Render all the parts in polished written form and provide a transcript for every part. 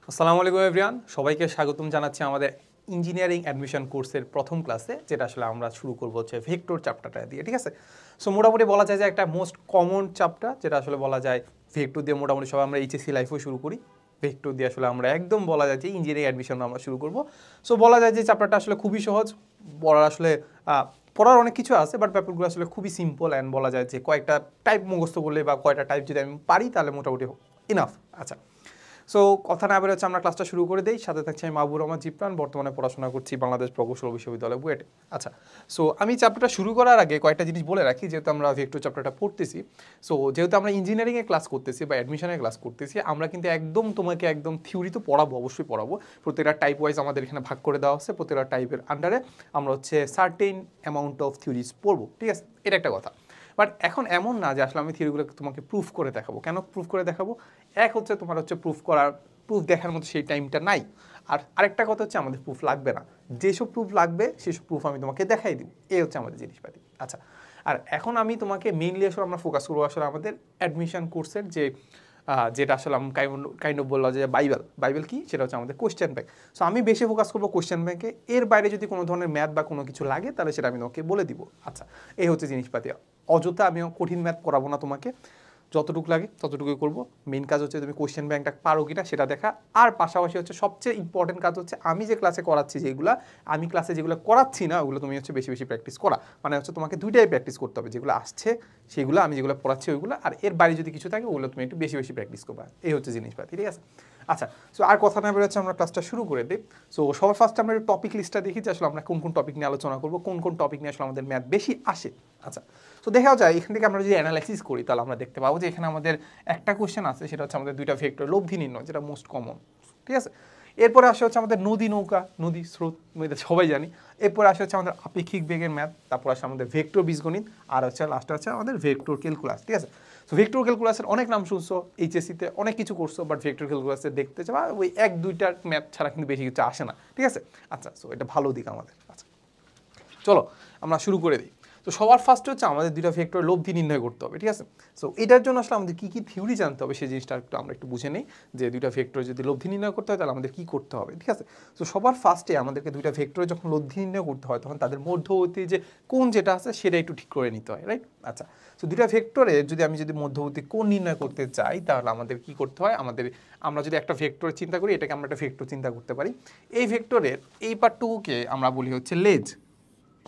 আসসালামু আলাইকুম এভরিওয়ান, সবাইকে স্বাগতম জানাচ্ছি আমাদের ইঞ্জিনিয়ারিং অ্যাডমিশন কোর্সের প্রথম ক্লাসে, যেটা আসলে আমরা শুরু করবো হচ্ছে ভেক্টর চ্যাপ্টারটা দিয়ে। ঠিক আছে, সো মোটামুটি বলা যায় যে একটা মোস্ট কমন চ্যাপ্টার, যেটা আসলে বলা যায় ভেক্টর দিয়ে মোটামুটি সবাই আমরা এইচএসসি লাইফেও শুরু করি। ভেক্টর দিয়ে আসলে আমরা একদম বলা যায় যে ইঞ্জিনিয়ারিং অ্যাডমিশন আমরা শুরু করবো। সো বলা যায় যে চ্যাপ্টারটা আসলে খুবই সহজ, পড়ার আসলে পড়ার অনেক কিছু আছে, বাট ব্যাপারগুলো আসলে খুবই সিম্পল অ্যান্ড বলা যায় যে কয়েকটা টাইপ মুখস্থ করলে বা কয়েকটা টাইপ যদি আমি পারি তাহলে মোটামুটি ইনাফ। আচ্ছা, সো কথা না বেরোচ্ছে, আমরা ক্লাসটা শুরু করে দিই। সাথে থাকছি আমি মাহবুবুর রহমান জিপ্রান, বর্তমানে পড়াশোনা করছি বাংলাদেশ প্রকৌশল বিশ্ববিদ্যালয় বুয়েটে। আচ্ছা, সো আমি চ্যাপ্টারটা শুরু করার আগে কয়েকটা জিনিস বলে রাখি, যেহেতু আমরা ভেক্টর চ্যাপ্টারটা পড়তেছি। সো যেহেতু আমরা ইঞ্জিনিয়ারিংয়ে ক্লাস করতেছি বা অ্যাডমিশনের ক্লাস করতেছি, আমরা কিন্তু একদম তোমাকে একদম থিওরি তো পড়াবো, অবশ্যই পড়াবো। প্রত্যেকটা টাইপ ওয়াইজ আমাদের এখানে ভাগ করে দেওয়া হচ্ছে, প্রত্যেকটা টাইপের আন্ডারে আমরা হচ্ছে সার্টেন অ্যামাউন্ট অফ থিওরিজ পড়বো। ঠিক আছে, এটা একটা কথা। বাট এখন এমন না যে আসলে আমি থিওরিগুলো তোমাকে প্রুফ করে দেখাবো। কেন প্রুফ করে দেখাবো? এক হচ্ছে তোমার হচ্ছে প্রুফ দেখার মতো সেই টাইমটা নাই। আর আরেকটা কথা হচ্ছে আমাদের প্রুফ লাগবে না। যেসব প্রুফ লাগবে সেসব প্রুফ আমি তোমাকে দেখাই দিব। এই হচ্ছে আমাদের জিনিসপাতি। আচ্ছা, আর এখন আমি তোমাকে মেইনলি আসলে আমরা ফোকাস করবো আসলে আমাদের অ্যাডমিশন কোর্সের যেটা আসলে আমি কাইন্ড অফ বললাম যে বাইবেল কি, সেটা হচ্ছে আমাদের কোশ্চেন ব্যাংক। সো আমি বেশি ফোকাস করবো কোশ্চেন ব্যাংকে। এর বাইরে যদি কোনো ধরনের ম্যাথ বা কোনো কিছু লাগে তাহলে সেটা আমি তোমাকে বলে দিব। আচ্ছা, এই হচ্ছে জিনিসপাতি। অযথা আমি কঠিন ম্যাথ করাবো না তোমাকে, যতটুকু লাগে ততটুকুই করবো। মেন কাজ হচ্ছে তুমি কোশ্চেন ব্যাংকটা পারো কিনা সেটা দেখা। আর পাশাপাশি হচ্ছে সবচেয়ে ইম্পর্টেন্ট কাজ হচ্ছে আমি যে ক্লাসে করাচ্ছি, আমি ক্লাসে যেগুলো করাচ্ছি না ওগুলো তুমি হচ্ছে বেশি বেশি প্র্যাকটিস করা। মানে হচ্ছে তোমাকে দুইটাই প্র্যাকটিস করতে হবে, যেগুলো আসছে সেগুলো, আমি যেগুলো পড়াচ্ছি ওইগুলো, আর এর বাইরে যদি কিছু থাকে ওগুলো তুমি একটু বেশি বেশি প্র্যাকটিস করবা। এই হচ্ছে জিনিসপাতি। ঠিক আছে, আচ্ছা, সো আর কথা না বেরোচ্ছে, আমরা ক্লাসটা শুরু করে দিই। সো সবার ফার্স্ট আমরা টপিক লিস্টটা দেখি যে আসলে আমরা কোন কোন টপিক নিয়ে আলোচনা করবো, কোন কোন টপিক নিয়ে আসলে আমাদের ম্যাথ বেশি আসে। আচ্ছা, তো দেখাও যায় এখান থেকে আমরা যদি অ্যানালাইসিস করি তাহলে আমরা দেখতে পাবো যে এখানে আমাদের একটা কোশ্চেন আছে, সেটা হচ্ছে আমাদের দুইটা ভেক্টর লব্ধি নির্ণয়, যেটা মোস্ট কমন। ঠিক আছে, এরপরে আসে হচ্ছে আমাদের নদী নৌকা, নদী স্রোত, এটা সবাই জানি। এরপরে আসে হচ্ছে আমাদের আপেক্ষিক বেগের ম্যাথ, তারপর আসে আমাদের ভেক্টর বীজগণিত, আর হচ্ছে লাস্টে হচ্ছে আমাদের ভেক্টর ক্যালকুলাস। ঠিক আছে, তো ভেক্টর ক্যালকুলাসের অনেক নাম শুনছো, এইচএসসিতে অনেক কিছু করছো, বাট ভেক্টর ক্যালকুলাসে দেখতে চাও ওই এক দুইটার ম্যাথ ছাড়া কিন্তু বেশি কিছু আসে না। ঠিক আছে, আচ্ছা, সো এটা ভালো দিক আমাদের। আচ্ছা, চলো আমরা শুরু করে দিই। তো সবার ফার্স্ট হচ্ছে আমাদের দুইটা ভেক্টর লব্ধি নির্ণয় করতে হবে। ঠিক আছে, সো এটার জন্য আসলে আমাদের কী কী থিওরি জানতে হবে সেই জিনিসটা আমরা একটু বুঝে নিই, যে দুইটা ভেক্টর যদি লব্ধি নির্ণয় করতে হয় তাহলে আমাদের কী করতে হবে। ঠিক আছে, তো সবার ফার্স্টে আমাদেরকে দুইটা ভেক্টর যখন লব্ধি নির্ণয় করতে হয় তখন তাদের মধ্যবর্তী যে কোণ যেটা আছে সেটা একটু ঠিক করে নিতে হয়, রাইট? আচ্ছা, তো দুইটা ভেক্টরে আমি যদি মধ্যবর্তী কোণ নির্ণয় করতে চাই তাহলে আমাদের কী করতে হয়? আমরা যদি একটা ভেক্টর চিন্তা করি, এটাকে আমরা একটা ভেক্টর চিন্তা করতে পারি। এই ভেক্টরের এই পার্টটুকুকে আমরা বলি হচ্ছে লেজ।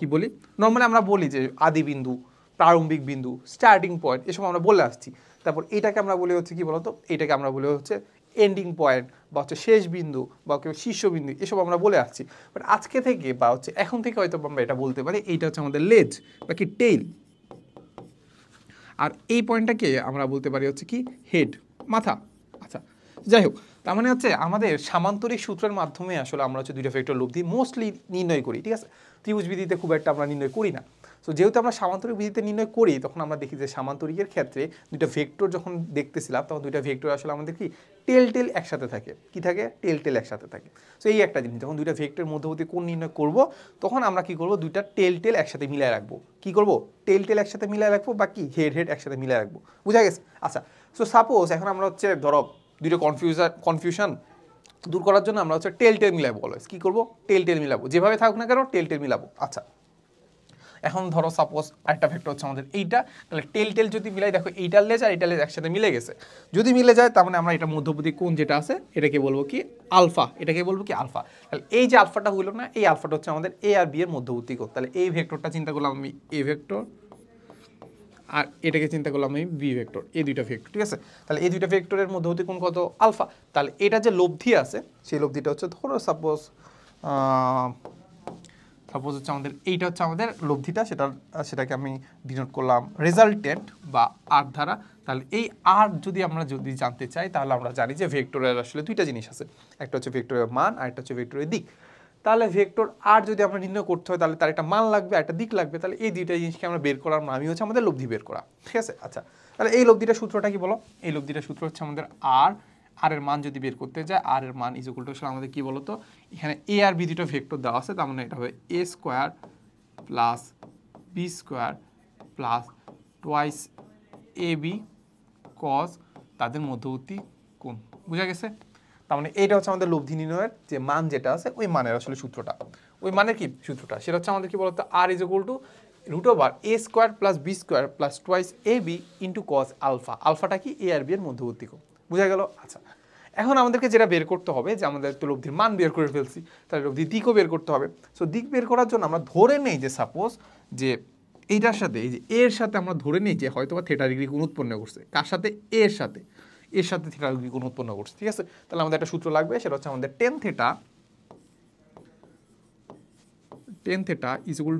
কি বলি? নর্মালি আমরা বলি যে আদি বিন্দু, প্রারম্ভিক বিন্দু, স্টার্টিং পয়েন্ট, এসব আমরা বলে আসছি। তারপর এটাকে আমরা বলি হচ্ছে কি বলতো, এটাকে আমরা বলি হচ্ছে এন্ডিং পয়েন্ট বা হচ্ছে শেষ বিন্দু বা কেউ শীর্ষবিন্দু, এসব আমরা বলে আসছি। বাট আজকে থেকে বা হচ্ছে এখন থেকে হয়তো আমরা এটা বলতে পারি এইটা হচ্ছে আমাদের লেজ বা কি টেইল, আর এই পয়েন্টটাকে আমরা বলতে পারি হচ্ছে কি হেড, মাথা। আচ্ছা, যাই হোক, তার মানে হচ্ছে আমাদের সামান্তরিক সূত্রের মাধ্যমে আসলে আমরা হচ্ছে দুইটা ভেক্টর লব্ধি মোস্টলি নির্ণয় করি। ঠিক আছে, ত্রিভুজ বিধিতে খুব একটা আমরা নির্ণয় করি না। সো যেহেতু আমরা সামান্তরিক বিধিতে নির্ণয় করি, তখন আমরা দেখি যে সামান্তরিকের ক্ষেত্রে দুইটা ভেক্টর যখন দেখতেছিলাম তখন দুইটা ভেক্টর আসলে আমাদের কি টেল একসাথে থাকে। কি থাকে? টেল একসাথে থাকে। সো এই একটা জিনিস, যখন দুইটা ভেক্টর মধ্যবর্তী কোণ নির্ণয় করব তখন আমরা কি করব? দুইটা টেল একসাথে মিলায় রাখবো। কি করব? টেল একসাথে মিলায় রাখবো, বা কি হেড একসাথে মিলায় রাখবো। বুঝা গেছে? আচ্ছা, সো সাপোজ এখন আমরা হচ্ছে ধরো দুইটা কনফিউশন দূর করার জন্য আমরা হচ্ছে টেল মিলাবো। অলওয়েজ কী করবো? টেল মিলাবো, যেভাবে থাকুক না কেন টেল মিলাবো। আচ্ছা, এখন ধরো সাপোজ আরেকটা ভেক্টর হচ্ছে আমাদের এইটা, তাহলে টেল যদি মিলাই, দেখো এইটার লেজ আর এইটার লেজ একসাথে মিলে গেছে। যদি মিলে যায় তার মানে আমরা এটা মধ্যবর্তী কোণ যেটা আছে এটাকে বলবো কি আলফা, এটাকে বলবো কি আলফা। তাহলে এই যে আলফাটা হইলো না, এই আলফাটা হচ্ছে আমাদের এ আর বি এর মধ্যবর্তী কোণ। তাহলে এই ভেক্টরটা চিন্তা করলাম আমি এ ভেক্টর, আর এটাকে চিন্তা করলাম আমি বি ভেক্টর, এই দুইটা ভেক্টর। ঠিক আছে, তাহলে এই দুইটা ভেক্টরের মধ্যবর্তী কোণ কত? আলফা। তাহলে এটা যে লব্ধি আছে সেই লব্ধিটা হচ্ছে ধরো সাপোজ হচ্ছে আমাদের এইটা হচ্ছে আমাদের লব্ধিটা, সেটাকে আমি ডিনোট করলাম রেজাল্টেন্ট বা আর দ্বারা। তাহলে এই আর আমরা যদি জানতে চাই তাহলে আমরা জানি যে ভেক্টরের আসলে দুইটা জিনিস আছে, একটা হচ্ছে ভেক্টরের মান আর একটা হচ্ছে ভেক্টরের দিক। তাহলে ভেক্টর আর যদি আমরা নির্ণয় করতে হয় তাহলে তার একটা মান লাগবে, একটা দিক লাগবে। তাহলে এই দুইটা জিনিসকে আমরা বের করার নামই হচ্ছে আমাদের লব্ধি বের করা। ঠিক আছে, আচ্ছা, তাহলে এই লব্ধিটার সূত্রটা কি বলো? এই লব্ধিটার সূত্র হচ্ছে আমাদের আর এর মান যদি বের করতে যায়, আর এর মান ইজ ইকুয়াল টু আমাদের কি বলতো, এখানে এ আর বি দুটো ভেক্টর দেওয়া আছে, তার মানে এটা হবে a square plus b square plus twice A B cos তাদের মধ্যবর্তী কোণ। বুঝা গেছে? তার মানে এইটা হচ্ছে আমাদের লব্ধি নির্ণয়ের যে মান যেটা আছে ওই মানের আসলে সূত্রটা, ওই মানের কি সূত্রটা সেটা হচ্ছে আমাদের কি বলতো r is equal to root over a square plus b square plus twice a b into cos alpha. আলফাটা কি এ আর বি এর মধ্যবর্তী কোণ, বুঝা গেল? আচ্ছা, এখন আমাদেরকে যেটা বের করতে হবে যে আমাদের তো লব্ধির মান বের করে ফেলছি, তাহলে লব্ধির দিকও বের করতে হবে। সো দিক বের করার জন্য আমরা ধরে নেই যে সাপোজ যে এইটার সাথে এই যে এর সাথে আমরা ধরে নিই যে হয়তো বা থিটা ডিগ্রি কোণ উৎপন্ন করছে, কার সাথে? এর সাথে, এর সাথে থিটা ডিগ্রি কোণ উৎপন্ন করছে, ঠিক আছে? তাহলে আমাদের একটা সূত্র লাগবে, সেটা হচ্ছে আমাদের ten theta is equal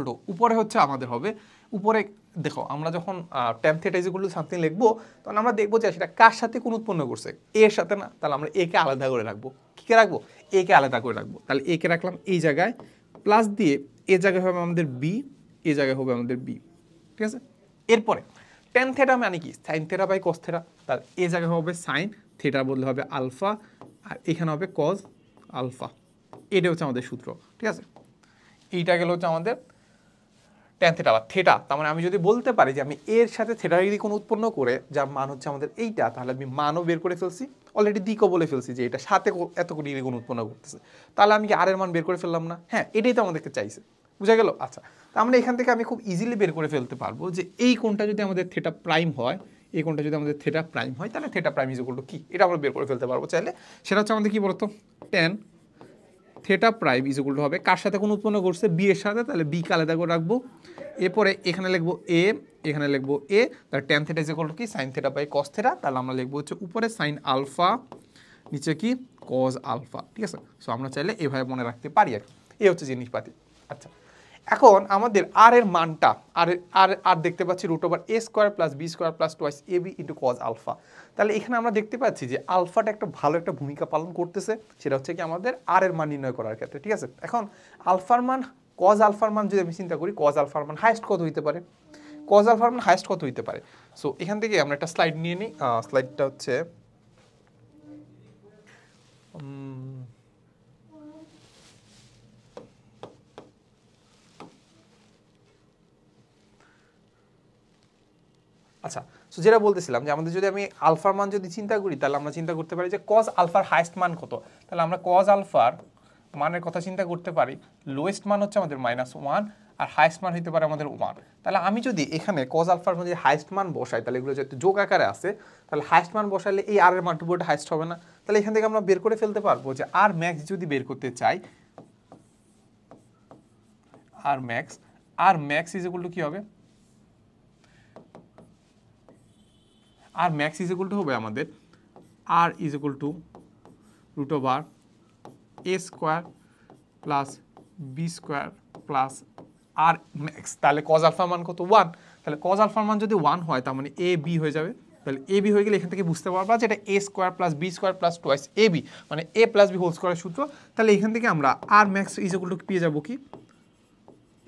two উপরে হচ্ছে আমাদের হবে উপরে, দেখো আমরা যখন ten theta is equal to something লিখবো তখন আমরা দেখবো যে সেটা কার সাথে কোণ উৎপন্ন করছে, এর সাথে না, তাহলে আমরা এ কে আলাদা করে রাখবো। কি কে রাখবো? এ কে আলাদা করে রাখবো। তাহলে এ কে রাখলাম এই জায়গায়, প্লাস দিয়ে এ জায়গায় হবে আমাদের বি, এ জায়গায় হবে আমাদের বি, ঠিক আছে? এরপরে টেন থিটা মানে কি? Sine theta by cos theta, তাহলে এ জায়গায় হবে সাইন, থিটার বদলে হবে আলফা, আর এখানে হবে কজ আলফা। এটা হচ্ছে আমাদের সূত্র, ঠিক আছে? এইটা গেল হচ্ছে আমাদের টেন থিটা বা থিটা। তার মানে আমি যদি বলতে পারি যে আমি এর সাথে থিটা ডিগ্রি কোণ উৎপন্ন করে যার মান হচ্ছে আমাদের এইটা, তাহলে আমি মানও বের করে ফেলছি, অলরেডি দিকও বলে ফেলছি যে এটা সাথে এত ডিগ্রি কোণ উৎপন্ন করতেছে, তাহলে আমি কি আর এর মান বের করে ফেললাম না? হ্যাঁ, এটাই তো আমাদেরকে চাইছে, বুঝা গেল? আচ্ছা, তার মানে এখান থেকে আমি খুব ইজিলি বের করে ফেলতে পারবো যে এই কোণটা যদি আমাদের থিটা প্রাইম হয়, এই কোণটা যদি আমাদের থিটা প্রাইম হয়, তাহলে theta prime is equal to কি, এটা আমরা বের করে ফেলতে পারবো চাইলে। সেটা হচ্ছে আমাদের কি বলতো, tan theta prime is equal to হবে কার সাথে কোণ উৎপন্ন করছে? বি এর সাথে, তাহলে বি কে আলাদা করে রাখবো। এরপরে এখানে লিখবো এ, এখানে লিখবো এ, তাহলে tan theta is equal to কি sine theta by cos theta, তাহলে আমরা লিখবো হচ্ছে উপরে সাইন আলফা, নিচে কি কজ আলফা, ঠিক আছে? সো আমরা চাইলে এভাবে মনে রাখতে পারি আর কি, এই হচ্ছে জিনিসপাতি। আচ্ছা, এখন আমাদের আর এর মানটা আর দেখতে পাচ্ছি root over a square plus b square plus twice a b into cos alpha. তাহলে এখানে আমরা দেখতে পাচ্ছি যে আলফাটা একটা ভালো একটা ভূমিকা পালন করতেছে, সেটা হচ্ছে কি আমাদের আর এর মান নির্ণয় করার ক্ষেত্রে, ঠিক আছে? এখন আলফার মান, কজ আলফার মান যদি আমি চিন্তা করি, কজ আলফার মান হাইস্ট কত হইতে পারে? কজ আলফার মান হাইস্ট কত হইতে পারে? সো এখান থেকে আমরা একটা স্লাইড নিয়ে নিই, স্লাইডটা হচ্ছে আচ্ছা, সো যেটা বলতেছিলাম যে আমাদের যদি আমি আলফার মান যদি চিন্তা করি, তাহলে আমরা চিন্তা করতে পারি যে কজ আলফার হাইস্ট মান কত, তাহলে আমরা কজ আলফার মানের কথা চিন্তা করতে পারি, লোয়েস্ট মান হচ্ছে আমাদের -1 আর হাইস্ট মান হতে পারে আমাদের 1। তাহলে আমি যদি এখানে কজ আলফার মধ্যে হাইস্ট মান বসাই, তাহলে এগুলো যদি যোগ আকারে আসে, তাহলে হাইস্ট মান বসাইলে এই আর এর মানটুকু হাইস্ট হবে না, তাহলে এখান থেকে আমরা বের করে ফেলতে পারবো যে আর ম্যাক্স যদি বের করতে চাই, r max is equal to কি হবে? R max is equal to হবে আমাদের r is equal to root over a square plus b square plus r max. তাহলে কজ আলফার মান কত? 1। তাহলে কজ আলফার মান যদি 1 হয়, তার মানে এ বি হয়ে যাবে। তাহলে এ বি হয়ে গেলে এখান থেকে বুঝতে পারবা যে এটা a square plus b square plus twice a b, মানে এ প্লাস বি হোল স্কোয়ারের সূত্র। তাহলে এখান থেকে আমরা আর ম্যাক্স ইজ ইকুয়াল টু পেয়ে যাবো কি,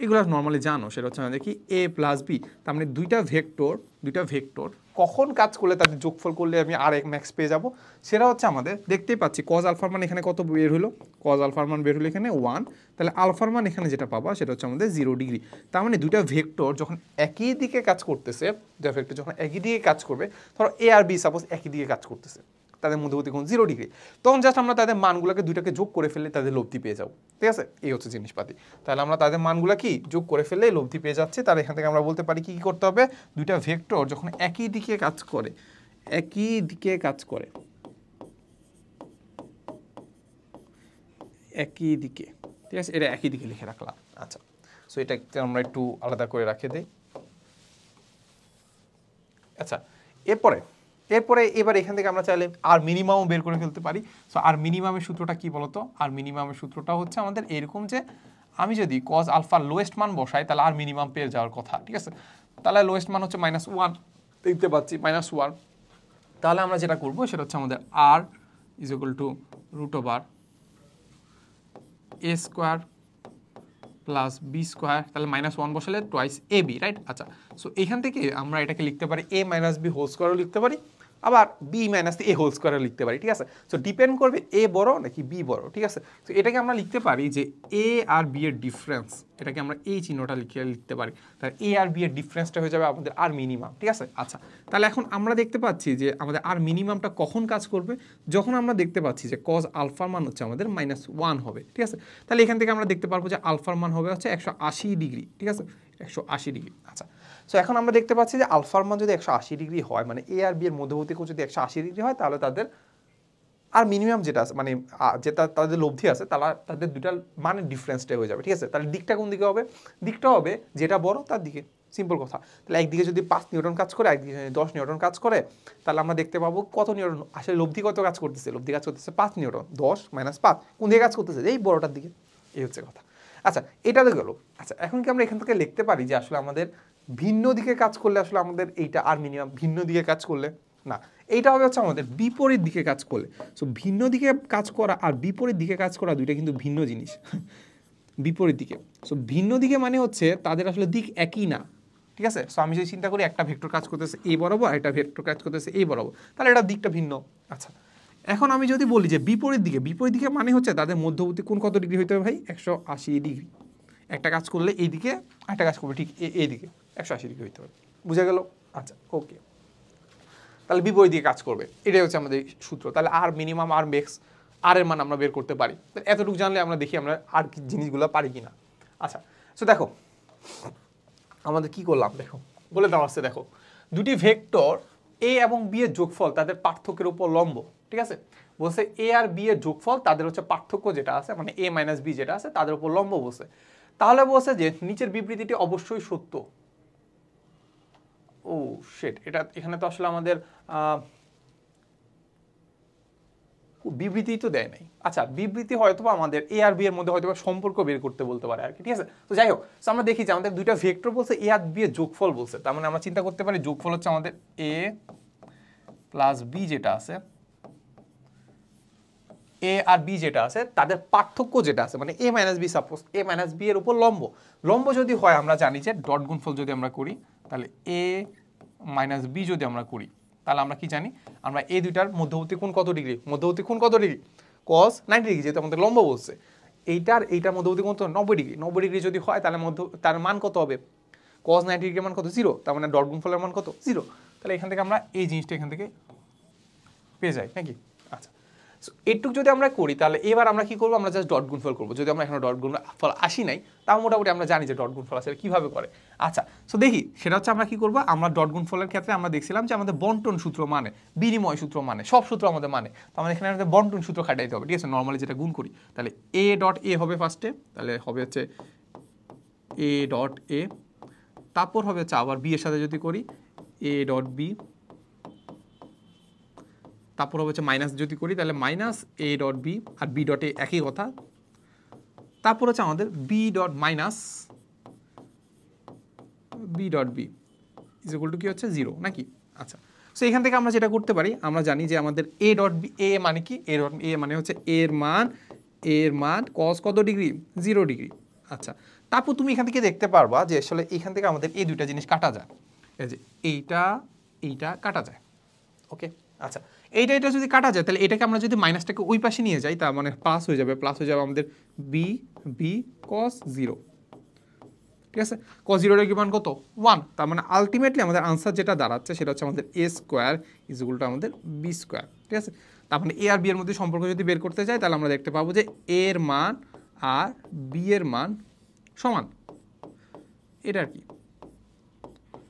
এগুলো নর্মালি জানো, সেটা হচ্ছে আমাদের কি এ প্লাস বি। তার মানে দুইটা ভেক্টর কখন কাজ করলে তাদের যোগফল করলে আমি আর এক ম্যাক্স পেয়ে যাব, সেটা হচ্ছে আমাদের দেখতেই পাচ্ছি কজ আলফার মান এখানে কত বের হলো, কজ আলফার মান বের হলো এখানে 1, তাহলে আলফার মান এখানে যেটা পাবা সেটা হচ্ছে আমাদের 0 ডিগ্রি। তার মানে দুইটা ভেক্টর যখন একই দিকে কাজ করতেছে, দুইটা ভেক্টর যখন একই দিকে কাজ করবে, ধরো এ আর বি সাপোজ একই দিকে কাজ করতেছে, তাদের মধ্যবর্তী কোণ 0 ডিগ্রি, তখন জাস্ট আমরা তাদের মানগুলোকে দুইটাকে যোগ করে ফেললে তাদের লব্ধি পেয়ে যাবো, ঠিক আছে? এই হচ্ছে জিনিসপাতি। তাহলে আমরা তাদের মানগুলো কি যোগ করে ফেললে লব্ধি পেয়ে যাচ্ছে। তাহলে এখান থেকে আমরা বলতে পারি কি করতে হবে, দুইটা ভেক্টর যখন একই দিকে কাজ করে, ঠিক আছে? এটা একই দিকে লিখে রাখলাম। আচ্ছা, সো এটা আমরা একটু আলাদা করে রাখে দেই। আচ্ছা, এবার এখান থেকে আমরা চাইলে আর মিনিমামও বের করে ফেলতে পারি। সো আর মিনিমামের সূত্রটা কি বলতো? আর মিনিমামের সূত্রটা হচ্ছে আমাদের এরকম যে আমি যদি কজ আলফার লোয়েস্ট মান বসাই, তাহলে আর মিনিমাম পেয়ে যাওয়ার কথা, ঠিক আছে? তাহলে লোয়েস্ট মান হচ্ছে -1, দেখতে পাচ্ছি -1। তাহলে আমরা যেটা করবো সেটা হচ্ছে আমাদের r is equal to root over a square plus b square, তাহলে -1 বসালে টুয়াইস এ বি, রাইট? আচ্ছা, সো এখান থেকে আমরা এটাকে লিখতে পারি এ মাইনাস বি হোল স্কোয়ারও লিখতে পারি, আবার বি মাইনাস এ হোল স্কোয়ারে লিখতে পারি, ঠিক আছে। সো ডিপেন্ড করবে এ বড় নাকি বি বড়, ঠিক আছে। তো এটাকে আমরা লিখতে পারি যে এ আর বি এর ডিফারেন্স, এটাকে আমরা এই চিহ্নটা লিখতে পারি, তাহলে এ আর বি এর ডিফারেন্সটা হয়ে যাবে আমাদের আর মিনিমাম, ঠিক আছে। আচ্ছা, তাহলে এখন আমরা দেখতে পাচ্ছি যে আমাদের আর মিনিমামটা কখন কাজ করবে, যখন আমরা দেখতে পাচ্ছি যে কজ আলফার মান হচ্ছে আমাদের -1 হবে, ঠিক আছে। তাহলে এখান থেকে আমরা দেখতে পারবো যে আলফার মান হবে হচ্ছে 180 ডিগ্রি, ঠিক আছে, 180 ডিগ্রি। আচ্ছা, সো এখন আমরা দেখতে পাচ্ছি যে আলফার মান যদি 180 ডিগ্রি হয়, মানে এ আর বি এর মধ্যবর্তী কোণ যদি 180 ডিগ্রি হয়, তাহলে তাদের আর মিনিমাম যেটা আছে, মানে যেটা তাদের লব্ধি আছে, তাদের দুটার মানের ডিফারেন্সটা হয়ে যাবে, ঠিক আছে। তাহলে দিকটা কোন দিকে হবে, দিকটা হবে যেটা বড় তার দিকে, সিম্পল কথা। তাহলে একদিকে যদি 5 নিউটন কাজ করে, একদিকে যদি 10 নিউটন কাজ করে, তাহলে আমরা দেখতে পাবো কত নিউটন আসলে লব্ধি কত কাজ করতেছে, লব্ধি কাজ করতেছে 5 নিউটন, 10 - 5 কোন দিকে কাজ করতেছে, এই বড়টার দিকে, এই হচ্ছে কথা। আচ্ছা, এটা তো গেল। আচ্ছা, এখন কি আমরা এখান থেকে লিখতে পারি যে আসলে আমাদের ভিন্ন দিকে কাজ করলে আসলে আমাদের এইটা আর মিনিমাম, ভিন্ন দিকে কাজ করলে না, এইটা হবে হচ্ছে আমাদের বিপরীত দিকে কাজ করলে। সো ভিন্ন দিকে কাজ করা আর বিপরীত দিকে কাজ করা দুইটা কিন্তু ভিন্ন জিনিস। বিপরীত দিকে, সো ভিন্ন দিকে মানে হচ্ছে তাদের আসলে দিক একই না, ঠিক আছে। সো আমি যদি চিন্তা করি একটা ভেক্টর কাজ করতেছে এই বরাবর, আর একটা ভেক্টর কাজ করতেছে এই বরাবর, তাহলে এটা দিকটা ভিন্ন। আচ্ছা, এখন আমি যদি বলি যে বিপরীত দিকে, বিপরীত দিকে মানে হচ্ছে তাদের মধ্যবর্তী কোণ কত ডিগ্রি হইতে হবে ভাই, 180 ডিগ্রি। একটা কাজ করলে এই দিকে, একটা কাজ করবে ঠিক এই দিকে, 180 ডিগ্রি হইতে হবে, বুঝা গেল। আচ্ছা, ওকে, তাহলে বিপরীত দিকে কাজ করবে, এটাই হচ্ছে আমাদের সূত্র। তাহলে আর মিনিমাম আর ম্যাক্স, আর এর মান আমরা বের করতে পারি। এতটুকু জানলে আমরা দেখি আমরা আর কি জিনিসগুলো পারি কিনা। আচ্ছা, সো দেখো আমাদের কি করলাম, দেখো বলে দেওয়া আছে, দেখো দুটি ভেক্টর এ এবং বি এর যোগফল তাদের পার্থক্যের উপর লম্ব, ঠিক আছে। বলছে এ আর বি এর যোগফল তাদের হচ্ছে পার্থক্য যেটা আছে, মানে এ মাইনাস বি যেটা আছে তাদের উপর লম্ব বলছে। তাহলে বলছে যে নিচের বিবৃতিটি অবশ্যই সত্য। ও শিট, এটা এখানে তো আসলে আমাদের বিবৃতি তো দেয় নাই। আচ্ছা, বিবৃতি হয়তো আমাদের এ আর বি এর মধ্যে হয়তো সম্পর্ক বের করতে বলতে পারে আর কি, ঠিক আছে। তো যাই হোক, আমরা দেখি যে আমাদের দুইটা ভেক্টর বলছে এ আর বি এর যোগফল বলছে, তার মানে আমরা চিন্তা করতে পারি যোগফল হচ্ছে আমাদের এ প্লাস বি যেটা আছে, এ আর বি যেটা আছে তাদের পার্থক্য যেটা আছে, মানে এ মাইনাস বি, সাপোজ এ মাইনাস বি এর উপর লম্ব। লম্ব যদি হয় আমরা জানি যে ডট গুণফল যদি আমরা করি, তাহলে এ মাইনাস বি যদি আমরা করি, তাহলে আমরা কি জানি, আমরা এই দুইটার মধ্যবর্তী কোণ কত ডিগ্রি, মধ্যবর্তী কোণ কত ডিগ্রি, cos 90 ডিগ্রি, যেহেতু আমাদের লম্ব বলছে। এইটার মধ্যবর্তী কোণ তো 90 ডিগ্রি, 90 ডিগ্রি যদি হয় তাহলে তার মান কত হবে, cos 90 ডিগ্রির মান কত, 0, তার মানে ডট গুণফলের মান কত, 0। তাহলে এখান থেকে আমরা এই জিনিসটা এখান থেকে পেয়ে যাই নাকি। আচ্ছা, সো এটুক যদি আমরা করি, তাহলে এবার আমরা কি করবো, আমরা জাস্ট ডট গুণফল করবো। যদি আমরা এখানে ডট গুণফল আসি নাই, তাও মোটামুটি আমরা জানি যে ডট গুণফল আসলে কিভাবে করে। আচ্ছা, সো দেখি সেটা হচ্ছে আমরা কি করবো, আমরা ডট গুণফলের ক্ষেত্রে আমরা দেখছিলাম যে আমাদের বন্টন সূত্র মানে, বিনিময় সূত্র মানে, সব সূত্র আমাদের মানে, তো আমাদের এখানে আমাদের বন্টন সূত্র খাটাইতে হবে, ঠিক আছে। নর্মালি যেটা গুণ করি, তাহলে এ ডট এ হবে ফার্স্টে, তাহলে হবে হচ্ছে এ ডট এ, তারপর হবে হচ্ছে আবার বি এর সাথে যদি করি এ ডট বি, তারপর হচ্ছে মাইনাস যদি করি তাহলে মাইনাস এ ডট বি, আর বি ডট এ একই কথা। তারপর হচ্ছে আমাদের B dot minus B dot B is equal to কি হচ্ছে 0 নাকি। আচ্ছা, সো এখান থেকে আমরা যেটা করতে পারি, আমরা জানি যে আমাদের এ ডট বি, এ মানে কি, এ ডট এ মানে হচ্ছে এর মান cos কত ডিগ্রি, 0 ডিগ্রি। আচ্ছা, তারপর তুমি এখান থেকে দেখতে পারবা যে আসলে এখান থেকে আমাদের এই দুইটা জিনিস কাটা যায়, এই যে এইটা কাটা যায়, ওকে। আচ্ছা, এইটা যদি কাটা যায়, তাহলে এটাকে আমরা যদি মাইনাসটাকে ওই পাশে নিয়ে যাই, তার মানে প্লাস হয়ে যাবে আমাদের বি cos 0, ঠিক আছে। cos 0 এর মান কত, 1, তার মানে আলটিমেটলি আমাদের আনসার যেটা দাঁড়াচ্ছে সেটা হচ্ছে আমাদের a square is equal to আমাদের b স্কোয়ার, ঠিক আছে। তার মানে a আর b এর মধ্যে সম্পর্ক যদি বের করতে চাই, তাহলে আমরা দেখতে পাবো যে a এর মান আর b এর মান সমান, এটা আর কি,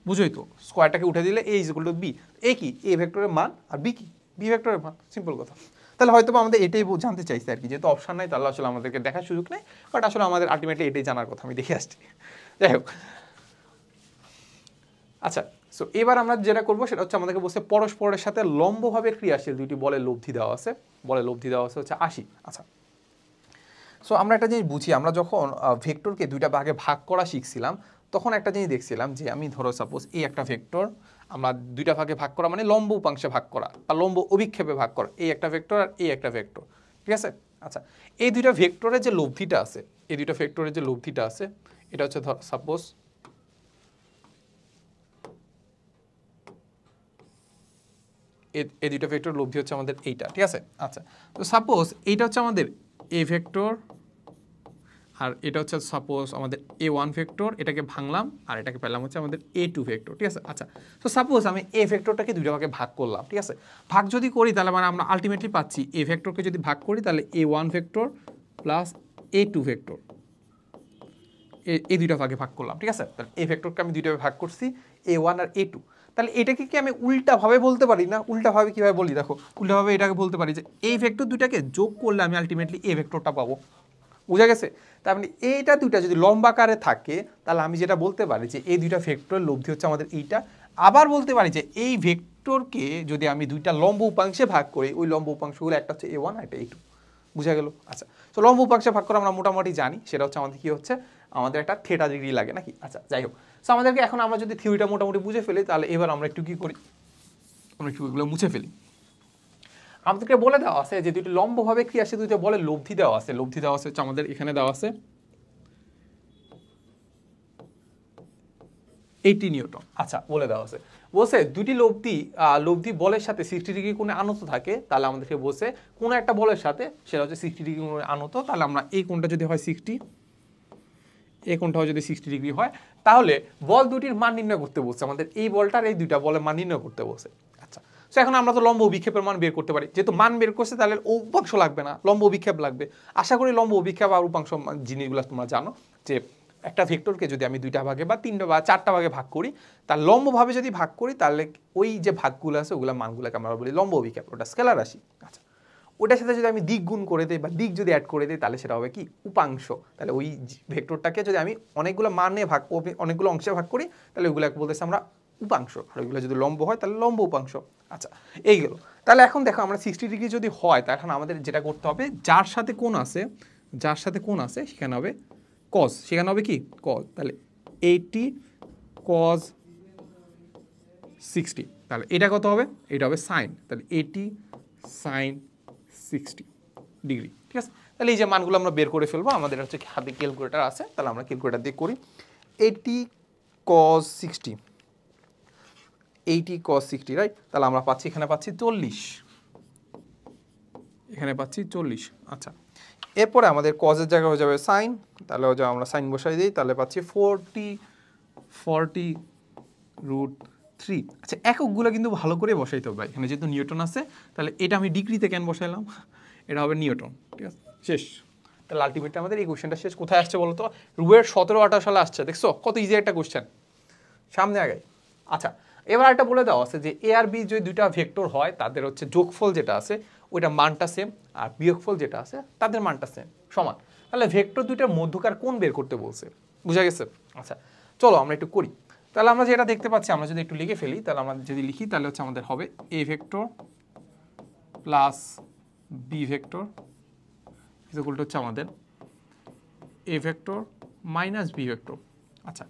বুঝোই তো, স্কোয়ারটাকে উঠে দিলে a is equal two b, a কি, a ভেক্টরের মান, আর b কি, b ভেক্টরের মান, সিম্পল কথা। তাহলে হয়তো আমাদের এটাই জানতে চাইছে আর কি, যেহেতু অপশন নাই তাহলে আসলে আমাদেরকে দেখার সুযোগ নেই, বাট আসলে আমাদের আলটিমেটলি এটাই জানার কথা, আমি দেখে আসছি। যাই হোক, আচ্ছা, সো এবার আমরা যেটা করবো সেটা হচ্ছে আমাদেরকে বলছে পরস্পরের সাথে লম্বভাবে ক্রিয়াশীল দুইটি বলের লব্ধি দেওয়া আছে, হচ্ছে 80। আচ্ছা, সো আমরা একটা জিনিস বুঝি, আমরা যখন ভেক্টরকে দুইটা ভাগে ভাগ করা শিখছিলাম, তখন একটা জিনিস দেখছিলাম যে আমি ধরো সাপোজ এই একটা ভেক্টর আমরা দুইটা ভাগে ভাগ করা মানে লম্ব উপাংশে ভাগ করা বা লম্ব অভিক্ষেপে ভাগ করা, এই একটা ভেক্টর আর এই একটা ভেক্টর, ঠিক আছে। আচ্ছা, এই দুইটা ভেক্টরের যে লব্ধিটা আছে, এটা হচ্ছে ধর সাপোজ এই দুইটা ভেক্টর লব্ধি হচ্ছে আমাদের এইটা, ঠিক আছে। আচ্ছা, তো সাপোজ এইটা হচ্ছে আমাদের এ ভেক্টর, আর এটা হচ্ছে সাপোজ আমাদের A1 ভেক্টর, এটাকে ভাঙলাম আর এটাকে পেলাম হচ্ছে আমাদের A2 ভেক্টর, ঠিক আছে। আচ্ছা, তো সাপোজ আমি এ ভেক্টরটাকে দুইটা ভাগে ভাগ করলাম, ঠিক আছে। ভাগ যদি করি তাহলে মানে আমরা আলটিমেটলি পাচ্ছি এ ভেক্টরকে যদি ভাগ করি তাহলে A1 vector plus A2 vector, এই দুইটা ভাগে ভাগ করলাম, ঠিক আছে। তাহলে এ ভেক্টরকে আমি দুইটা ভাগ করছি A1 আর A2। তাহলে এটাকে কি আমি উল্টাভাবে বলতে পারি না? উল্টাভাবে কীভাবে বলি দেখো, উল্টাভাবে এটাকে বলতে পারি যে এই ভেক্টর দুইটাকে যোগ করলে আমি আলটিমেটলি এ ভেক্টরটা পাবো, বুঝা গেছে। তার মানে এইটা দুইটা যদি লম্বাকারে থাকে তাহলে আমি যেটা বলতে পারি যে এই দুইটা ভেক্টরের লব্ধি হচ্ছে আমাদের এইটা। আবার বলতে পারি যে এই ভেক্টরকে যদি আমি দুইটা লম্ব উপাংশে ভাগ করি, ওই লম্ব উপাংশগুলো একটা হচ্ছে A1 আর একটা A2, বুঝা গেল। আচ্ছা, তো লম্ব উপাংশে ভাগ করে আমরা মোটামুটি জানি সেটা হচ্ছে আমাদের কি হচ্ছে, আমাদের একটা থিটা ডিগ্রি লাগে নাকি। আচ্ছা, যাই হোক, সো আমাদেরকে এখন আমরা যদি থিওরিটা মোটামুটি বুঝে ফেলি তাহলে এবার আমরা একটু কি করি, আমরা একটু এগুলো মুছে ফেলি। আমাদেরকে বলে দেওয়া আছে যে দুইটি লম্বভাবে ক্রিয়াশীল দুইটা বলে লব্ধি দেওয়া আছে, লব্ধি দেওয়া আছে আমাদের এখানে দেওয়া আছে 80 নিউটন। আচ্ছা, বলে দেওয়া আছে, বলছে দুটি লব্ধি বলের সাথে 60 ডিগ্রি কোণে আনত থাকে, তাহলে আমাদেরকে বলছে কোনো একটা বলের সাথে সেটা হচ্ছে 60 ডিগ্রি কোণে আনত, তাহলে আমরা এই কোণটা যদি হয় 60, এই কোণটাও যদি 60 ডিগ্রি হয়, তাহলে বল দুটির মান নির্ণয় করতে বলছে আমাদের, এই বলটার এই দুইটা বলের মান নির্ণয় করতে বলছে। আচ্ছা, তো এখন আমরা তো লম্ব বিক্ষেপের মান বের করতে পারি, যেহেতু মান বের করছে তাহলে উপাংশ লাগবে না, লম্ব বিক্ষেপ লাগবে। আশা করি লম্ব বিক্ষেপ আর উপাংশ জিনিসগুলো তোমরা জানো, যে একটা ভেক্টরকে যদি আমি দুইটা ভাগে বা তিনটা বা চারটা ভাগে ভাগ করি, তার লম্বভাবে যদি ভাগ করি তাহলে ওই যে ভাগগুলো আছে ওগুলো মানগুলোকে আমরা বলি লম্ব বিক্ষেপ, ওটা স্কেলার রাশি। আচ্ছা, ওটার সাথে যদি আমি দিক গুণ করে দিই বা দিক যদি অ্যাড করে দিই তাহলে সেটা হবে কি, উপাংশ। তাহলে ওই ভেক্টরটাকে যদি আমি অনেকগুলো মানে অনেকগুলো অংশে ভাগ করি তাহলে ওইগুলোকে বলতেছি আমরা উপাংশ, আর ওইগুলো যদি লম্ব হয় তাহলে লম্ব উপাংশ। আচ্ছা, এই গেল। তাহলে এখন দেখো আমরা 60 ডিগ্রি যদি হয় তখন আমাদের যেটা করতে হবে, যার সাথে কোণ আছে সেখানে হবে কজ, সেখানে হবে কি কজ। তাহলে 80 কজ 60, তাহলে এটা কত হবে, এটা হবে সাইন, তাহলে 80 সাইন 60 ডিগ্রি, ঠিক আছে। তাহলে এই যে মানগুলো আমরা বের করে ফেলবো, আমাদের হচ্ছে হাতে ক্যালকুলেটার আছে, তাহলে আমরা ক্যালকুলেটার দিয়ে করি। 80 cos 60, 80 cos 60, রাইট। তাহলে আমরা পাচ্ছি, এখানে পাচ্ছি 40, এখানে পাচ্ছি 40। আচ্ছা, এরপরে আমাদের কজের জায়গায় হয়ে যাবে সাইন, তাহলে আমরা সাইন বসাই দিই, তাহলে পাচ্ছি 40√3। আচ্ছা, এককগুলো কিন্তু ভালো করে বসাইতে হবে, এখানে যেহেতু নিউটন আছে তাহলে এটা আমি ডিগ্রিতে কেন বসাইলাম, এটা হবে নিউটন, ঠিক আছে, শেষ। তাহলে আলটিমেটলি আমাদের এই কোশ্চেনটা শেষ। কোথায় আসছে বলো তো, রুয়ের 17-18 সালে আসছে, দেখছো কত ইজি একটা কোশ্চেন, সামনে আগে। আচ্ছা, এবার একটা বলে দেওয়া আছে যে এ আর বি যদি দুইটা ভেক্টর হয় তাদের হচ্ছে যোগফল যেটা আছে ওইটা মানটা সেম, আর বিয়োগফল যেটা আছে তাদের মানটা সেম, সমান। তাহলে ভেক্টর দুইটার মধ্যকার কোণ বের করতে বলছে, বুঝা গেছে। আচ্ছা, চলো আমরা একটু করি। তাহলে আমরা যেটা দেখতে পাচ্ছি, আমরা যদি একটু লিখে ফেলি, তাহলে আমরা যদি লিখি তাহলে হচ্ছে আমাদের হবে A vector plus B vector equal to হচ্ছে আমাদের এ ভেক্টর মাইনাস বি ভেক্টর। আচ্ছা,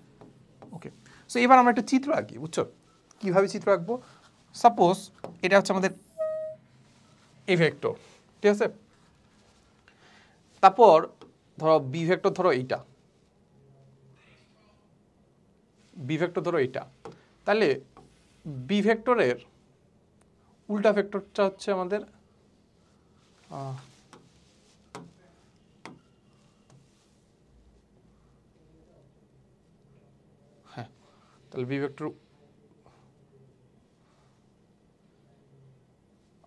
ওকে। সো এবার আমরা একটা চিত্র আঁকি, বুঝছো কীভাবে চিত্র আঁকবো। সাপোজ এটা হচ্ছে আমাদের এ ভেক্টর, ঠিক আছে। তারপর ধরো বি ভেক্টর, ধরো এইটা বি ভেক্টর, ধরো এইটা। তাহলে বি ভেক্টরের উল্টা ভেক্টরটা হচ্ছে আমাদের হ্যাঁ, তাহলে বি ভেক্টর,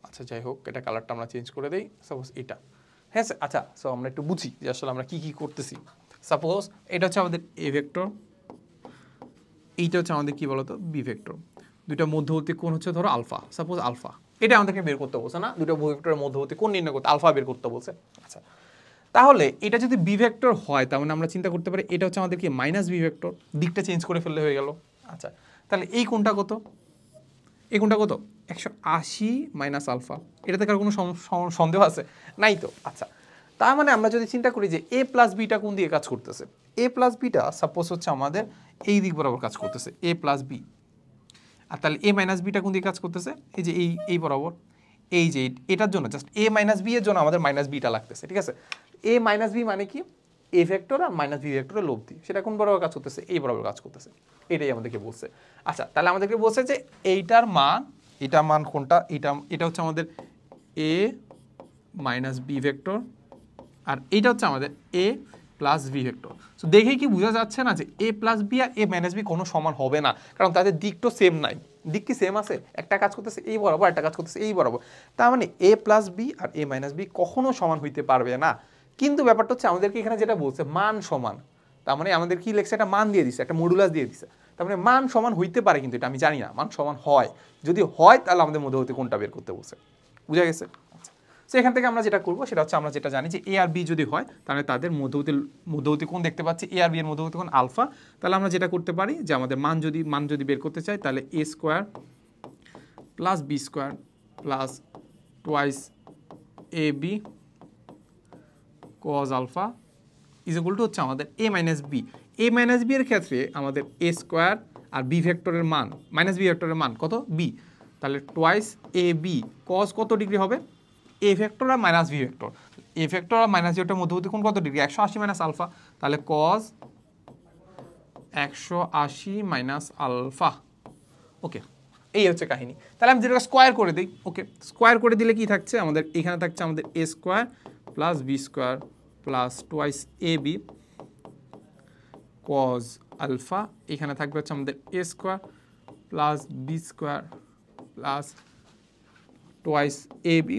আচ্ছা যাই হোক, এটা কালারটা আমরা চেঞ্জ করে দেই, সাপোজ এটা, হ্যাঁ। আচ্ছা, সো আমরা একটু বুঝি যে আসলে আমরা কি কি করতেছি। সাপোজ এটা হচ্ছে আমাদের এ ভেক্টর, এইটা হচ্ছে আমাদের কি বলতো বি ভেক্টর, দুইটা মধ্যবর্তী কোণ হচ্ছে ধরো আলফা, সাপোজ আলফা, এটা আমাদেরকে বের করতে বলছে না, দুটো ভেক্টরের মধ্যবর্তী কোণ নির্ণয় করতে, আলফা বের করতে বলছে। আচ্ছা, তাহলে এটা যদি বি ভেক্টর হয় তার মানে আমরা চিন্তা করতে পারি এটা হচ্ছে আমাদের কি মাইনাস বি ভেক্টর, দিকটা চেঞ্জ করে ফেললে হয়ে গেল। আচ্ছা, তাহলে এই কোণটা কত, এই কোণটা কত 180 মাইনাস আলফা, এটা থেকে আর কোনো সন্দেহ আছে নাই তো। আচ্ছা, তার মানে আমরা যদি চিন্তা করি যে এ প্লাস বিটা কোন দিকে কাজ করতেছে, এ প্লাস বিটা সাপোজ হচ্ছে আমাদের এই দিক বরাবর কাজ করতেছে, এ প্লাস বি। আর তাহলে এ মাইনাস বিটা কোন দিকে কাজ করতেছে, এই যে এই বরাবর, এই যে এটার জন্য জাস্ট এ মাইনাস বি এর জন্য আমাদের মাইনাস বিটা লাগতেছে, ঠিক আছে। এ মাইনাস বি মানে কি, এ ভেক্টর আর মাইনাস বি ভেক্টরের লব্ধি, সেটা কোন বরাবর কাজ করতেছে, এই বরাবর কাজ করতেছে, এটাই আমাদেরকে বলছে। আচ্ছা, তাহলে আমাদেরকে বলছে যে এইটার মান এটা মান কোনটা, এটা হচ্ছে আমাদের এ মাইনাস বি ভেক্টর, আর এইটা হচ্ছে আমাদের এ প্লাস বি ভেক্টর। সো দেখেই কি বোঝা যাচ্ছে না যে এ প্লাস বি আর এ মাইনাস বি কোনো সমান হবে না, কারণ তাদের দিক তো সেম নাই। দিক কি সেম আছে? একটা কাজ করতেছে এই বরাবর, একটা কাজ করতেছে এই বরাবর, তার মানে এ প্লাস বি আর এ মাইনাস বি কখনো সমান হইতে পারবে না। কিন্তু ব্যাপারটা হচ্ছে আমাদেরকে এখানে যেটা বলছে মান সমান, তার মানে আমাদের কি লেখছে, একটা মান দিয়ে দিচ্ছে, একটা মডুলাস দিয়ে দিচ্ছে, তার মানে মান সমান হইতে পারে, কিন্তু এটা আমি জানি না মান সমান হয়। যদি হয় তাহলে আমাদের মধ্যবর্তী কোণটা বের করতে বলছে। বুঝা গেছে? সো এখান থেকে আমরা যেটা করবো সেটা হচ্ছে আমরা যেটা জানি যে এ আর বি যদি হয় তাহলে তাদের মধ্যবর্তী কোণ দেখতে পাচ্ছি, এ আর বি এর মধ্যবর্তী কোণ আলফা। তাহলে আমরা যেটা করতে পারি যে আমাদের মান যদি বের করতে চাই তাহলে a square plus b square plus twice A B cos alpha is equal to হচ্ছে আমাদের a minus b. A minus b এর ক্ষেত্রে আমাদের এ স্কোয়ার আর বি ভেক্টরের মান মাইনাস বি ভেক্টরের মান কত, বি, তাহলে টোয়াইস এ বি কজ কত ডিগ্রি হবে, এ ভেক্টর আর minus B vector, A vector আর মাইনাস বি ভেক্টর মধ্যবর্তী কোণ কত ডিগ্রি, 180 মাইনাস আলফা, তাহলে কজ 180 মাইনাস আলফা। ওকে, এই হচ্ছে কাহিনী। তাহলে আমি যেটা স্কোয়ার করে দিই, ওকে, স্কোয়ার করে দিলে কি থাকছে আমাদের, এখানে থাকছে আমাদের a square plus b square plus twice A B cos alpha, এখানে থাকবে হচ্ছে আমাদের a square plus b square plus twice A B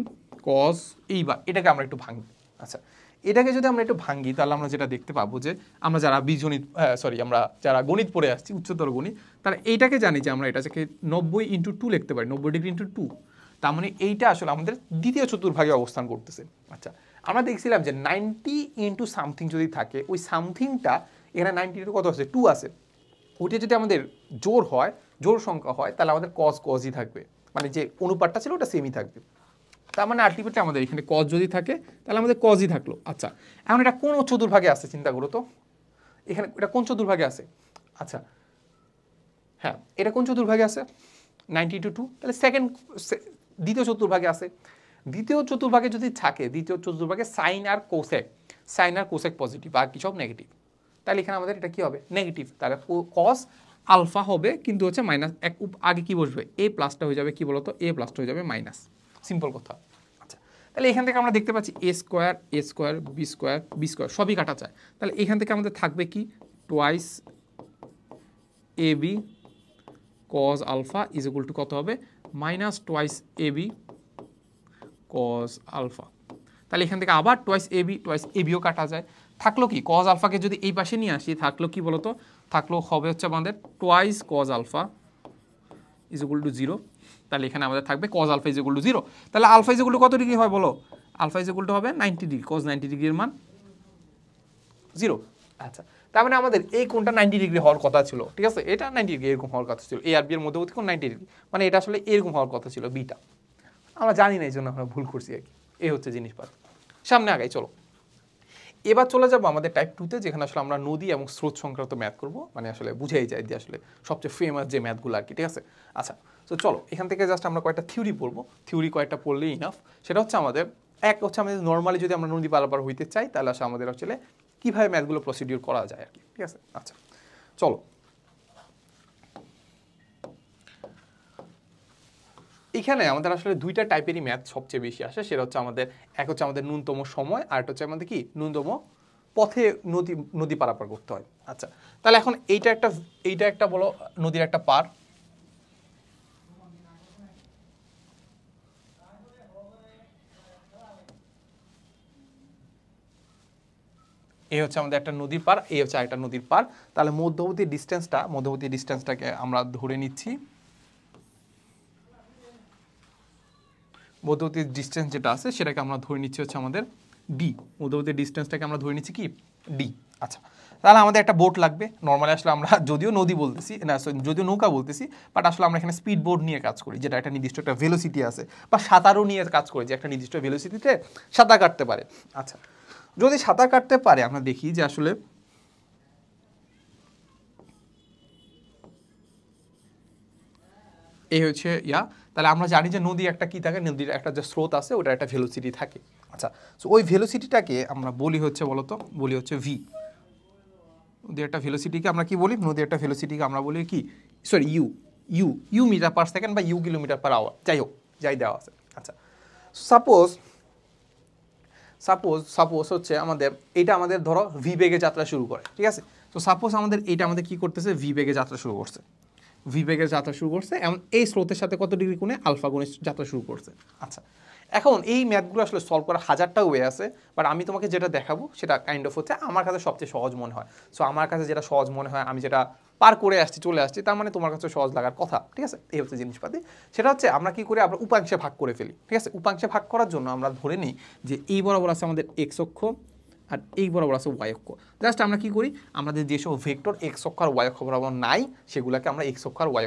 cos, এইবার এটাকে আমরা একটু ভাঙি। আচ্ছা, এটাকে যদি আমরা একটু ভাঙি তাহলে আমরা যেটা দেখতে পাবো যে আমরা যারা বীজগণিত আমরা যারা গণিত পড়ে আসছি, উচ্চতর গণিত, তারা এইটাকে জানি যে আমরা এটাকে 90 × 2 লিখতে পারি, 90 ডিগ্রি × 2। তার মানে এইটা আসলে আমাদের দ্বিতীয় চতুর্ভাগে অবস্থান করতেছে। আচ্ছা, আমরা দেখছিলাম যে 90 × সামথিং যদি থাকে, ওই সামথিংটা এখানে 90 কত আছে, 2 আছে, ওইটা যদি আমাদের জোর হয়, জোর সংখ্যা হয়, তাহলে আমাদের কজই থাকবে, মানে যে অনুপাতটা ছিল ওটা সেমই থাকবে। তার মানে আলটিমেটলি আমাদের এখানে কজ যদি থাকে তাহলে আমাদের কজই থাকলো। আচ্ছা, এখন এটা কোন চতুর্ভাগে আছে চিন্তা করো তো, এখানে এটা কোন চতুর্ভাগে আছে? আচ্ছা হ্যাঁ, এটা কোন চতুর্ভাগে আছে, 90 × 2, তাহলে দ্বিতীয় চতুর্ভাগে আছে। দ্বিতীয় চতুর্ভাগে যদি থাকে, দ্বিতীয় চতুর্ভাগে সাইন আর কোসেক পজিটিভ আর কি সব নেগেটিভ, তাহলে এখানে আমাদের এটা কি হবে, নেগেটিভ। তাহলে কস আলফা হবে, কিন্তু হচ্ছে মাইনাস, আগে কি বসবে, এ প্লাসটা হয়ে যাবে কি বলতো, এ প্লাসটা হয়ে যাবে মাইনাস, সিম্পল কথা। আচ্ছা, তাহলে এখান থেকে আমরা দেখতে পাচ্ছি এ স্কোয়ার বি স্কোয়ার সবই কাটা যায়, তাহলে এখান থেকে আমাদের থাকবে কি, twice A B cos alpha is equal to কত হবে, minus twice A B cos alpha. তাহলে এখান থেকে আবার টোয়াইস এ বিও কাটা যায়, থাকলো কি, কজ আলফাকে যদি এই পাশে নিয়ে আসি থাকলো কি বলতো, থাকলো হবে হচ্ছে আমাদের twice cos alpha is equal to 0। তাহলে এখানে আমাদের থাকবে cos alpha is equal to 0। তাহলে আলফা ইজ ইকুয়াল টু কত ডিগ্রি হয় বলো, আলফা ইজ ইকুয়াল টু হবে 90 ডিগ্রি, কজ 90 ডিগ্রির মান 0। আচ্ছা, তার মানে আমাদের এই কোণটা 90 ডিগ্রি হওয়ার কথা ছিল, ঠিক আছে, এটা 90 ডিগ্রি এরকম হওয়ার কথা ছিল, এ আর বি এর মধ্যবর্তী কোণ 90 ডিগ্রি, মানে এটা আসলে এরকম হওয়ার কথা ছিল বিটা, আমরা জানি না, এই জন্য আমরা ভুল করছি আর কি। এই হচ্ছে জিনিসপাত। সামনে আগাই চলো। এবার চলে যাবো আমাদের টাইপ 2-তে, যেখানে আসলে আমরা নদী এবং স্রোত সংক্রান্ত ম্যাথ করবো, মানে আসলে বুঝাই যায় যে আসলে সবচেয়ে ফেমাস যে ম্যাথগুলো আর কি, ঠিক আছে। আচ্ছা, তো চলো এখান থেকে জাস্ট আমরা কয়েকটা থিওরি পড়বো, থিওরি কয়েকটা পড়লেই ইনাফ। সেটা হচ্ছে আমাদের আমাদের নর্মালি যদি আমরা নদী পারাপার হইতে চাই তাহলে আসলে আমাদের আসলে কীভাবে ম্যাথগুলো প্রসিডিউর করা যায় আর কি, ঠিক আছে। আচ্ছা চলো, এখানে আমাদের আসলে দুইটা টাইপেরই ম্যাথ সবচেয়ে বেশি আসে, সেটা হচ্ছে আমাদের এক হচ্ছে আমাদের ন্যূনতম সময়, আর একটা হচ্ছে আমাদের কি ন্যূনতম পথে নদী পারাপার করতে হয়। আচ্ছা, তাহলে এখন এইটা একটা বলো নদীর একটা পার, এই হচ্ছে আমাদের একটা নদীর পার, এই হচ্ছে আরেকটা নদীর পার। তাহলে মধ্যবর্তী ডিস্টেন্সটাকে আমরা ধরে নিচ্ছি, মধ্যবর্তী ডিস্টেন্স যেটা আছে সেটাকে আমরা ধরে নিচ্ছি হচ্ছে আমাদের ডি, মধ্যবর্তী ডিস্টেন্সটাকে আমরা ধরে নিচ্ছি কি ডি। আচ্ছা, তাহলে আমাদের একটা বোট লাগবে। নর্মালি আসলে আমরা যদিও নদী বলতেছি না, যদিও নৌকা বলতেছি, বাট আসলে আমরা এখানে স্পিড বোট নিয়ে কাজ করি, যেটা একটা নির্দিষ্ট একটা ভেলোসিটি আছে, বা সাঁতারও নিয়ে কাজ করি, যে একটা নির্দিষ্ট ভেলোসিটিতে সাঁতার কাটতে পারে। আচ্ছা, যদি সাঁতার কাটতে পারে আমরা দেখি যে আসলে এই হচ্ছে তাহলে আমরা জানি যে নদী একটা কি থাকে, নদীর একটা যে স্রোত আছে ওটা একটা ভেলোসিটি থাকে। আচ্ছা, সো ওই ভেলোসিটিটাকে আমরা বলি হচ্ছে বলতো, বলি হচ্ছে ভি। নদীর একটা ভেলোসিটিকে আমরা কি বলি, নদীর একটা ভেলোসিটিকে আমরা বলি কি, sorry u, u metre per second বা ইউ কিলোমিটার পার আওয়ার, যাই হোক যাই দেওয়া আছে। আচ্ছা, সাপোজ হচ্ছে আমাদের এটা আমাদের ধরো ভি বেগে যাত্রা শুরু করে, ঠিক আছে। তো সাপোজ এটা আমাদের কি করতেছে, ভি বেগে যাত্রা শুরু করছে, ভি বেগের যাত্রা শুরু করছে, এমন এই স্রোতের সাথে কত ডিগ্রি কোণে আলফা কোণে যাত্রা শুরু করছে। আচ্ছা, এখন এই ম্যাথগুলো আসলে সলভ করার হাজারটা ওয়ে আছে, বাট আমি তোমাকে যেটা দেখাবো সেটা কাইন্ড অফ হচ্ছে আমার কাছে সবচেয়ে সহজ মনে হয়। সো আমার কাছে যেটা সহজ মনে হয়, আমি যেটা পার করে আসছি চলে আসছি, তার মানে তোমার কাছে সহজ লাগার কথা, ঠিক আছে। এই হচ্ছে জিনিসপাতি। সেটা হচ্ছে আমরা কি করি, আমরা উপাংশে ভাগ করে ফেলি, ঠিক আছে। উপাংশে ভাগ করার জন্য আমরা ধরে নিই যে এই বরাবর আছে আমাদের এক্স অক্ষ আর এই বরাবর আছে ওয়াই অক্ষ। জাস্ট আমরা কি করি, আমাদের যেসব ভেক্টর এক্স অক্ষ আর ওয়াই অক্ষ বরাবর নাই সেগুলোকে আমরা এক্স অক্ষ আর ওয়াই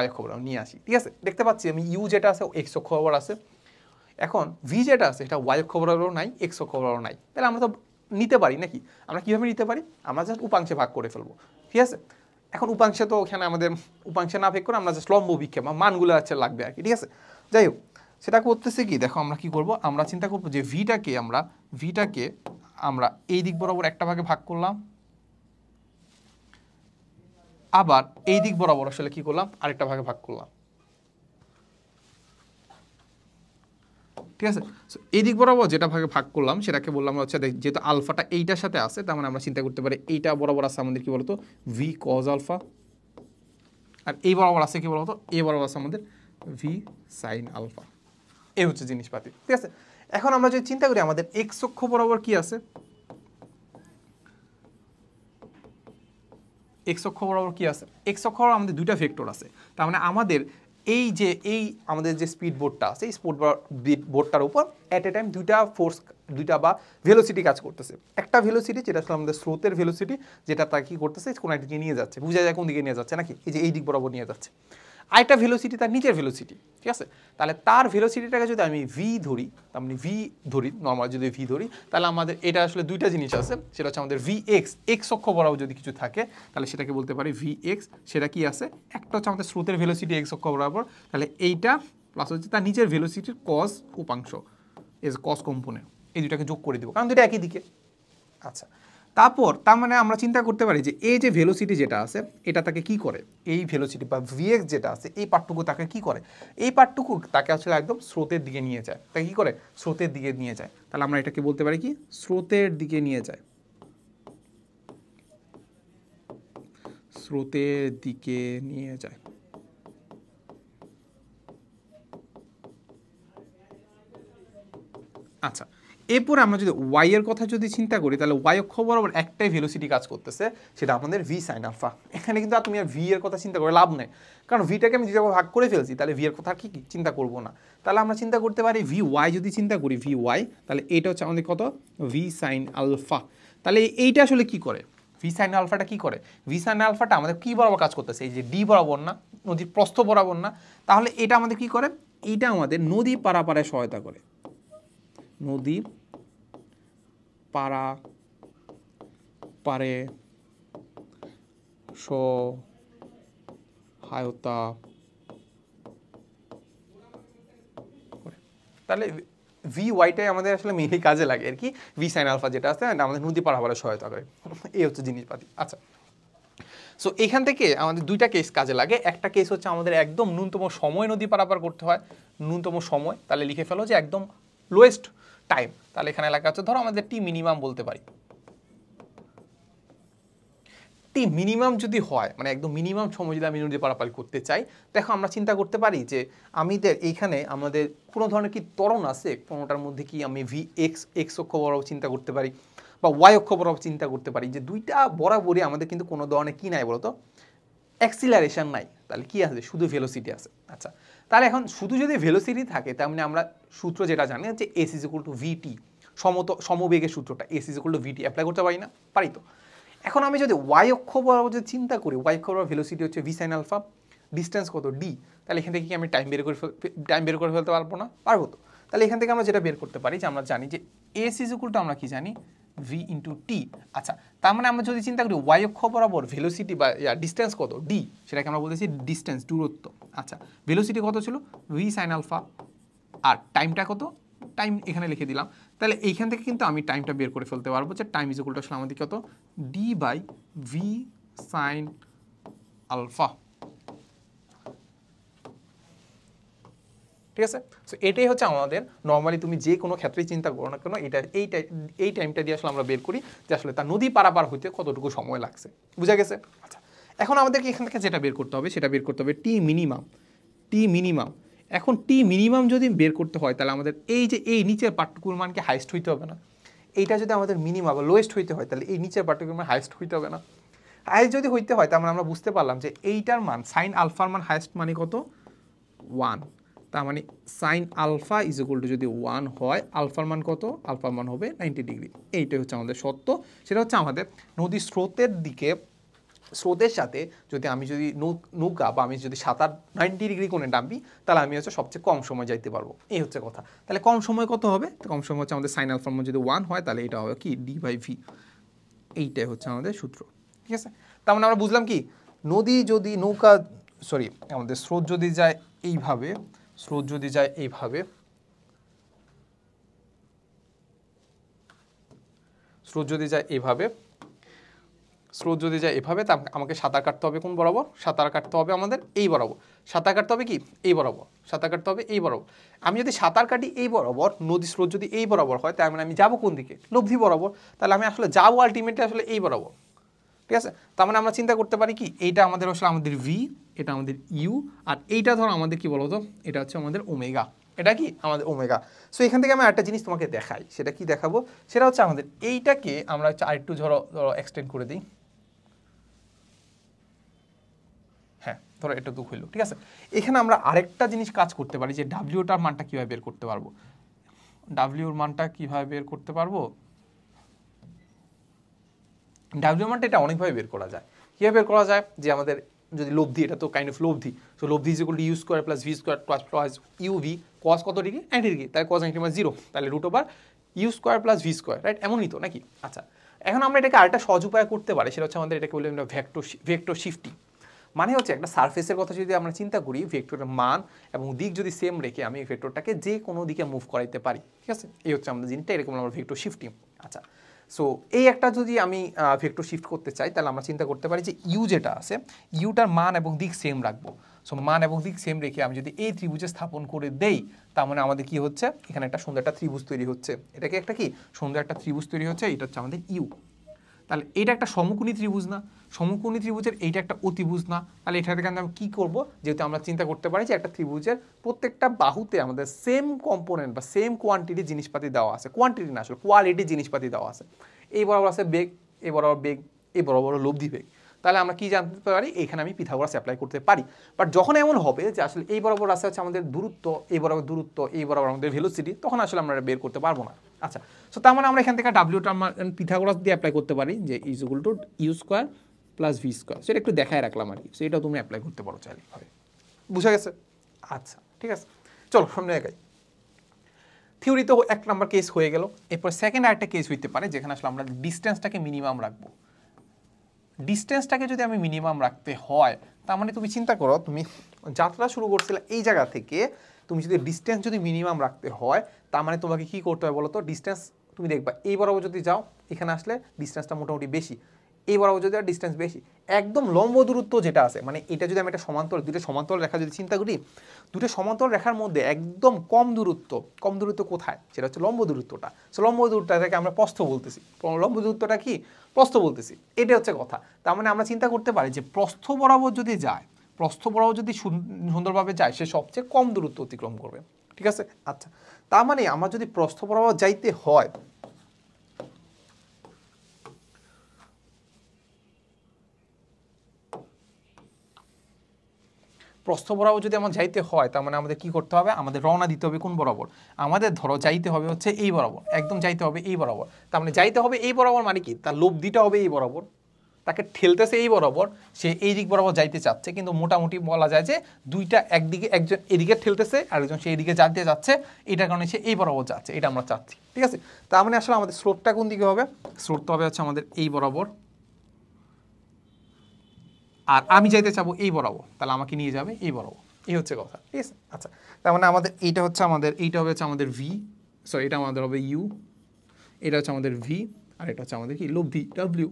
অক্ষ বরাবর নিয়ে আসি, ঠিক আছে। দেখতে পাচ্ছি আমি ইউ যেটা আছে এক্স অক্ষ বরাবর আছে, এখন ভি যেটা আছে এটা ওয়াই অক্ষ বরাবর নাই, এক্স অক্ষ বরাবর নাই, তাহলে আমরা তো নিতে পারি নাকি। আমরা কীভাবে নিতে পারি, আমরা জাস্ট উপাংশে ভাগ করে ফেলবো, ঠিক আছে। এখন উপাংশে তো ওখানে আমাদের উপাংশে না ভাগ করে আমরা জাস্ট লম্ব বিক্ষেপ বা মানগুলো আছে লাগবে আর কি, ঠিক আছে। যাই হোক, সেটা করতেছে কি, দেখো আমরা কি করব, আমরা চিন্তা করবো যে ভিটাকে আমরা এই দিক বরাবর একটা ভাগে ভাগ করলাম, আবার এই দিক বরাবর আসলে কি করলাম আরেকটা ভাগে ভাগ করলাম, ঠিক আছে। এই দিক বরাবর যেটা ভাগে ভাগ করলাম সেটাকে বললাম হচ্ছে, যেহেতু আলফাটা এইটার সাথে আছে তার মানে আমরা চিন্তা করতে পারি এইটা বরাবর আছে আমাদের কি বলতো ভি কজ আলফা, আর এই বরাবর আছে কি বলতো এই বরাবর আছে আমাদের ভি সাইন আলফা। এই হচ্ছে জিনিসপাতি, ঠিক আছে। এখন আমরা যদি চিন্তা করি আমাদের এক্স অক্ষ বরাবর কি আছে, এক্স অক্ষ বরাবর কি আছে, এক্স অক্ষ বরাবর আমাদের দুইটা ভেক্টর আছে। তার মানে আমাদের আমাদের যে স্পিড বোর্ডটা আছে এই বোর্ডটার উপর অ্যাট এ টাইম দুইটা বা ভেলোসিটি কাজ করতেছে। একটা ভেলোসিটি যেটা আসলে আমাদের স্রোতের ভেলোসিটি, যেটা তা কি করতেছে কোন একদিকে নিয়ে যাচ্ছে, বোঝা যায় কোন দিকে নিয়ে যাচ্ছে নাকি, এই যে এই দিক বরাবর নিয়ে যাচ্ছে। আরেকটা ভেলোসিটি তার নিচের ভেলোসিটি, ঠিক আছে। তাহলে তার ভেলোসিটিটাকে যদি আমি ভি ধরি, তার মানে ভি ধরি নর্মাল যদি ভি ধরি, তাহলে আমাদের এটা আসলে দুইটা জিনিস আছে, সেটা হচ্ছে আমাদের ভি এক্স অক্ষ বরাবর যদি কিছু থাকে তাহলে সেটাকে বলতে পারি ভি এক্স। সেটা কি আছে, একটা হচ্ছে আমাদের স্রোতের ভেলোসিটি এক্স অক্ষ বরাবর, তাহলে এইটা প্লাস হচ্ছে তার নিচের ভেলোসিটির কস উপাংশ এজ কস কম্পোনেন্ট, এই দুটাকে যোগ করে দেবো কারণ দুটো একই দিকে। আচ্ছা, তার মানে আমরা চিন্তা করতে পারি যে এই যে ভেলোসিটি যেটা আছে এটা তাকে কি করে, এই ভেলোসিটি বা ভিএক্স যেটা আছে এই পার্টটুকু তাকে কি করে, এই পার্টটুকু তাকে আসলে একদম স্রোতের দিকে নিয়ে যায়, তাকে কি করে স্রোতের দিকে নিয়ে যায়। তাহলে আমরা এটাকে বলতে পারি কি স্রোতের দিকে নিয়ে যায়, স্রোতের দিকে নিয়ে যায়। আচ্ছা, এরপরে আমরা যদি ওয়াই এর কথা যদি চিন্তা করি তাহলে ওয়াই অক্ষ বরাবর একটাই ভেলোসিটি কাজ করতেছে, সেটা আমাদের ভি সাইন আলফা। এখানে কিন্তু তুমি আর ভি এর কথা চিন্তা করে লাভ নেই, কারণ ভিটাকে আমি যেভাবে ভাগ করে ফেলছি, তাহলে ভি এর কথা কি চিন্তা করব না। তাহলে আমরা চিন্তা করতে পারি ভি ওয়াই, যদি চিন্তা করি ভি ওয়াই, তাহলে এটা হচ্ছে আমাদের কত ভি সাইন আলফা। তাহলে এইটা আসলে কি করে, ভি সাইন আলফাটা কি করে, ভি সাইন আলফাটা আমাদের কি বরাবর কাজ করতেছে, এই যে ডি বরাবর না, নদীর প্রস্থ বরাবর না, তাহলে এটা আমাদের কি করে, এইটা আমাদের নদী পারাপারে সহায়তা করে, নদী পারে সহায়তা করে। তাহলে ভি ওয়াইটাই আমাদের আসলে মেইনলি কাজে লাগে আর কি, ভি সাইন আলফা যেটা আছে আমাদের নদী পারাপারে সহায়তা করে, এই হচ্ছে জিনিসপাতি। আচ্ছা, সো এখান থেকে আমাদের দুইটা কেস কাজে লাগে। একটা কেস হচ্ছে আমাদের একদম ন্যূনতম সময় নদী পারাপার করতে হয়, ন্যূনতম সময়, তাহলে লিখে ফেলো যে একদম লোয়েস্ট টাইম, তাহলে এখানে লেখা আছে ধরো আমাদের টি মিনিমাম বলতে পারি। টি মিনিমাম যদি হয় মানে একদম মিনিমাম সময় যদি আমি নদী পারাপার করতে চাই, দেখো আমরা চিন্তা করতে পারি যে এইখানে আমাদের কোনো ধরনের কি ত্বরণ আছে, কোনোটার মধ্যে কি আমি ভি এক্স অক্ষ বরাবর চিন্তা করতে পারি বা ওয়াই অক্ষ বরাবর চিন্তা করতে পারি, যে দুইটা বরাবরই আমাদের কিন্তু কোনো ধরনের কি নাই বলতো অ্যাক্সিলারেশন নাই, তাহলে কি আছে শুধু ভেলোসিটি আছে। আচ্ছা, তাহলে এখন শুধু যদি ভেলোসিটি থাকে তার মানে আমরা সূত্র যেটা জানি যে s is equal to vt, সমবেগের সূত্রটা s is equal to vt apply করতে পারি না, পারি তো। এখন আমি যদি ওয়াই অক্ষ বরাবর যদি চিন্তা করি, ওয়াই অক্ষ বরাবর ভেলোসিটি হচ্ছে ভি সাইন আলফা, ডিস্টেন্স কত ডি, তাহলে এখান থেকে কি আমি টাইম বের করে ফেলতে পারবো না, পারবো তো। তাহলে এখান থেকে আমরা যেটা বের করতে পারি যে আমরা জানি যে এস ইজ ইকুয়াল টু আমরা কি জানি ভি ইন্টু টি। আচ্ছা, তার মানে আমরা যদি চিন্তা করি ওয়াই অক্ষ বরাবর ভেলোসিটি বা ডিস্টেন্স কত ডি, সেটাকে আমরা বলতেছি ডিস্টেন্স, দূরত্ব। আচ্ছা, ভেলোসিটি কত ছিল ভি সাইন আলফা, আর টাইমটা কত, টাইম এখানে লিখে দিলাম। তাহলে এইখান থেকে কিন্তু আমি টাইমটা বের করে ফেলতে পারবো যে টাইম ইজ ইকুয়াল টু আসলে আমাদের কত d by v sine alpha. ঠিক আছে? সো এটাই হচ্ছে আমাদের নর্মালি তুমি যে কোনো ক্ষেত্রেই চিন্তা করো না কেন, এটা এই টাইমটা দিয়ে আসলে আমরা বের করি যে আসলে তার নদী পারাপার হইতে কতটুকু সময় লাগছে। বুঝা গেছে? আচ্ছা, এখন আমাদেরকে এখান থেকে যেটা বের করতে হবে সেটা বের করতে হবে টি মিনিমাম। এখন টি মিনিমাম যদি বের করতে হয় তাহলে আমাদের এই যে এই নিচের পার্টটুকুর মানকে হাইস্ট হইতে হবে না? এইটা যদি আমাদের মিনিমাম বা লোয়েস্ট হইতে হয় তাহলে এই নিচের পার্টটুকুর মান হাইস্ট হইতে হবে না? হাইস্ট যদি হইতে হয় তার মানে আমরা বুঝতে পারলাম যে এইটার মান সাইন আলফার মান হাইস্ট মানে কত? 1। তার মানে sine alpha is equal to যদি 1 হয়, আলফার মান কত? আলফার মান হবে 90 ডিগ্রি। এইটাই হচ্ছে আমাদের সত্য। সেটা হচ্ছে আমাদের নদীর স্রোতের দিকে, স্রোতের সাথে যদি আমি যদি নৌকা বা আমি যদি সাঁতার 90 ডিগ্রি কোণে নামি তাহলে আমি হচ্ছে সবচেয়ে কম সময় যাইতে পারবো। এই হচ্ছে কথা। তাহলে কম সময় কত হবে? কম সময় হচ্ছে আমাদের সাইন আলফার মান যদি 1 হয় তাহলে এটা হবে কি? d/v। এইটাই হচ্ছে আমাদের সূত্র। ঠিক আছে? তার মানে আমরা বুঝলাম কি, নদী যদি নৌকা আমাদের স্রোত যদি যায় এইভাবে, স্রোত যদি যায় এইভাবে, স্রোত যদি যায় এভাবে তা আমাকে সাঁতার কাটতে হবে কোন বরাবর? সাঁতার কাটতে হবে আমাদের এই বরাবর। সাঁতার কাটতে হবে কি? এই বরাবর। সাঁতার কাটতে হবে এই বরাবর। আমি যদি সাঁতার কাটি এই বরাবর, নদী স্রোত যদি এই বরাবর হয় তার মানে আমি যাবো কোন দিকে? লব্ধি বরাবর। তাহলে আমি আসলে যাবো আলটিমেটলি আসলে এই বরাবর। ঠিক আছে? তার মানে আমরা চিন্তা করতে পারি কি, এইটা আমাদের আসলে আমাদের ভি, এটা আমাদের ইউ, আর এইটা ধরো আমাদের কি বলতো, এটা হচ্ছে আমাদের ওমেগা। এটা কি? আমাদের ওমেগা। সো এখান থেকে আমি একটা জিনিস তোমাকে দেখাই। সেটা কি দেখাবো? সেটা হচ্ছে আমাদের এইটাকে আমরা হচ্ছে আরেকটু ধরো এক্সটেন্ড করে দিই। হ্যাঁ, ধরো এটা তো হইলো। ঠিক আছে? এখানে আমরা আরেকটা জিনিস কাজ করতে পারি যে ডাব্লিউটার মানটা কীভাবে বের করতে পারবো। ডাব্লিউর মানটা কীভাবে বের করতে পারবো? ডাব্লিউ মানটা এটা অনেকভাবে বের করা যায়। কীভাবে বের করা যায়? যে আমাদের যদি লব্ধি, এটা তো কাইন্ড অফ লব্ধি, সো লব্ধি is equal to u square plus v square plus u v cos কত ডিগ্রি? 90 ডিগ্রি। তাহলে কস 90 মানে 0, তাহলে root over u square plus v square, right? এমনই তো নাকি? আচ্ছা, এখন আমরা এটাকে আরেকটা সহজ উপায় করতে পারি। সেটা হচ্ছে আমাদের এটাকে বলি আমরা ভেক্টর শিফটিং। মানে হচ্ছে একটা সারফেসের কথা যদি আমরা চিন্তা করি, ভেক্টরের মান এবং দিক যদি সেম রেখে আমি এই ভেক্টরটাকে যে কোনো দিকে মুভ করাইতে পারি। ঠিক আছে? এই হচ্ছে আমাদের জিনিসটা, এরকম আমরা ভেক্টর শিফটিং। আচ্ছা, সো এই একটা যদি আমি ভেক্টর শিফট করতে চাই তাহলে আমরা চিন্তা করতে পারি যে ইউ যেটা আছে, ইউটার মান এবং দিক সেম রাখবো। সো মান এবং দিক সেম রেখে আমি যদি এই ত্রিভুজে স্থাপন করে দেই তার মানে আমাদের কি হচ্ছে, এখানে একটা সুন্দর একটা ত্রিভুজ তৈরি হচ্ছে। এটাকে একটা কি সুন্দর একটা ত্রিভুজ তৈরি হচ্ছে, এটা হচ্ছে আমাদের ইউ। তাহলে এটা একটা সমকোণী ত্রিভুজ না? সমকোণী ত্রিভুজের এইটা একটা অতিভুজ না? তাহলে এটা থেকে আমি কী করবো? যেহেতু আমরা চিন্তা করতে পারি যে একটা ত্রিভুজের প্রত্যেকটা বাহুতে আমাদের সেম কম্পোনেন্ট বা সেম কোয়ান্টিটি জিনিসপাতি দেওয়া আছে, কোয়ান্টিটি না আসলে কোয়ালিটি জিনিসপাতি দেওয়া আছে। এই বরাবর আছে বেগ, এই বরাবর বেগ, এই বরাবর লব্ধি বেগ। তাহলে আমরা কি জানতে পারি? এখানে আমি পিথাগোরাস অ্যাপ্লাই করতে পারি। বাট যখন এমন হবে যে আসলে এই বরাবর আছে হচ্ছে আমাদের দূরত্ব, এই বরাবর দূরত্ব, এই বরাবর আমাদের ভেলোসিটি, তখন আসলে আমরা বের করতে পারবো না। আচ্ছা, সো তার মানে আমরা এখান থেকে ডাব্লিউটা পিথাগোরাস দিয়ে অ্যাপ্লাই করতে পারি যে is equal to u square plus v square. সেটা একটু দেখায় রাখলাম আর কি। সো এটাও তুমি অ্যাপ্লাই করতে পারো চাইলে। বুঝা গেছে? আচ্ছা, ঠিক আছে, চলো সামনে এগাই। থিওরি তো এক নাম্বার কেস হয়ে গেল। এরপর সেকেন্ড আরেকটা কেস হইতে পারে যেখানে আসলে আমরা ডিস্টেন্সটাকে মিনিমাম রাখবো। ডিস্টেন্সটাকে যদি আমি মিনিমাম রাখতে হয় তার মানে তুমি চিন্তা করো, তুমি যাত্রা শুরু করছিলে এই জায়গা থেকে, তুমি যদি ডিস্টেন্স যদি মিনিমাম রাখতে হয় তার মানে তোমাকে কি করতে হয় বলো তো? ডিস্টেন্স তুমি দেখবা এই বরাবর যদি যাও এখানে আসলে ডিস্টেন্সটা মোটামুটি বেশি, এই বরাবর যদি ডিস্টেন্স বেশি, একদম লম্ব দূরত্ব যেটা আছে, মানে এটা যদি আমি একটা সমান্তরাল, দুটো সমান্তরাল রেখা যদি চিন্তা করি, দুটো সমান্তরাল রেখার মধ্যে একদম কম দূরত্ব কোথায়? সেটা হচ্ছে লম্ব দূরত্বটা। সো লম্ব দূরত্বটাকে আমরা প্রস্থ বলতেছি। লম্ব দূরত্বটা কি? প্রস্থ বলতেছি। এটা হচ্ছে কথা। তার মানে আমরা চিন্তা করতে পারি যে প্রস্থ বরাবর যদি যায়, প্রস্থ বরাবর যদি সুন্দরভাবে যায়, সে সবচেয়ে কম দূরত্ব অতিক্রম করবে। ঠিক আছে? আচ্ছা, তার মানে আমার যদি প্রস্থ বরাবর যাইতে হয়, প্রস্থ বরাবর যদি আমার যাইতে হয় তার মানে আমাদের কি করতে হবে? আমাদের রওনা দিতে হবে কোন বরাবর? আমাদের ধরো যাইতে হবে হচ্ছে এই বরাবর, একদম যাইতে হবে এই বরাবর। তার মানে যাইতে হবে এই বরাবর মানে কি? তার লব্ধিটা হবে এই বরাবর, তাকে ঠেলতেছে এই বরাবর, সে এই দিক বরাবর যাইতে চাচ্ছে, কিন্তু মোটামুটি বলা যায় যে দুইটা একদিকে, একজন এদিকে ঠেলতেছে আর একজন সেই দিকে যাইতে যাচ্ছে, এটার কারণে সে এই বরাবর যাচ্ছে, এটা আমরা চাচ্ছি। ঠিক আছে? তার মানে আসলে আমাদের স্রোতটা কোন দিকে হবে? স্রোতটা হবে হচ্ছে আমাদের এই বরাবর, আর আমি যাইতে চাবো এই বরাবর, তাহলে আমাকে নিয়ে যাবে এই বরাবর। এই হচ্ছে কথা। ঠিক আছে? আচ্ছা, তার মানে আমাদের এইটা হচ্ছে আমাদের, এইটা হবে হচ্ছে আমাদের ভি, সরি এটা আমাদের হবে ইউ, এটা হচ্ছে আমাদের ভি, আর এটা হচ্ছে আমাদের কি? লব্ধি, ডাব্লিউ।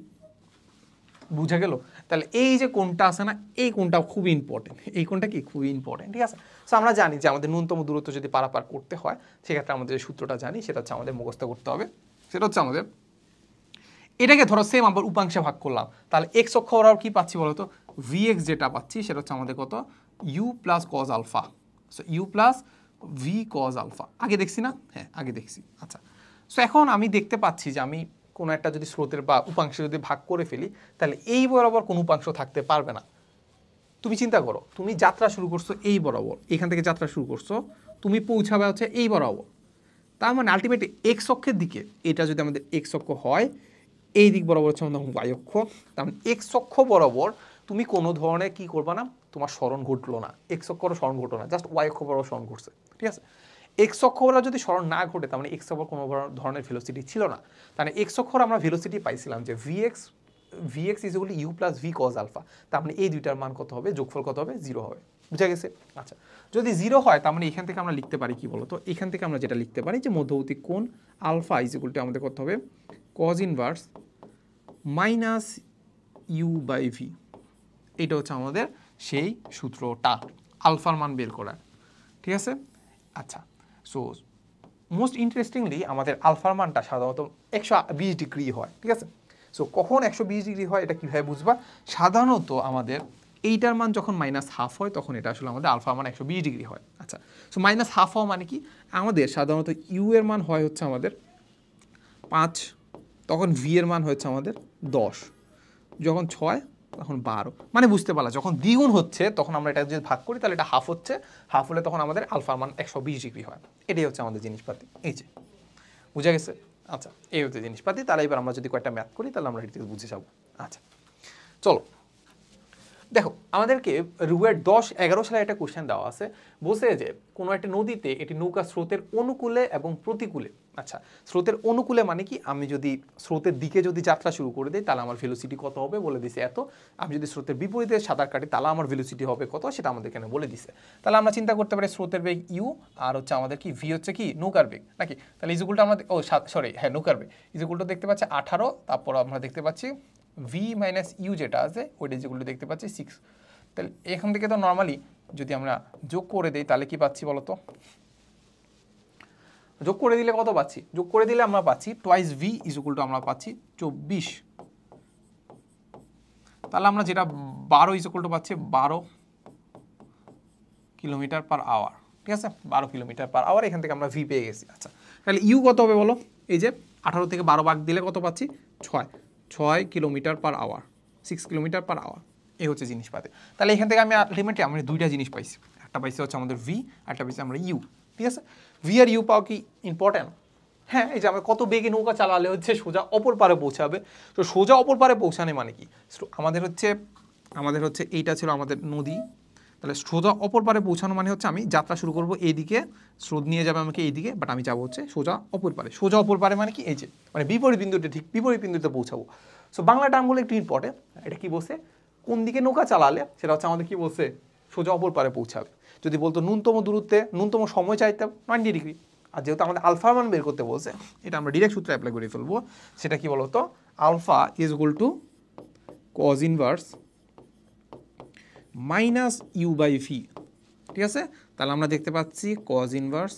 বুঝা গেল? তাহলে এই যে কোণটা আছে না, এই কোণটা খুবই ইম্পর্টেন্ট, এই কোণটা কি খুবই ইম্পর্টেন্ট, ঠিক আছে? সো আমরা জানি যে আমাদের ন্যূনতম দূরত্ব যদি পারাপার করতে হয় সেক্ষেত্রে আমাদের যে সূত্রটা জানি সেটা হচ্ছে আমাদের মুখস্থ করতে হবে। সেটা হচ্ছে আমাদের এটাকে ধরো সেম আবার উপাংশে ভাগ করলাম, তাহলে এক্স অক্ষ বরাবর কি পাচ্ছি বলো তো, vx যেটা পাচ্ছি সেটা হচ্ছে আমাদের কত, u plus cos alpha. So u plus v cos alpha আগে দেখছি না? হ্যাঁ আগে দেখছি। আচ্ছা, সো এখন আমি দেখতে পাচ্ছি যে আমি কোনো একটা যদি স্রোতের বা উপাংশে যদি ভাগ করে ফেলি তাহলে এই বরাবর কোনো উপাংশ থাকতে পারবে না। তুমি চিন্তা করো, তুমি যাত্রা শুরু করছো এই বরাবর, এখান থেকে যাত্রা শুরু করছো, তুমি পৌঁছাবে হচ্ছে এই বরাবর, তার মানে আলটিমেটলি এক্স অক্ষের দিকে, এটা যদি আমাদের এক্স অক্ষ হয়, এই দিক বরাবর হচ্ছে আমাদের ওয়াই অক্ষ, তার মানে এক্স অক্ষ বরাবর তুমি কোনো ধরনের কি করবা না, তোমার স্মরণ ঘটলো না, এক্স অক্ষরও স্মরণ ঘটলো না, জাস্ট ওয়াই অক্ষ বরাবর স্মরণ ঘটছে, ঠিক আছে? এক্স অক্ষ বরাবর যদি স্মরণ না ঘটে তার মানে এক্স অক্ষ কোনো ধরনের ভেলোসিটি ছিল না, তার মানে এক্স অক্ষর আমরা ভেলোসিটি পাইছিলাম যে vx is equal u plus v cos alpha, তার মানে এই দুইটার মান কত হবে, যোগফল কত হবে, 0 হবে। বুঝা গেছে? আচ্ছা, যদি 0 হয় তার মানে এখান থেকে আমরা লিখতে পারি কি বলতো, এখান থেকে আমরা যেটা লিখতে পারি যে মধ্যবর্তী কোণ আলফা ইজ ইকুয়াল টু আমাদের কত হবে, cos inverse minus u by v. এটা হচ্ছে আমাদের সেই সূত্রটা আলফার মান বের করার, ঠিক আছে? আচ্ছা, সো মোস্ট ইন্টারেস্টিংলি আমাদের আলফার মানটা সাধারণত 120 ডিগ্রি হয়, ঠিক আছে? সো কখন 120 ডিগ্রি হয় এটা কীভাবে বুঝবা, সাধারণত আমাদের এইটার মান যখন -½ হয় তখন এটা আসলে আমাদের আলফার মান 120 ডিগ্রি হয়। আচ্ছা, সো -½ হওয়া মানে কি, আমাদের সাধারণত ইউ এর মান হয় হচ্ছে আমাদের 5, তখন ভি এর মান হচ্ছে আমাদের 10, যখন 6 তখন 12, মানে বুঝতে পারলা যখন দ্বিগুণ হচ্ছে তখন আমরা এটা যদি ভাগ করি তাহলে এটা হাফ হচ্ছে, হাফ হলে তখন আমাদের আলফার মান 120 ডিগ্রি হয়। এটাই হচ্ছে আমাদের জিনিসপাতি, এই যে বুঝা গেছে? আচ্ছা, এই হচ্ছে জিনিসপাতি। তাহলে এবার আমরা যদি কয়েকটা ম্যাথ করি তাহলে আমরা এটা বুঝে যাবো। আচ্ছা চলো, দেখো আমাদেরকে রুয়ের 10-11 সালে একটা কোশ্চেন দেওয়া আছে, বলছে যে কোনো একটা নদীতে এটি নৌকা স্রোতের অনুকূলে এবং প্রতিকূলে, আচ্ছা স্রোতের অনুকূলে মানে কি, আমি যদি স্রোতের দিকে যদি যাত্রা শুরু করে দিই তাহলে আমার ভেলোসিটি কত হবে বলে দিছে এত, আমি যদি স্রোতের বিপরীতে সাঁতার কাটি তাহলে আমার ভেলোসিটি হবে কত সেটা আমাদের এখানে বলে দিছে। তাহলে আমরা চিন্তা করতে পারি স্রোতের বেগ ইউ আর হচ্ছে আমাদের কি ভি হচ্ছে কি নৌকার বেগ নাকি, তাহলে ইজুকুলটা আমরা নৌকার বেগ ইজুকুলটা দেখতে পাচ্ছি 18, তারপর আমরা দেখতে পাচ্ছি ভি মাইনাস ইউ যেটা আছে ওইটা যেগুলো দেখতে পাচ্ছি 6। তাহলে এখান থেকে তো নর্মালি যদি আমরা যোগ করে দিই তাহলে কি পাচ্ছি বলতো, যোগ করে দিলে কত পাচ্ছি, যোগ করে দিলে আমরা পাচ্ছি twice V is equal to আমরা পাচ্ছি 24, তাহলে আমরা যেটা 12 ইজ ইকুয়াল টু পাচ্ছি 12 কিলোমিটার পার আওয়ার, ঠিক আছে? 12 কিলোমিটার পার আওয়ার, এখান থেকে আমরা ভি পেয়ে গেছি। আচ্ছা, তাহলে ইউ কত হবে বলো, এই যে 18 থেকে 12 ভাগ দিলে কত পাচ্ছি, 6 kilometre per hour, 6 kilometre per hour, এই হচ্ছে জিনিসপাতি। তাহলে এখান থেকে আমি আলটিমেটলি আমরা দুইটা জিনিস পাইছি, একটা পাইছি হচ্ছে আমাদের ভি, একটা পাইছি আমরা ইউ, ঠিক আছে? ভি আর ইউ পাওয়া কি ইম্পর্টেন্ট? হ্যাঁ, এই যে আমরা কত বেগে নৌকা চালালে হচ্ছে সোজা অপর পারে পৌঁছাবে, তো সোজা অপর পারে পৌঁছানো মানে কি, আমাদের হচ্ছে এইটা ছিল আমাদের নদী, তাহলে সোজা অপর পারে পৌঁছানো মানে হচ্ছে আমি যাত্রা শুরু করব এইদিকে, স্রোত নিয়ে যাবে আমাকে এইদিকে, বাট আমি যাবো হচ্ছে সোজা অপর পারে। সোজা অপর পারে মানে কি, এই যে মানে বিপরীত বিন্দুতে, ঠিক বিপরীত বিন্দুতে পৌঁছাবো। সো বাংলা টার্মগুলো একটু ইম্পর্টেন্ট, এটা কি বলছে, কোন দিকে নৌকা চালালে সেটা হচ্ছে আমাদের কি বলছে, সোজা অপর পারে পৌঁছাবে। যদি বলতো ন্যূনতম দূরত্বে ন্যূনতম সময় চাইতাম 90 ডিগ্রি, আর যেহেতু আমাদের আলফা মান বের করতে বলছে এটা আমরা ডিরেক্ট সূত্রে অ্যাপ্লাই করে ফেলবো, সেটা কি বলতো, alpha is equal to cos inverse minus u by v, ঠিক আছে? তাহলে আমরা দেখতে পাচ্ছি cos inverse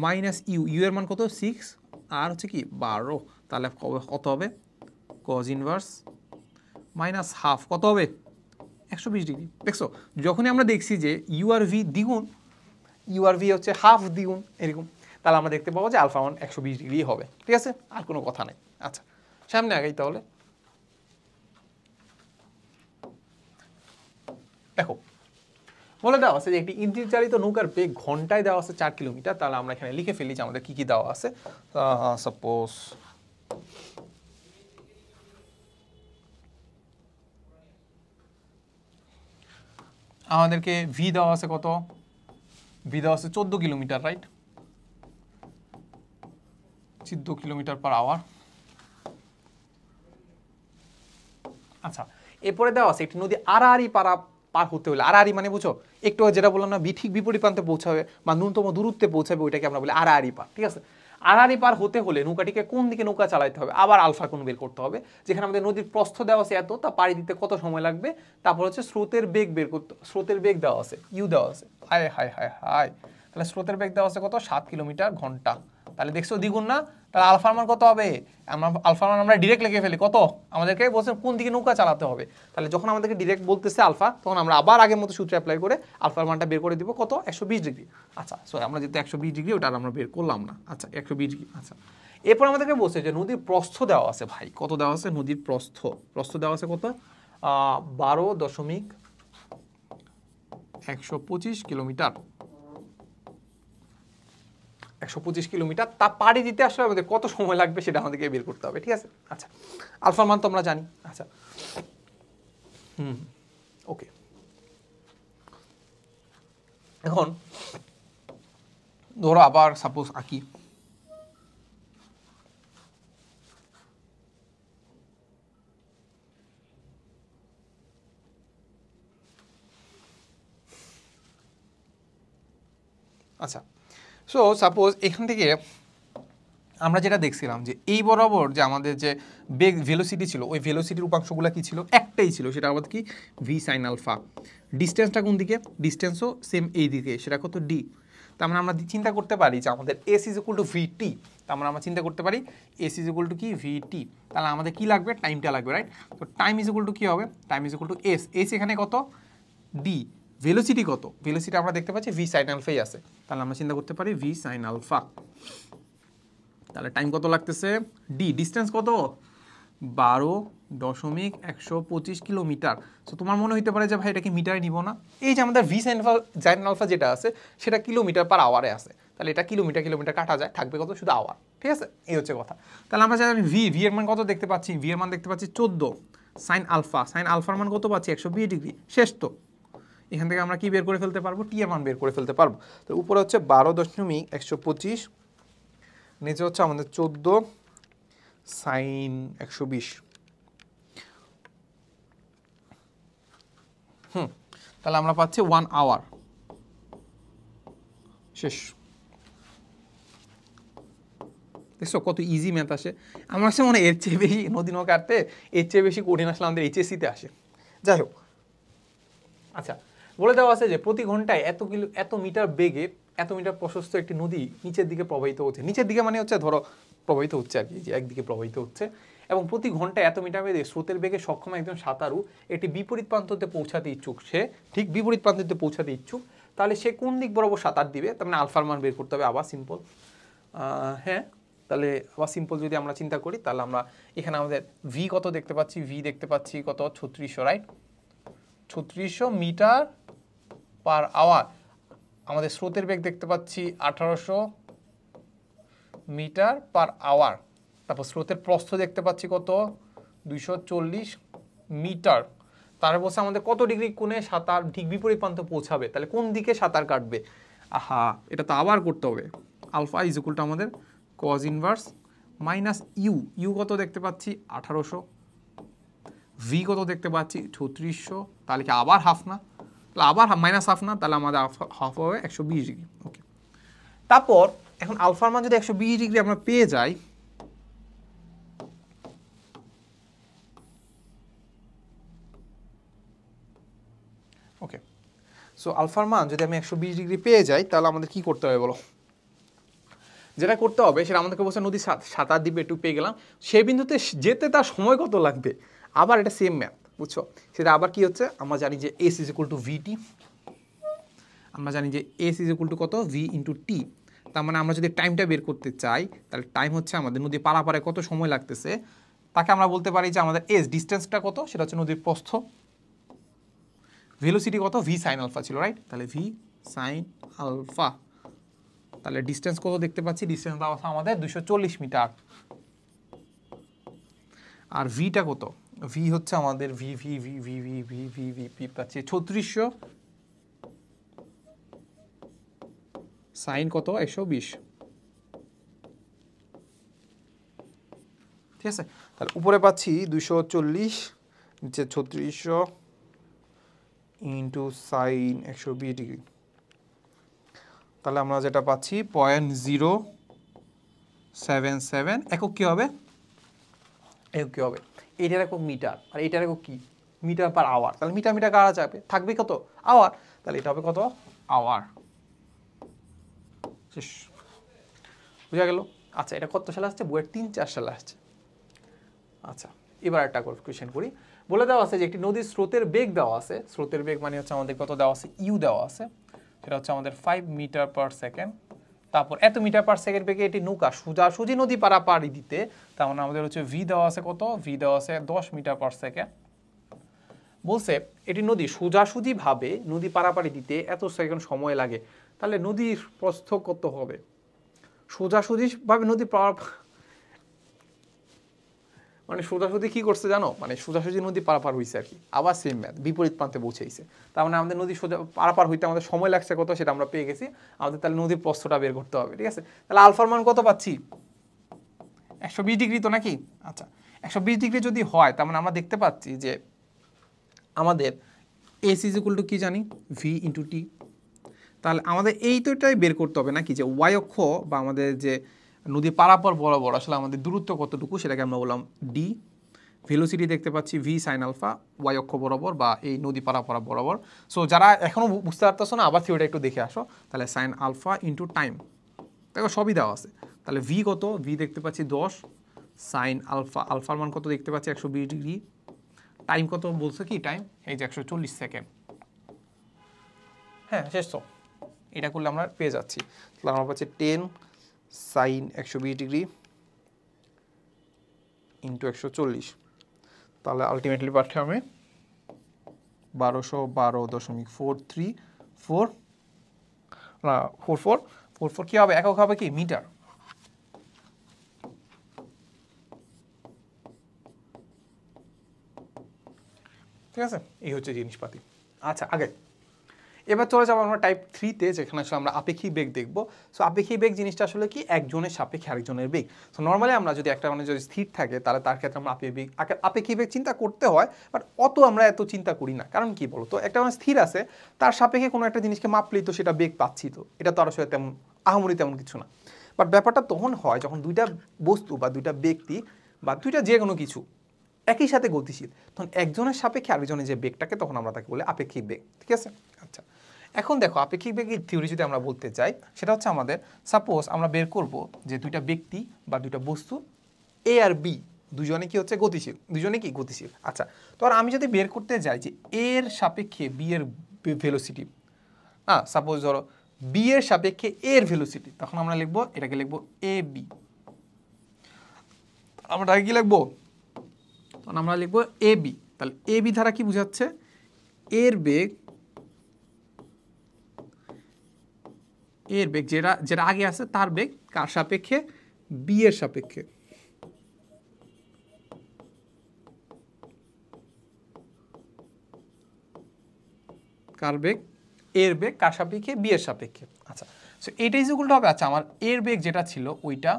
minus u, u এর মান কত 6 আর হচ্ছে কি 12, তাহলে কত হবে, কজ ইনভার্স মাইনাস হাফ, কত হবে 120 ডিগ্রি। দেখছো, যখনই আমরা দেখছি যে ইউ আর ভি দ্বিগুণ, ইউ আর ভি হচ্ছে হাফ দ্বিগুণ এরকম, তাহলে আমরা দেখতে পাবো যে আলফা মান 120 ডিগ্রি হবে, ঠিক আছে? আর কোনো কথা নেই। আচ্ছা, সামনে আগাই তাহলে। দেখো বলে দেওয়া আছে যে একটি ইঞ্জিন চালিত নৌকার বেগ ঘন্টায় দেওয়া আছে 4 কিলোমিটার, তাহলে আমরা এখানে লিখে ফেলি যে আমাদের কি কি দেওয়া আছে। সাপোজ আমাদেরকে ভি দেওয়া আছে কত, ভি দেওয়া আছে 14 kilometre, right? 14 kilometre per hour. আচ্ছা, এরপরে দেওয়া আছে একটি নদী আড়াআড়ি পার হতে হলে, আড়াআড়ি মানে বুঝো, একটু যেটা বললাম না ঠিক বিপরীত প্রান্তে পৌঁছাবে বা ন্যূনতম দূরত্বে পৌঁছাবে, ওইটাকে আমরা বলি আড়াআড়ি পার, ঠিক আছে? আড়াআড়ি পার হতে হলে নৌকাটিকে কোন দিকে নৌকা চালাতে হবে, আবার আলফা কোণ বের করতে হবে, যেখানে আমাদের নদীর প্রস্থ দেওয়া আছে এত, তা পাড়ি দিতে কত সময় লাগবে, তারপর হচ্ছে স্রোতের বেগ বের করতে, স্রোতের বেগ দেওয়া আছে ইউ দেওয়া আছে, হায় হায় হায় হায়, তাহলে স্রোতের বেগ দেওয়া আছে কত 7 কিলোমিটার ঘন্টা, তাহলে দেখছো দ্বিগুণ না, তাহলে আলফার মান কত হবে, আমরা আলফার মান আমরা ডিরেক্ট লিখে ফেলি কত, আমাদেরকে বলছে কোন দিকে নৌকা চালাতে হবে, তাহলে যখন আমাদেরকে ডিরেক্ট বলতেছে আলফা, তখন আমরা আবার আগের মতো সূত্র অ্যাপ্লাই করে আলফার মানটা বের করে দিব কত 120 ডিগ্রি। আচ্ছা সরি আমরা যেহেতু 120 ডিগ্রি ওটা আমরা বের করলাম না, আচ্ছা 120 ডিগ্রি। আচ্ছা এরপর আমাদেরকে বলছে যে নদীর প্রস্থ দেওয়া আছে, ভাই কত দেওয়া আছে, নদীর প্রস্থ, প্রস্থ দেওয়া আছে কত 12.125 কিলোমিটার, 125 কিলোমিটার, তা পাড়ি দিতে আসলে আমাদের কত সময় লাগবে সেটা আমাদেরকে বের করতে হবে, ঠিক আছে। আচ্ছা আলফার মান তো আমরা জানি। আচ্ছা ওকে, এখন ধরো আবার সাপোজ আঁকি, আচ্ছা সো সাপোজ এখান থেকে আমরা যেটা দেখছিলাম যে এই বরাবর যে আমাদের যে বেগ ভেলোসিটি ছিল, ওই ভেলোসিটির উপাংশগুলো কি ছিল, একটাই ছিল, সেটা আমাদের কি ভি সাইন আলফা। ডিস্টেন্সটা কোন দিকে, ডিস্টেন্সও সেম এই দিকে, সেটা কত ডি। তার মানে আমরা চিন্তা করতে পারি যে আমাদের S is equal two V T, তার মানে আমরা চিন্তা করতে পারি এস ইজ ইকুয়াল টু কি ভি টি, তাহলে আমাদের কি লাগবে, টাইমটা লাগবে, রাইট। তো টাইম ইজ ইকুয়াল টু কি হবে, time is equal two S, S এখানে কত ডি, ভেলোসিটি কত, ভেলোসিটি আমরা দেখতে পাচ্ছি ভি সাইন আলফাই আছে, তাহলে আমরা চিন্তা করতে পারি ভি সাইন আলফা। তাহলে টাইম কত লাগতেছে ডি, ডিস্টেন্স কত 12.125 কিলোমিটার। সো তোমার মনে হইতে পারে যে ভাই এটা কি মিটারে নিব না, এই যে আমাদের ভি সাইন আলফা যেটা আছে সেটা কিলোমিটার পার আওয়ারে আছে, তাহলে এটা কিলোমিটার কিলোমিটার কাটা যায়, থাকবে কত শুধু আওয়ার, ঠিক আছে, এই হচ্ছে কথা। তাহলে আমরা জানি ভি, ভি এর মান কত দেখতে পাচ্ছি, ভি এর মান দেখতে পাচ্ছি 14, সাইন আলফা, সাইন আলফার মান কত পাচ্ছি 120 ডিগ্রি, শেষ তো। এখান থেকে আমরা কি বের করে ফেলতে পারবো, টি এর মান বের করে ফেলতে পারবো। তো উপরে হচ্ছে 12.125, নিচে হচ্ছে আমাদের 14 সাইন 120। তাহলে আমরা পাচ্ছি 1 আওয়ার, শেষ। দেখছো কত ইজি ম্যাথ আসে, আমার কাছে মনে হয় এর চেয়ে বেশি নদী নৌকা কাটতে এর চেয়ে বেশি কঠিন আসলে আমাদের এইচএসসিতে আসে। যাই হোক, আচ্ছা বলে দেওয়া আছে যে প্রতি ঘন্টায় এত মিটার বেগে এত মিটার প্রশস্ত একটি নদী নিচের দিকে প্রবাহিত হচ্ছে, নিচের দিকে মানে হচ্ছে ধরো প্রবাহিত হচ্ছে আর কি, যে একদিকে প্রবাহিত হচ্ছে, এবং প্রতি ঘন্টায় এত মিটার বেগে স্রোতের বেগে সক্ষম একজন সাঁতারু একটি বিপরীত প্রান্ততে পৌঁছাতে ইচ্ছুক, সে ঠিক বিপরীত প্রান্ততে পৌঁছাতে ইচ্ছুক, তাহলে সে কোন দিক বরাবর সাঁতার দিবে, তার মানে আলফার মান বের করতে হবে। আবার সিম্পল, হ্যাঁ তাহলে আবার সিম্পল যদি আমরা চিন্তা করি, তাহলে আমরা এখানে আমাদের ভি কত দেখতে পাচ্ছি, ভি দেখতে পাচ্ছি কত 3600, রাইট, 3600 মিটার পার আওয়ার। আমাদের স্রোতের বেগ দেখতে পাচ্ছি 1800 মিটার পার আওয়ার। তারপর স্রোতের প্রস্থ দেখতে পাচ্ছি কত 240 মিটার। তারপর বলছে আমাদের কত ডিগ্রি কোণে সাঁতার ঠিক বিপরীত প্রান্তে পৌঁছাবে, তাহলে কোন দিকে সাঁতার কাটবে, আহা এটা তো আবার করতে হবে। আলফা ইজ ইকুয়াল টু আমাদের cos inverse minus u, u কত দেখতে পাচ্ছি 1800, ভি কত দেখতে পাচ্ছি 3600, তাহলে কি আবার হাফ না, তাহলে আবার মাইনাস হাফ না, তাহলে আমাদের হাফ হবে 120 ডিগ্রি। ওকে, তারপর এখন আলফার মান যদি 120 ডিগ্রি আমরা পেয়ে যাই, ওকে সো আলফার মান যদি আমি 120 ডিগ্রি পেয়ে যাই, তাহলে আমাদের কি করতে হবে বলো, যেটা করতে হবে সেটা আমাদেরকে বলছে নদী সাঁতার দিবে একটু পেয়ে গেলাম, সেই বিন্দুতে যেতে তার সময় কত লাগবে, আবার এটা সেম ম্যাথ বুঝছো, সেটা আবার কি হচ্ছে, আমরা জানি যে এস ইজ ইকুয়াল টু ভিটি, আমরা জানি যে এস ইজ ইকুয়াল টু কত ভি ইন্টু টি, তার মানে আমরা যদি টাইমটা বের করতে চাই, তাহলে টাইম হচ্ছে আমাদের নদী পারাপারে কত সময় লাগতেছে, তাকে আমরা বলতে পারি যে আমাদের এস ডিস্টেন্সটা কত, সেটা হচ্ছে নদীর প্রস্থ, ভেলোসিটি কত ভি সাইন আলফা ছিল, রাইট, তাহলে ভি সাইন আলফা, তাহলে ডিস্টেন্স কত দেখতে পাচ্ছি, ডিস্টেন্স দেওয়া আছে আমাদের 240 মিটার, আর ভিটা কত, ভি হচ্ছে আমাদের V V V V V V V V V পাচ্ছি 3600 সাইন কত 120, ঠিক আছে। তাহলে উপরে পাচ্ছি 240, নিচে 3600 ইন্টু সাইন 120 ডিগ্রি, তাহলে আমরা যেটা পাচ্ছি 0.0 7 একক কি হবে? একক কি হবে? এটার একক মিটার আর এটার একক কি? Metre per hour. তাহলে মিটার মিটার কারা যাবে? থাকবে কত? আওয়ার। তাহলে এটা হবে কত? আওয়ার। শেষ। বুঝা গেল? আচ্ছা, এটা কত সালে আসছে? বইয়ের 3-4 সালে আসছে। আচ্ছা, এবার একটা কোয়েশ্চেন করি। বলে দেওয়া আছে যে একটি নদীর স্রোতের বেগ দেওয়া আছে। স্রোতের বেগ মানে হচ্ছে আমাদের কত দেওয়া আছে? ইউ দেওয়া আছে। সেটা হচ্ছে আমাদের 5 মিটার পার সেকেন্ড। তারপর এত মিটার পার সেকেন্ড বেগে এটি নৌকা সোজাসুজি নদী পারাপাড়ি দিতে, তার মানে আমাদের হচ্ছে ভি দেওয়া আছে কত? ভি দেওয়া আছে 10 মিটার পার সেকেন্ড। বলছে এটি নদী সোজাসুজি ভাবে নদী পারাপাড়ি দিতে এত সেকেন্ড সময় লাগে। তাহলে নদীর প্রস্থ কত হবে? সোজাসুজি ভাবে নদী মানে সোজাসুজি কি করছে জানো? মানে সোজাসুজি নদী পারাপার হয়েছে আর কি। আবার সেম ম্যাথ, বিপরীত প্রান্তে পৌঁছেছে। তার মানে আমাদের নদী সোজা পারাপার হইতে আমাদের সময় লাগছে কত, সেটা আমরা পেয়ে গেছি। আমাদের তাহলে নদীর প্রস্থটা বের করতে হবে, ঠিক আছে? তাহলে আলফার মান কত পাচ্ছি? 120 ডিগ্রি তো নাকি? আচ্ছা, 120 ডিগ্রি যদি হয় তার মানে আমরা দেখতে পাচ্ছি যে আমাদের এস ইজ ইকুয়াল টু কি জানি? V into T. তাহলে আমাদের এই তো এটাই বের করতে হবে নাকি, যে ওয়াই অক্ষ বা আমাদের যে নদী পারাপার বরাবর আসলে আমাদের দূরত্ব কতটুকু, সেটাকে আমরা বললাম ডি। ভেলোসিটি দেখতে পাচ্ছি ভি সাইন আলফা, ওয়াই অক্ষ বরাবর বা এই নদী পারাপার বরাবর। সো যারা এখনও বুঝতে পারতেছো না, আবার থিওরিটা একটু দেখে আসো। তাহলে সাইন আলফা ইন্টু টাইম, দেখো সবই দেওয়া আছে। তাহলে ভি কত? ভি দেখতে পাচ্ছি 10, সাইন আলফা, আলফার মান কত দেখতে পাচ্ছি? 120 ডিগ্রি। টাইম কত বলছে কি? টাইম এই যে 140 সেকেন্ড। হ্যাঁ, শেষ তো। এটা করলে আমরা পেয়ে যাচ্ছি। তাহলে আমরা পাচ্ছি 10 সাইন 120 ডিগ্রি ইন্টু 140। তাহলে আলটিমেটলি পাচ্ছি আমি 1212.43444 কি হবে? একক হবে কি? মিটার। ঠিক আছে, এই হচ্ছে জিনিসপাতি। আচ্ছা, আগে এবার চলে যাবো আমরা টাইপ 3-তে, যেখানে আসলে আমরা আপেক্ষিক বেগ দেখবো। সো আপেক্ষিক বেগ জিনিসটা আসলে কি? একজনের সাপেক্ষে আরেকজনের বেগ। সো নর্মালি আমরা যদি একটা মানে যদি স্থির থাকে, তাহলে তার ক্ষেত্রে আমরা আপেক্ষিক বেগ চিন্তা করতে হয়, বাট আমরা এত চিন্তা করি না। কারণ কি বলতো, একটা মানে স্থির আছে, তার সাপেক্ষে কোনো একটা জিনিসকে মাপলেই তো সেটা বেগ পাচ্ছি, তো এটা তো আর আসলে তেমন আহামরি তেমন কিছু না। বাট ব্যাপারটা তখন হয় যখন দুইটা বস্তু বা দুইটা ব্যক্তি বা দুইটা যে কোনো কিছু একই সাথে গতিশীল, তখন একজনের সাপেক্ষে আরেকজনের যে বেগটাকে, তখন আমরা তাকে বলি আপেক্ষিক বেগ। ঠিক আছে? আচ্ছা, এখন দেখো আপেক্ষিক বেগের থিওরি যদি আমরা বলতে চাই, সেটা হচ্ছে আমাদের সাপোজ আমরা বের করব যে দুইটা ব্যক্তি বা দুইটা বস্তু এ আর বি দুজনে কি হচ্ছে? গতিশীল। দুজনে কি? গতিশীল। আচ্ছা, তো আর আমি যদি বের করতে যাই যে এর সাপেক্ষে বি এর ভেলোসিটি, হ্যাঁ সাপোজ ধরো বি এর সাপেক্ষে এর ভেলোসিটি, তখন আমরা লিখবো, এটাকে লিখবো এ বি। আমরা কি লিখবো? তখন আমরা লিখবো এ বি। তাহলে এ বি ধারা কি বোঝাচ্ছে? এর বেগ, এর বেগ যেটা যেটা আগে আছে তার বেগ কার সাপেক্ষে? বি এর সাপেক্ষে। কার বেগ? এর বেগ কার সাপেক্ষে? বি এর সাপেক্ষে। আচ্ছা, সো এইটাই ইকুয়াল হবে। আচ্ছা, আমার এর বেগ যেটা ছিল ওইটা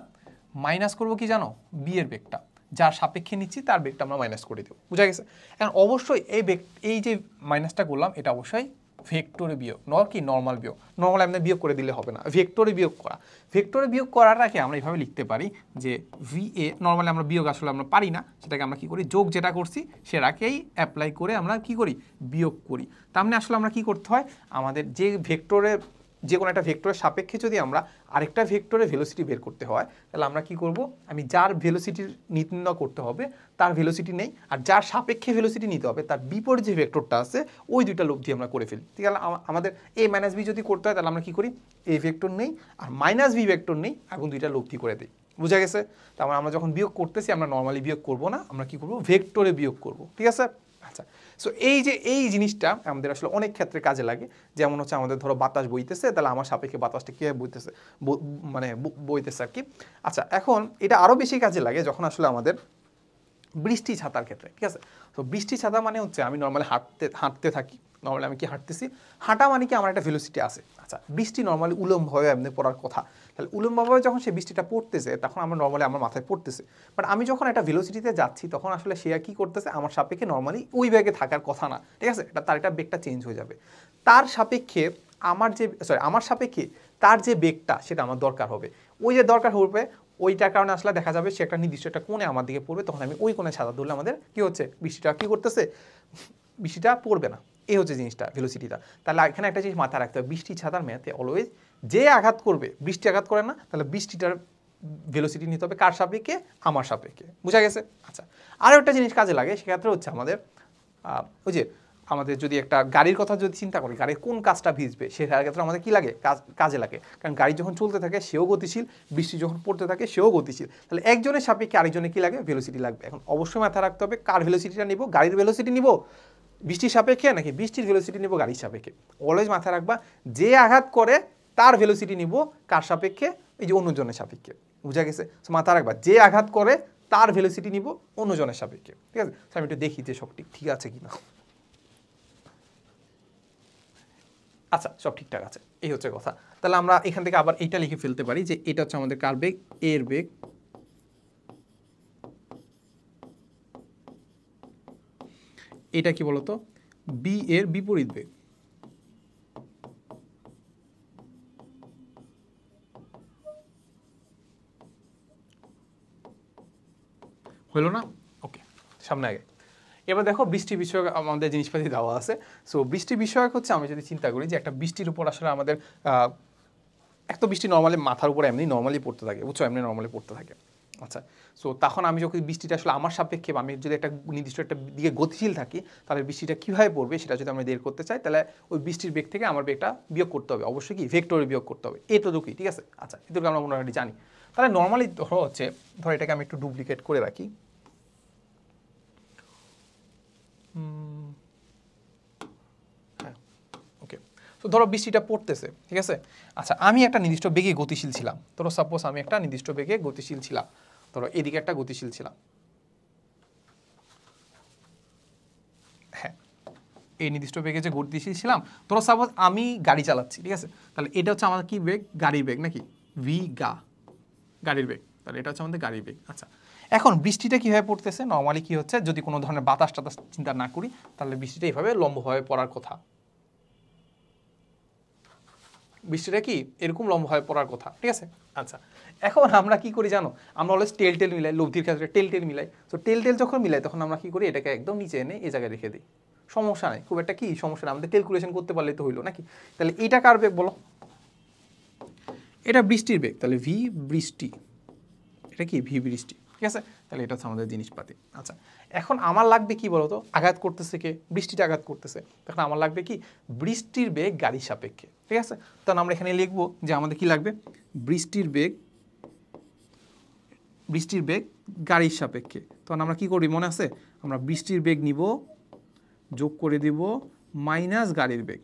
মাইনাস করবো কি জানো? বি এর বেগটা, যার সাপেক্ষে নিচ্ছি তার বেগটা আমরা মাইনাস করে দেবো। বুঝা গেছে? এখন অবশ্যই এই বেগ, এই যে মাইনাসটা করলাম, এটা অবশ্যই ভেক্টরে বিয়োগ, কি নর্মাল বিয়োগ। নর্মাল এমনি বিয়োগ করে দিলে হবে না, ভেক্টরে বিয়োগ করা। ভেক্টরে বিয়োগ করাটাকে আমরা এইভাবে লিখতে পারি যে ভি এ, নর্মালি আমরা বিয়োগ আসলে আমরা পারি না, সেটাকে আমরা কি করি? যোগ যেটা করছি সেটাকেই অ্যাপ্লাই করে আমরা কি করি? বিয়োগ করি। তার মানে আসলে আমরা কি করতে হয়? আমাদের যে ভেক্টরের, যে কোনো একটা ভেক্টরের সাপেক্ষে যদি আমরা আরেকটা ভেক্টরের ভেলোসিটি বের করতে হয়, তাহলে আমরা কি করব? আমি যার ভেলোসিটি নির্ণয় করতে হবে তার ভেলোসিটি নেই, আর যার সাপেক্ষে ভেলোসিটি নিতে হবে তার বিপরীত যে ভেক্টরটা আছে ওই দুইটা লব্ধি আমরা করে ফেলি। ঠিক আছে? আমাদের এ মাইনাস বি যদি করতে হয়, তাহলে আমরা কি করি? এ ভেক্টর নেই আর মাইনাস বি ভেক্টর নেই, এখন দুইটা লব্ধি করে দিই। বুঝা গেছে? তারপর আমরা যখন বিয়োগ করতেছি, আমরা নর্মালি বিয়োগ করব না, আমরা কি করব? ভেক্টরে বিয়োগ করব। ঠিক আছে? আচ্ছা, সো এই যে এই জিনিসটা আমাদের আসলে অনেক ক্ষেত্রে কাজে লাগে। যেমন হচ্ছে আমাদের ধরো বাতাস বইতেছে, তাহলে আমার সাপেক্ষে বাতাসটা কীভাবে বইতেছে, মানে বইতেছে আর কি। আচ্ছা, এখন এটা আরও বেশি কাজে লাগে যখন আসলে আমাদের বৃষ্টি ছাতার ক্ষেত্রে। ঠিক আছে? তো বৃষ্টি ছাতা মানে হচ্ছে আমি নর্মালি হাঁটতে থাকি। নর্মালি আমি কি হাঁটতেছি, হাঁটা মানে কি আমার একটা ভেলোসিটি আছে। আচ্ছা, বৃষ্টি নর্মালি উলম্বভাবে এমনি পড়ার কথা। তাহলে উলম্বভাবে যখন সে বৃষ্টিটা পড়তেছে, তখন আমার নর্মালি আমার মাথায় পড়তেছে। বাট আমি যখন একটা ভেলোসিটিতে যাচ্ছি, তখন আসলে সে কি করতেছে? আমার সাপেক্ষে নর্মালি ওই বেগে থাকার কথা না। ঠিক আছে? তার একটা বেগটা চেঞ্জ হয়ে যাবে। তার সাপেক্ষে আমার সাপেক্ষে তার যে বেগটা, সেটা আমার দরকার হবে। ওই যে দরকার হবে, ওইটার কারণে আসলে দেখা যাবে সে একটা নির্দিষ্ট একটা কোণে আমার দিকে পড়বে, তখন আমি ওই কোণে ছাতা ধরলে আমাদের কি হচ্ছে, বৃষ্টিটা কি করতেছে, বৃষ্টিটা পড়বে না। এই হচ্ছে জিনিসটা, ভেলোসিটিটা। তাহলে এখানে একটা জিনিস মাথায় রাখতে হবে, বৃষ্টি ছাতার ম্যাথে অলওয়েজ যে আঘাত করবে, বৃষ্টি আঘাত করে না, তাহলে বৃষ্টিটার ভেলোসিটি নিতে হবে কার সাপেক্ষে, আমার সাপেক্ষে। বুঝা গেছে? আচ্ছা, আরও একটা জিনিস কাজে লাগে, সেক্ষেত্রে হচ্ছে আমাদের ওই যে আমাদের যদি একটা গাড়ির কথা যদি চিন্তা করি, গাড়ির কোন কাজটা ভিজবে, সেটার ক্ষেত্রে আমাদের কি লাগে, কাজে লাগে। কারণ গাড়ি যখন চলতে থাকে সেও গতিশীল, বৃষ্টি যখন পড়তে থাকে সেও গতিশীল, তাহলে একজনের সাপেক্ষে আরেকজনের কি লাগে, ভেলোসিটি লাগবে। এখন অবশ্যই মাথায় রাখতে হবে কার ভেলোসিটিটা নিব, গাড়ির ভেলোসিটি নিব বৃষ্টির সাপেক্ষে নাকি বৃষ্টির ভেলোসিটি নিব গাড়ির সাপেক্ষে। অলওয়েজ মাথায় রাখবা, যে আঘাত করে তার ভেলোসিটি নিব কার সাপেক্ষে, এই যে অন্যজনের সাপেক্ষে। বুঝা গেছে? মাথায় রাখবা, যে আঘাত করে তার ভেলোসিটি নিব অন্যজনের সাপেক্ষে। ঠিক আছে? আমি একটু দেখি যে সব ঠিক আছে কিনা। আচ্ছা, সব ঠিকঠাক আছে, এই হচ্ছে কথা। তাহলে আমরা এখান থেকে আবার এইটা লিখে ফেলতে পারি যে এটা হচ্ছে আমাদের কার বেগ, এর বেগ, এটা কি বলতো, বি এর বিপরীত বেগ। হলো না? ওকে, সামনে আগে। এবার দেখো বৃষ্টি বিষয়ক আমাদের জিনিসপাতি দেওয়া আছে। সো বৃষ্টি বিষয়ক হচ্ছে, আমি যদি চিন্তা করি যে একটা বৃষ্টির উপর আসলে আমাদের এক তো বৃষ্টি নর্মালি মাথার উপরে এমনি নর্মালি পড়তে থাকে, বুঝছো, এমনি নর্মালি পড়তে থাকে। আচ্ছা, সো তখন আমি যখন বৃষ্টিটা আসলে আমার সাপেক্ষে বা আমি যদি একটা নির্দিষ্ট একটা দিকে গতিশীল থাকি, তাহলে বৃষ্টিটা কীভাবে পড়বে সেটা যদি আমরা বের করতে চাই, তাহলে ওই বৃষ্টির বেগ থেকে আমার বেগটা বিয়োগ করতে হবে, অবশ্যই কি ভেক্টরে বিয়োগ করতে হবে। এতটুকুই, ঠিক আছে? আচ্ছা, এটুকু আমরা মোটামুটি জানি। তাহলে নর্মালি ধরো হচ্ছে, ধরো এটাকে আমি একটু ডুপ্লিকেট করে রাখি। হ্যাঁ, ওকে। তো ধরো বৃষ্টিটা পড়তেছে, ঠিক আছে? আচ্ছা, আমি একটা নির্দিষ্ট বেগে গতিশীল ছিলাম। ধরো সাপোজ আমি একটা নির্দিষ্ট বেগে গতিশীল ছিলাম, ধরো এদিকে একটা গতিশীল ছিলাম, হ্যাঁ, এই নির্দিষ্ট বেগে যে গতিশীল ছিলাম। ধরো সাপোজ আমি গাড়ি চালাচ্ছি, ঠিক আছে? তাহলে এটা হচ্ছে আমার কি বেগ, গাড়ির বেগ নাকি, ভি গা, গাড়ির বেগ। তাহলে এটা হচ্ছে আমাদের গাড়ির বেগ। আচ্ছা, এখন বৃষ্টিটা কীভাবে পড়তেছে, নর্মালি কি হচ্ছে, যদি কোনো ধরনের বাতাস টাতাস চিন্তা না করি, তাহলে বৃষ্টিটা এইভাবে লম্বভাবে পড়ার কথা। বৃষ্টিটা কি এরকম লম্বভাবে পড়ার কথা, ঠিক আছে? আচ্ছা, এখন আমরা কি করি জানো, আমরা অলওয়েজ টেল টেল মিলাই, লব্ধির ক্ষেত্রে টেল টেল মিলাই। তো টেল টেল যখন মিলাই, তখন আমরা কি করি, এটাকে একদম নিচে এনে এই জায়গায় রেখে দিই। সমস্যা নেই, খুব একটা কি সমস্যা নেই, আমাদের ক্যালকুলেশন করতে পারলেই তো হইলো নাকি। তাহলে এটা কার বেগ বলো, এটা বৃষ্টির বেগ, তাহলে ভি বৃষ্টি, এটা কি ভি বৃষ্টি, ঠিক আছে? তাহলে এটা হচ্ছে আমাদের জিনিসপাতি। আচ্ছা, এখন আমার লাগবে কি বলতো, আঘাত করতেছে কে, বৃষ্টিটা আঘাত করতেছে, তখন আমার লাগবে কি বৃষ্টির বেগ গাড়ির সাপেক্ষে, ঠিক আছে? তখন আমরা এখানে লিখবো যে আমাদের কি লাগবে, বৃষ্টির বেগ, বৃষ্টির বেগ গাড়ির সাপেক্ষে। তখন আমরা কি করি মনে আছে, আমরা বৃষ্টির বেগ নিব, যোগ করে দিব মাইনাস গাড়ির বেগ।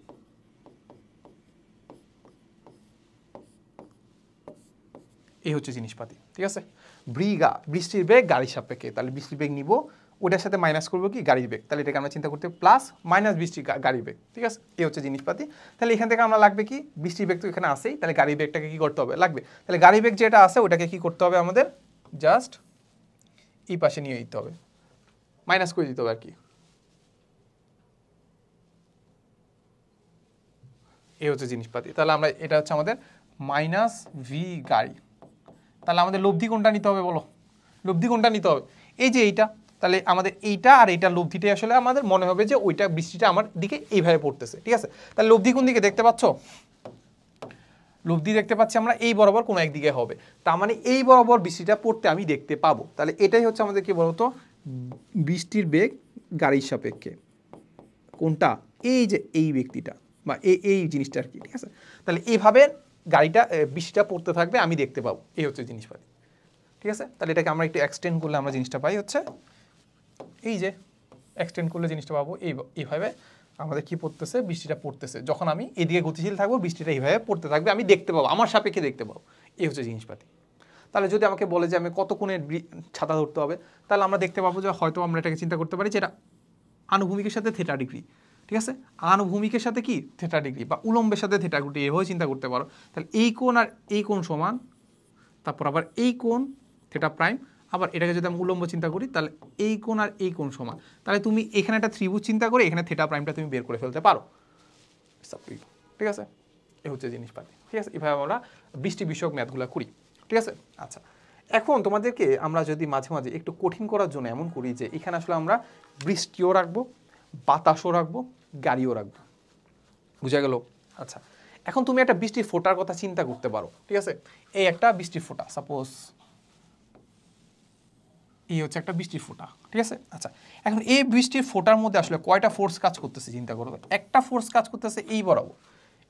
এই হচ্ছে জিনিসপাতি, ঠিক আছে? বৃষ্টির বেগ গাড়ির সাপেক্ষে, তাহলে বৃষ্টির বেগ নিব, ওটার সাথে মাইনাস করবো কি গাড়ির বেগ, তাহলে এটাকে আমরা চিন্তা করতে প্লাস মাইনাস বৃষ্টির গাড়ির বেগ, ঠিক আছে? এই হচ্ছে জিনিসপাতি। তাহলে এখান থেকে আমরা লাগবে কি, বৃষ্টির বেগ তো এখানে আসেই, তাহলে গাড়ির বেগটাকে কি করতে হবে, লাগবে। তাহলে গাড়ির বেগ যেটা আছে ওটাকে কি করতে হবে আমাদের, জাস্ট এই পাশে নিয়ে দিতে হবে, মাইনাস করে দিতে হবে আর কি। এই হচ্ছে জিনিসপাতি। তাহলে আমরা এটা হচ্ছে আমাদের মাইনাস ভি গাড়ি। তাহলে আমাদের লব্ধি কোনটা নিতে হবে বলো, লব্ধি কোনটা নিতে হবে, এই যে এইটা। তাহলে আমাদের এইটা আর এইটা লব্ধিটাই আসলে আমাদের মনে হবে যে ওইটা বৃষ্টিটা আমার দিকে এইভাবে পড়তেছে, ঠিক আছে? তাহলে লব্ধি কোন দিকে দেখতে পাচ্ছ, লব্ধি দেখতে পাচ্ছি আমরা এই বরাবর কোনো একদিকে হবে, তার মানে এই বরাবর বৃষ্টিটা পড়তে আমি দেখতে পাবো। তাহলে এটাই হচ্ছে আমাদের কি বলতো, বৃষ্টির বেগ গাড়ির সাপেক্ষে। কোনটা, এই যে এই ব্যক্তিটা বা এই জিনিসটা আর কি, ঠিক আছে? তাহলে এইভাবে গাড়িটা বৃষ্টিটা পড়তে থাকবে, আমি দেখতে পাবো, এই হচ্ছে জিনিসপাতি, ঠিক আছে? তাহলে এটাকে আমরা একটু এক্সটেন্ড করলে আমরা জিনিসটা পাই হচ্ছে এই যে, এক্সটেন্ড করলে জিনিসটা পাবো এইভাবে আমাদের কি পড়তেছে, বৃষ্টিটা পড়তেছে, যখন আমি এদিকে গতিশীল থাকবো বৃষ্টিটা এইভাবে পড়তে থাকবে, আমি দেখতে পাবো, আমার সাপেক্ষে দেখতে পাবো। এই হচ্ছে জিনিসপাতি। তাহলে যদি আমাকে বলে যে আমি কত কোণের ছাতা ধরতে হবে, তাহলে আমরা দেখতে পাবো যে হয়তো আমরা এটাকে চিন্তা করতে পারি যে এটা আনুভূমিকের সাথে থেটা ডিগ্রি, ঠিক আছে? আনুভূমিকের সাথে কি থেটা ডিগ্রি, বা উলম্বের সাথে থেটা ডিগ্রি, এভাবে চিন্তা করতে পারো। তাহলে এই কোণ আর এই কোণ সমান, তারপর আবার এই কোণ থেটা প্রাইম, আবার এটাকে যদি আমি উলম্ব চিন্তা করি, তাহলে এই কোণ আর এই কোণ সমান। তাহলে তুমি এখানে একটা ত্রিভুজ চিন্তা করে এখানে থেটা প্রাইমটা তুমি বের করে ফেলতে পারো, ঠিক আছে? এই হচ্ছে জিনিসপাতি, ঠিক আছে? এভাবে আমরা বৃষ্টি বিষয়ক ম্যাথগুলো করি, ঠিক আছে? আচ্ছা, এখন তোমাদেরকে আমরা যদি মাঝে মাঝে একটু কঠিন করার জন্য এমন করি যে এখানে আসলে আমরা বৃষ্টিও রাখবো, বাতাসও রাখবো, গাড়িও রাখবো। বুঝা গেল? আচ্ছা, এখন তুমি একটা বৃষ্টির ফোঁটার কথা চিন্তা করতে পারো, ঠিক আছে? এই একটা বৃষ্টির ফোঁটা, সাপোজ এই হচ্ছে একটা বৃষ্টির ফোঁটা, ঠিক আছে? আচ্ছা, এখন এই বৃষ্টির ফোঁটার মধ্যে আসলে কয়টা ফোর্স কাজ করতেছে চিন্তা করো। একটা ফোর্স কাজ করতেছে এই বরাবর,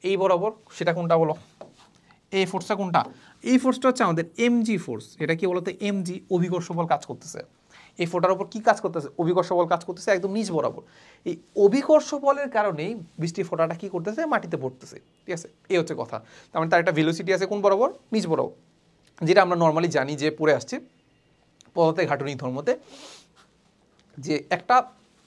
এই বরাবর, সেটা কোনটা বলো? এই ফোর্সটা কোনটা? এই ফোর্সটা হচ্ছে আমাদের এমজি ফোর্স। এটা কি বলতো? এমজি, অভিকর্ষ বল কাজ করতেছে। এই ফোঁটার উপর কি কাজ করতেছে? অভিকর্ষ বল কাজ করতেছে একদম নিচ বরাবর। এই অভিকর্ষ বলের কারণেই বৃষ্টির ফোঁটাটা কি করতেছে? মাটিতে পড়তেছে, ঠিক আছে? এই হচ্ছে কথা। তার মানে তার একটা ভেলোসিটি আছে কোন বরাবর? নিচ বরাবর, যেটা আমরা নর্মালি জানি যে পড়ে আসছে পদার্থের গাঠনিক ধর্মতে, যে একটা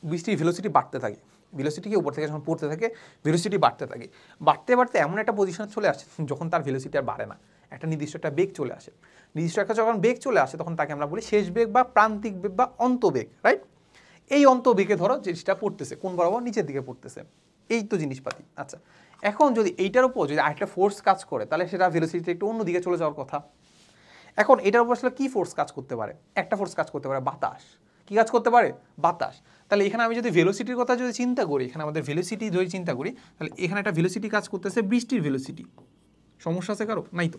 বৃষ্টির ভেলোসিটি বাড়তে থাকে, ভেলোসিটি কি উপর থেকে যখন পড়তে থাকে ভেলোসিটি বাড়তে থাকে, বাড়তে বাড়তে এমন একটা পজিশনে চলে আসে যখন তার ভেলোসিটি আর বাড়ে না, একটা নির্দিষ্ট একটা বেগ চলে আসে। নির্দিষ্ট একটা যখন বেগ চলে আসে তখন তাকে আমরা বলি শেষ বেগ বা প্রান্তিক বেগ বা অন্তবেগ, রাইট? এই অন্তবেগে ধরো জিনিসটা পড়তেছে কোন বরাবর? নিচের দিকে পড়তেছে। এই তো জিনিসপাতি। আচ্ছা, এখন যদি এইটার উপর যদি আরেকটা ফোর্স কাজ করে তাহলে সেটা ভেলোসিটি একটু অন্যদিকে চলে যাওয়ার কথা। এখন এটার উপর আসলে কি ফোর্স কাজ করতে পারে? একটা ফোর্স কাজ করতে পারে, বাতাস। কি কাজ করতে পারে? বাতাস। তাহলে এখানে আমি যদি ভেলোসিটির কথা যদি চিন্তা করি, এখানে আমাদের ভেলোসিটি যদি চিন্তা করি, তাহলে এখানে একটা ভেলোসিটি কাজ করতেছে, বৃষ্টির ভেলোসিটি। সমস্যা আছে কারো? নাই তো।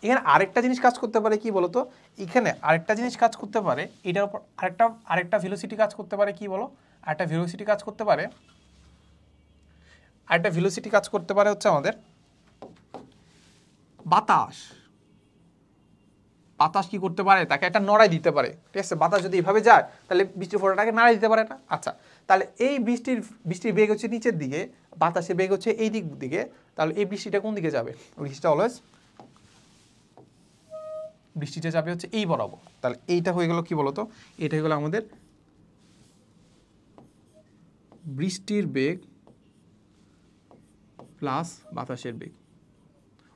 এখানে আরেকটা জিনিস কাজ করতে পারে, কি বলতো? এখানে আরেকটা জিনিস কাজ করতে পারে, এটার উপর আরেকটা ভেলোসিটি কাজ করতে পারে, কি বলো? আরেকটা ভেলোসিটি কাজ করতে পারে, আরেকটা ভেলোসিটি কাজ করতে পারে হচ্ছে আমাদের বাতাস। বাতাস কি করতে পারে? তাকে একটা নড়াই দিতে পারে, ঠিক আছে? বাতাস যদি এভাবে যায় তাহলে বৃষ্টির ফোঁটাটাকে নাড়াই দিতে পারে না? আচ্ছা, তাহলে এই বৃষ্টির বেগ হচ্ছে নিচের দিকে, বাতাসের বেগ হচ্ছে এই দিকে, তাহলে এই বৃষ্টিটা কোন দিকে যাবে? বৃষ্টিটা অলওয়েজ বৃষ্টিটা যাবে হচ্ছে এই বরাবর। তাহলে এইটা হয়ে গেল কি বলতো? এটা হয়ে গেল আমাদের বৃষ্টির বেগ প্লাস বাতাসের বেগ।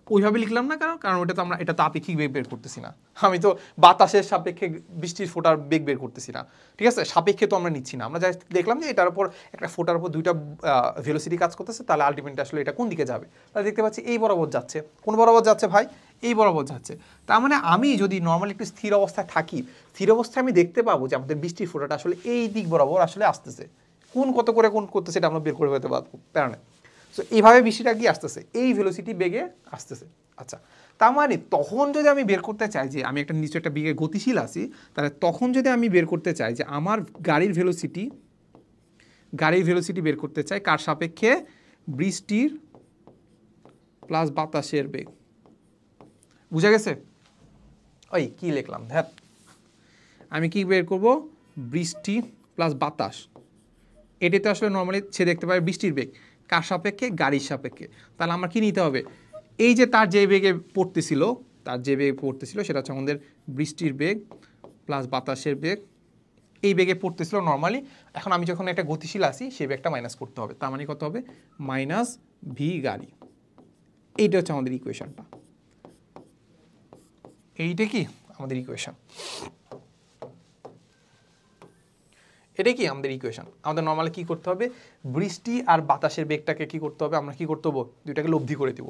ওইভাবে লিখলাম না, কারণ ওটা তো আমরা এটা তো আপেক্ষিক বেগ বের করতেছি না, আমি তো বাতাসের সাপেক্ষে বৃষ্টির ফোঁটার বেগ বের করতেছি না, ঠিক আছে? সাপেক্ষে তো আমরা নিচ্ছি না, আমরা জাস্ট দেখলাম যে এটার উপর একটা ফোঁটার উপর দুইটা ভেলোসিটি কাজ করতেছে, তাহলে আলটিমেটলি আসলে এটা কোন দিকে যাবে? তাহলে দেখতে পাচ্ছি এই বরাবর যাচ্ছে। কোন বরাবর যাচ্ছে ভাই? এই বরাবর যাচ্ছে। তার মানে আমি যদি নর্মালি একটু স্থির অবস্থায় থাকি, স্থির অবস্থায় আমি দেখতে পাবো যে আমাদের বৃষ্টির ফোঁটাটা আসলে এই দিক বরাবর আসলে আসতেছে। কোন কত করে কোন করতেছে এটা আমরা বের করে ফেলতে পারবো, তার মানে সো এইভাবে বৃষ্টিটা কি আসতেছে? এই ভেলোসিটি বেগে আসতেছে। আচ্ছা, তার মানে তখন যদি আমি বের করতে চাই যে আমি একটা নিচে একটা বেগে গতিশীল আছি, তাহলে তখন যদি আমি বের করতে চাই যে আমার গাড়ির ভেলোসিটি বের করতে চাই কার সাপেক্ষে? বৃষ্টির প্লাস বাতাসের বেগ। বুঝা গেছে? ওই কি লিখলাম, ধ্যাত, আমি কি বের করব? বৃষ্টি প্লাস বাতাস। এটাতে আসলে নর্মালি সে দেখতে পাবে বৃষ্টির বেগ কার সাপেক্ষে? গাড়ির সাপেক্ষে। তাহলে আমার কি নিতে হবে? এই যে তার যে বেগে পড়তেছিল, সেটা হচ্ছে আমাদের বৃষ্টির বেগ প্লাস বাতাসের বেগ। এই বেগে পড়তেছিল নর্মালি, এখন আমি যখন একটা গতিশীল আসি সেই বেগটা মাইনাস করতে হবে। তার মানে কত হবে? মাইনাস ভি গাড়ি। এইটা হচ্ছে আমাদের ইকুয়েশনটা। এইটা কি আমাদের ইকুয়েশন? এটা কি আমাদের ইকুয়েশন? আমাদের নর্মালি কি করতে হবে? বৃষ্টি আর বাতাসের বেগটাকে কি করতে হবে? আমরা কি করতে হবে? দুইটাকে লব্ধি করে দিব।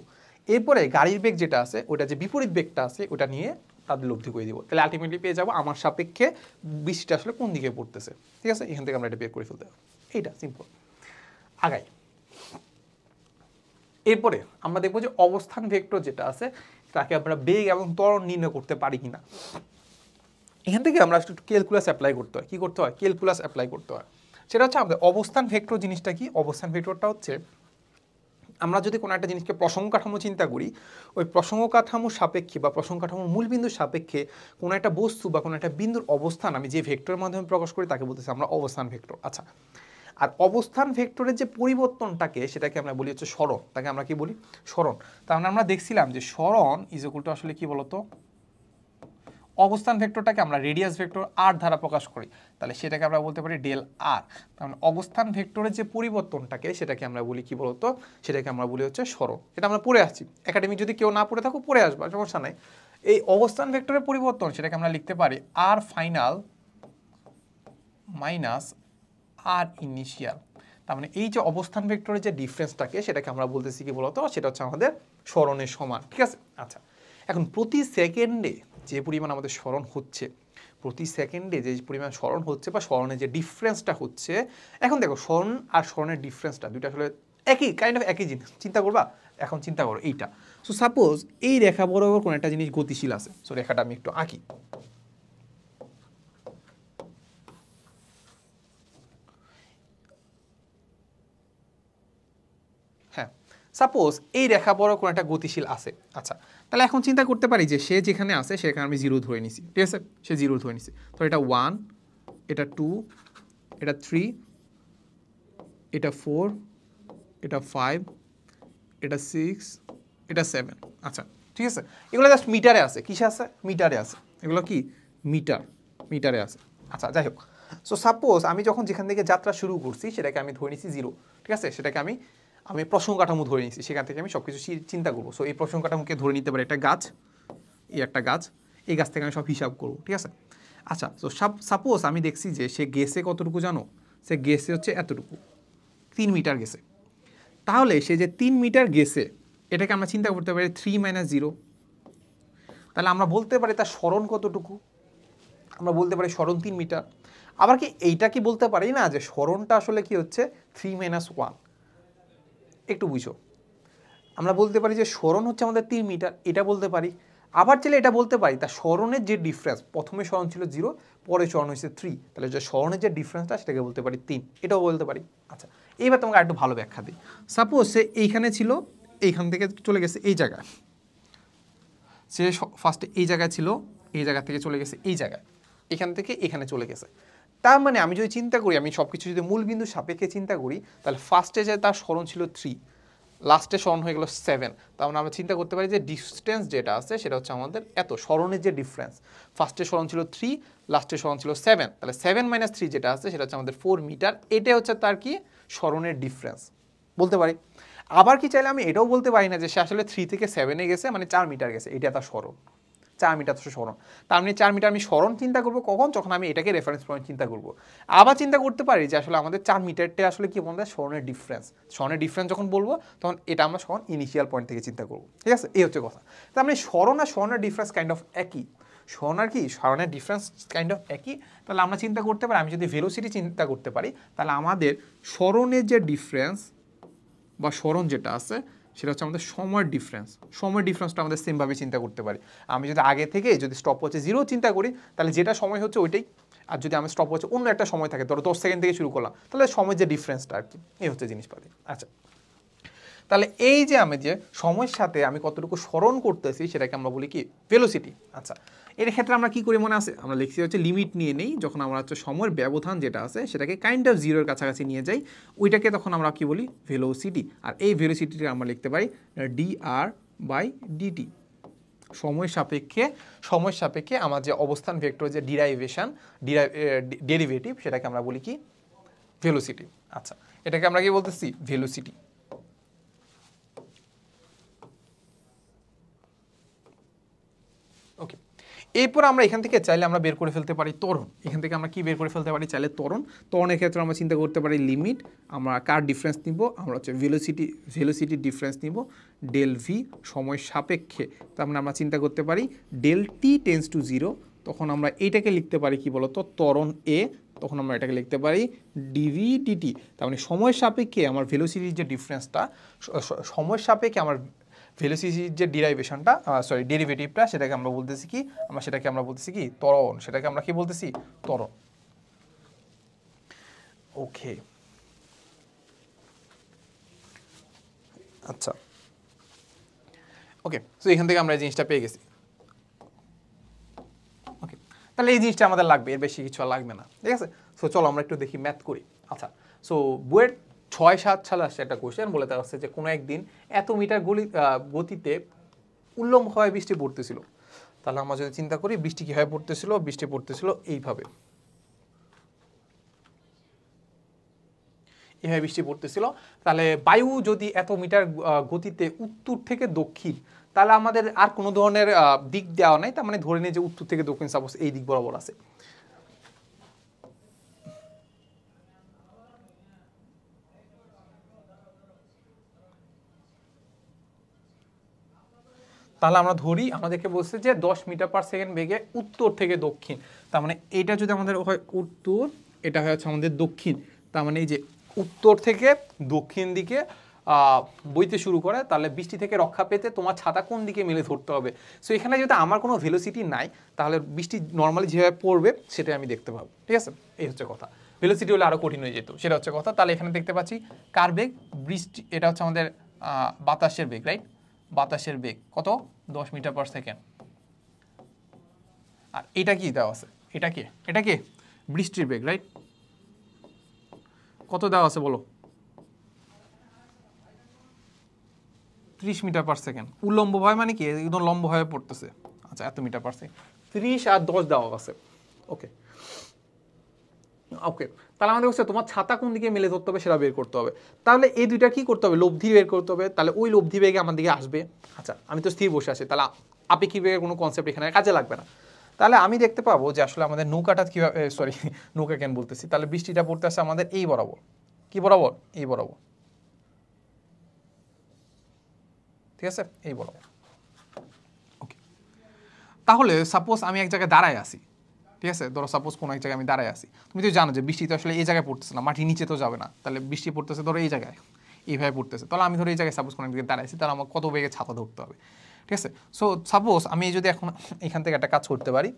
এরপরে গাড়ির বেগ যেটা আছে, ওটা যে বিপরীত বেগটা আছে ওটা নিয়ে তাদের লব্ধি করে দিব। তাহলে আলটিমেটলি পেয়ে যাবো আমার সাপেক্ষে বৃষ্টিটা আসলে কোন দিকে পড়তেছে, ঠিক আছে? এখান থেকে আমরা এটা বের করে ফেলতে হবে। এইটা সিম্পল। আগাই। এরপরে আমরা দেখবো যে অবস্থান ভেক্টর যেটা আছে তাকে আমরা বেগ এবং ত্বরণ নির্ণয় করতে পারি কিনা। এখান থেকে আমরা একটু ক্যালকুলাস অ্যাপ্লাই করতে হয়। কি করতে হয়? ক্যালকুলাস অ্যাপ্লাই করতে হয়। সেটা হচ্ছে আমাদের অবস্থান ভেক্টর জিনিসটা কি? অবস্থান ভেক্টরটা হচ্ছে আমরা যদি কোনো একটা জিনিসকে প্রসঙ্গ কাঠামো চিন্তা করি, ওই প্রসঙ্গ কাঠামোর সাপেক্ষে বা প্রসঙ্গ কাঠামোর মূল বিন্দুর সাপেক্ষে কোনো একটা বস্তু বা কোনো একটা বিন্দুর অবস্থান আমি যে ভেক্টরের মাধ্যমে প্রকাশ করি তাকে বলতেছি আমরা অবস্থান ভেক্টর। আচ্ছা, আর অবস্থান ভেক্টরের যে পরিবর্তনটাকে সেটাকে আমরা বলি হচ্ছে সরণ। তাকে আমরা কি বলি? সরণ। তার মানে আমরা দেখছিলাম যে সরণ ইজ ইকুয়াল টু আসলে কি বলতো? অবস্থান ভেক্টরটাকে আমরা রেডিয়াস ভেক্টর আর দ্বারা প্রকাশ করি, তাহলে সেটাকে আমরা বলতে পারি ডেল আর। তার মানে অবস্থান ভেক্টরের যে পরিবর্তনটাকে সেটাকে আমরা বলি কি বলতো? সেটাকে আমরা বলি হচ্ছে সরণ। এটা আমরা পড়ে আসছি, একাডেমিক যদি কেউ না পড়ে থাকো পড়ে আসবা, সমস্যা নাই। এই অবস্থান ভেক্টরের পরিবর্তন সেটাকে আমরা লিখতে পারি আর ফাইনাল মাইনাস আর ইনিশিয়াল। তার মানে এই যে অবস্থান ভেক্টরের যে ডিফারেন্সটাকে সেটাকে আমরা বলতেছি কি বলতো? সেটা হচ্ছে আমাদের সরণের সমান, ঠিক আছে? আচ্ছা, এখন প্রতি সেকেন্ডে যে পরিমাণ আমাদের স্মরণ হচ্ছে, প্রতি সেকেন্ডে যে পরিমাণ স্মরণ হচ্ছে বা স্মরণের যে ডিফারেন্সটা হচ্ছে, এখন দেখো স্মরণ আর স্মরণের ডিফারেন্সটা দুইটা আসলে একই কাইন্ড অফ একই জিনিস। চিন্তা করবা, এখন চিন্তা করো এইটা। সো সাপোজ এই রেখা বরাবর কোনো একটা জিনিস গতিশীল আছে। সো রেখাটা আমি একটু আঁকি। হ্যাঁ, সাপোজ এই রেখা বরাবর কোনো একটা গতিশীল আছে। আচ্ছা, তাহলে এখন চিন্তা করতে পারি যে সে যেখানে আছে সেখানে আমি জিরো ধরে নিছি, ঠিক আছে? সে জিরো ধরে নিছি। তো এটা 1, এটা 2, এটা 3, এটা 4, এটা 5, এটা 6, এটা 7। আচ্ছা, ঠিক আছে? এগুলো জাস্ট মিটারে আছে। কিসে আছে? মিটারে আছে। এগুলো কি মিটারে আছে। আচ্ছা, যাই হোক। সো সাপোজ আমি যখন যেখান থেকে যাত্রা শুরু করছি সেটাকে আমি ধরে নিছি জিরো, ঠিক আছে? সেটাকে আমি প্রসঙ্গ কাঠামো ধরে নিছি, সেখান থেকে আমি সব কিছু চিন্তা করবো। সো এই প্রসঙ্গ কাঠামোকে ধরে নিতে পারি একটা গাছ, এই একটা গাছ, এই গাছ থেকে আমি সব হিসাব করবো, ঠিক আছে? আচ্ছা, তো সাপোজ আমি দেখছি যে সে গেছে কতটুকু জানো? সে গেছে হচ্ছে এতটুকু, 3 মিটার গেছে। তাহলে সে যে 3 মিটার গেছে এটাকে আমরা চিন্তা করতে পারি 3 - 0। তাহলে আমরা বলতে পারি তার স্মরণ কতটুকু? আমরা বলতে পারি স্মরণ 3 মিটার। আবার কি এইটা কি বলতে পারি না যে স্মরণটা আসলে কি হচ্ছে 3 - 1? একটু বুঝো, আমরা বলতে পারি যে স্মরণ হচ্ছে আমাদের 3 মিটার, এটা বলতে পারি। আবার চাইলে এটা বলতে পারি তার স্মরণের যে ডিফারেন্স, প্রথমে স্মরণ ছিল 0, পরে স্মরণ হয়েছে 3, তাহলে যে স্মরণের যে ডিফারেন্সটা সেটাকে বলতে পারি 3, এটাও বলতে পারি। আচ্ছা, এইবার তোমাকে আরেকটু ভালো ব্যাখ্যা দিই। সাপোজ সে এইখানে ছিল, এইখান থেকে চলে গেছে এই জায়গায়। সে ফার্স্টে এই জায়গায় ছিল, এই জায়গা থেকে চলে গেছে এই জায়গায়, এখান থেকে এখানে চলে গেছে। তার মানে আমি যদি চিন্তা করি, আমি সব কিছু যদি মূল বিন্দু সাপেক্ষে চিন্তা করি, তাহলে ফার্স্টে যে তার স্মরণ ছিল 3, লাস্টে স্মরণ হয়ে গেল 7। তার মানে আমরা চিন্তা করতে পারি যে ডিস্টেন্স যেটা আছে সেটা হচ্ছে আমাদের এত, স্মরণের যে ডিফারেন্স। ফার্স্টে স্মরণ ছিল 3, লাস্টে স্মরণ ছিল 7, তাহলে 7 - 3 যেটা আছে সেটা হচ্ছে আমাদের 4 মিটার। এটা হচ্ছে তার কি স্মরণের ডিফারেন্স বলতে পারি। আবার কি চাইলে আমি এটাও বলতে পারি না যে সে আসলে 3 থেকে 7-এ গেছে, মানে 4 মিটার গেছে, এটা তার স্মরণ। 4 মিটার তো স্মরণ। তার মানে 4 মিটার আমি স্মরণ চিন্তা করবো কখন? যখন আমি এটাকে রেফারেন্স পয়েন্ট চিন্তা করবো। আবার চিন্তা করতে পারি যে আসলে আমাদের 4 মিটারটা আসলে কি বলতে স্মরণের ডিফারেন্স। স্মরণের ডিফারেন্স যখন বলবো তখন এটা আমরা স্মরণ ইনিশিয়াল পয়েন্ট থেকে চিন্তা করবো, ঠিক আছে? এই হচ্ছে কথা। তার মানে স্মরণ আর স্মরণের ডিফারেন্স কাইন্ড অফ একই। স্মরণ আর কি স্মরণের ডিফারেন্স কাইন্ড অফ একই। তাহলে আমরা চিন্তা করতে পারি, আমি যদি ভেলোসিটি চিন্তা করতে পারি, তাহলে আমাদের স্মরণের যে ডিফারেন্স বা স্মরণ যেটা আছে সেটা হচ্ছে আমাদের সময়ের ডিফারেন্স। সময়ের ডিফারেন্সটা আমাদের সেমভাবে চিন্তা করতে পারি। আমি যদি আগে থেকে যদি স্টপ ওয়াচে 0 চিন্তা করি, তাহলে যেটা সময় হচ্ছে ওইটাই। আর যদি আমি স্টপ ওয়াচে অন্য একটা সময় থাকে, ধরো 10 সেকেন্ড থেকে শুরু করলাম, তাহলে সময়ের যে ডিফারেন্সটা আর কি, এই হচ্ছে জিনিসপাতি। আচ্ছা, তাহলে এই যে আমি যে সময়ের সাথে আমি কতটুকু স্মরণ করতেছি সেটাকে আমরা বলি কি ভেলোসিটি। আচ্ছা, এর ক্ষেত্রে আমরা কি করি মনে আছে? আমরা লিখছি হচ্ছে লিমিট নিয়ে নেই, যখন আমরা হচ্ছে সময়ের ব্যবধান যেটা আছে সেটাকে কাইন্ড অফ জিরোর কাছাকাছি নিয়ে যাই, ওইটাকে তখন আমরা কি বলি ভেলোসিটি। আর এই ভেলোসিটিটা আমরা লিখতে পারি dr/dt। সময়ের সাপেক্ষে আমার যে অবস্থান ভেক্টর যে ডেরিভেটিভ সেটাকে আমরা বলি কি ভেলোসিটি। আচ্ছা, এটাকে আমরা কি বলতেছি ভেলোসিটি। ওকে, এরপর আমরা এখান থেকে চাইলে আমরা বের করে ফেলতে পারি ত্বরণ। এখান থেকে আমরা কি বের করে ফেলতে পারি? চাইলে ত্বরণের ক্ষেত্রে আমরা চিন্তা করতে পারি লিমিট, আমরা কার ডিফারেন্স নিব? আমরা হচ্ছে ভেলোসিটির ডিফারেন্স নিব ডেল ভি সময় সাপেক্ষে। তার মানে আমরা চিন্তা করতে পারি ডেল টি টেন্স টু 0, তখন আমরা এইটাকে লিখতে পারি কি বলতো ত্বরণ এ, তখন আমরা এটাকে লিখতে পারি ডিভি ডিটি। তার মানে সময়ের সাপেক্ষে আমার ভেলোসিটির যে ডিফারেন্সটা, সময়ের সাপেক্ষে আমার ভেলোসিটির যে ডিরাইভেশনটা ডেরিভেটিভটা সেটাকে আমরা বলতেছি কি, সেটাকে আমরা বলতেছি কি ত্বরণ। সেটাকে আমরা কি বলতেছি ত্বরণ। ওকে, আচ্ছা, ওকে। সো এখান থেকে আমরা এই জিনিসটা পেয়ে গেছি। ওকে, তাহলে এই জিনিসটা আমাদের লাগবে, এর বেশি কিছু আর লাগবে না, ঠিক আছে? সো চলো আমরা একটু দেখি ম্যাথ করি। আচ্ছা, সো বুয়েট 6-7 সালে আসছে একটা কোয়েশ্চেন, বলে দেওয়া হচ্ছে যে কোনো একদিন এত মিটার গতিতে উল্লম্বভাবে বৃষ্টি পড়তেছিল। তাহলে আমরা যদি চিন্তা করি বৃষ্টি কীভাবে পড়তেছিল, বৃষ্টি পড়তেছিল এইভাবে, এভাবে বৃষ্টি পড়তেছিল। তাহলে বায়ু যদি এত মিটার গতিতে উত্তর থেকে দক্ষিণ, তাহলে আমাদের আর কোনো ধরনের দিক দেওয়া নাই, তার মানে ধরে নিই যে উত্তর থেকে দক্ষিণ সাপোজ এই দিক বরাবর আছে। তাহলে আমরা ধরি আমাদেরকে বলছে যে 10 মিটার পার সেকেন্ড বেগে উত্তর থেকে দক্ষিণ, তার মানে এইটা যদি আমাদের হয় উত্তর, এটা হচ্ছে আমাদের দক্ষিণ, তার মানে এই যে উত্তর থেকে দক্ষিণ দিকে বইতে শুরু করে, তাহলে বৃষ্টি থেকে রক্ষা পেতে তোমার ছাতা কোন দিকে মেলে ধরতে হবে। সো এখানে যদি আমার কোনো ভেলোসিটি নাই, তাহলে বৃষ্টি নর্মালি যেভাবে পড়বে সেটাই আমি দেখতে পাবো, ঠিক আছে। এই হচ্ছে কথা। ভেলোসিটি হলে আরও কঠিন হয়ে যেত, সেটা হচ্ছে কথা। তাহলে এখানে দেখতে পাচ্ছি কার বেগ, বৃষ্টি, এটা হচ্ছে আমাদের বাতাসের বেগ, রাইট। বাতাসের বেগ কত, 10 মিটার পার সেকেন্ড। আর এটা কি দেওয়া আছে, এটা কি, এটা কি বৃষ্টির বেগ, রাইট। কত দেওয়া আছে বলো, 30 মিটার পার সেকেন্ড। উল্লম্বভাবে মানে কি, একদম লম্বভাবে পড়তেছে। আচ্ছা, এত মিটার পার সেকেন্ড, 30 আর 10 দেওয়া আছে। ওকে ওকে, তাহলে আমাদের হচ্ছে তোমার ছাতা কোন দিকে মেলে ধরতে হবে সেটা বের করতে হবে। তাহলে এই দুইটা কি করতে হবে, লব্ধি বের করতে হবে। তাহলে ওই লব্ধি বেগে আমার দিকে আসবে। আচ্ছা, আমি তো স্থির বসে আছি, তাহলে আপেক্ষিক বেগের কোনো কনসেপ্ট এখানে কাজে লাগবে না। তাহলে আমি দেখতে পাবো যে আসলে আমাদের নৌকাটা কীভাবে, সরি নৌকা কেন বলতেছি, তাহলে বৃষ্টিটা পড়তে আসছে আমাদের এই বরাবর, কি বরাবর, এই বরাবর, ঠিক আছে, এই বরাবর। ওকে, তাহলে সাপোজ আমি এক জায়গায় দাঁড়ায় আসি, ঠিক আছে, ধরো সাপোজ কোনো এক জায়গায় আমি দাঁড়ায় আসি, তুমি তো জানো যে বৃষ্টি তো আসলে এই জায়গায় পড়তেছে না, মাটির নিচে তো যাবে না, তাহলে বৃষ্টি পড়তেছে ধরো এই জায়গায়, এইভাবে পড়তেছে। তাহলে আমি ধরো এই জায়গায় সাপোজ কোনো এক জায়গায় দাঁড়াইছি, তাহলে আমার কত বেগে ছাতা ধরতে হবে, ঠিক আছে। সো সাপোজ আমি যদি এখন এখান থেকে একটা কাজ করতে পারি,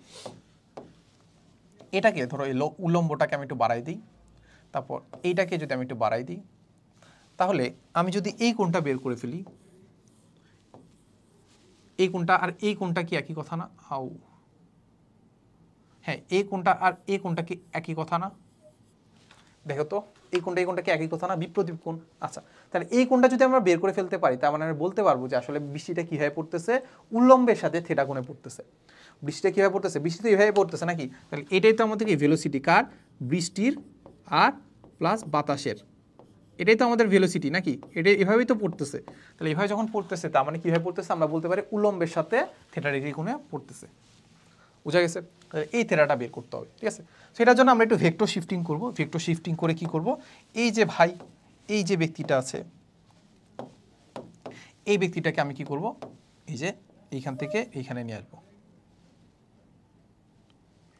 এটাকে ধরো এই উলম্বটাকে আমি একটু বাড়াই দিই, তারপর এইটাকে যদি আমি একটু বাড়াই দিই, তাহলে আমি যদি এই কোণটা বের করে ফেলি, এই কোণটা আর এই কোণটা কি একই কথা না? হ্যাঁ, এই কোণটা আর এই কোণটা কি একই কথা না? দেখো তো, এই কোণটা কি একই কথা না, বিপ্রতীপ কোণ। আচ্ছা, তাহলে এই কোণটা যদি আমরা বের করে ফেলতে পারি, তার মানে আমি বলতে পারবো যে আসলে বৃষ্টিটা কিভাবে পড়তেছে, উল্লম্বের সাথে থিটা কোণে পড়তেছে। বৃষ্টিটা কিভাবে পড়তেছে, বৃষ্টি তো এইভাবে পড়তেছে নাকি, তাহলে এটাই তো আমাদের কি ভেলোসিটি কার, বৃষ্টির আর প্লাস বাতাসের, এটাই তো আমাদের ভেলোসিটি নাকি, এটা এভাবেই তো পড়তেছে। তাহলে এভাবে যখন পড়তেছে, তার মানে কীভাবে পড়তেছে, আমরা বলতে পারি উল্লম্বের সাথে থিটা ডিগ্রি কোণে পড়তেছে। বুঝা গেছে? এই থেরাটা বের করতে হবে, ঠিক আছে। সেটার জন্য আমরা একটু ভেক্টর শিফটিং করব। ভেক্টর শিফটিং করে কি করব, এই যে ভাই, এই যে ব্যক্তিটা আছে, এই ব্যক্তিটাকে আমি কি করব, এই যে এইখান থেকে এইখানে নিয়ে আসবো,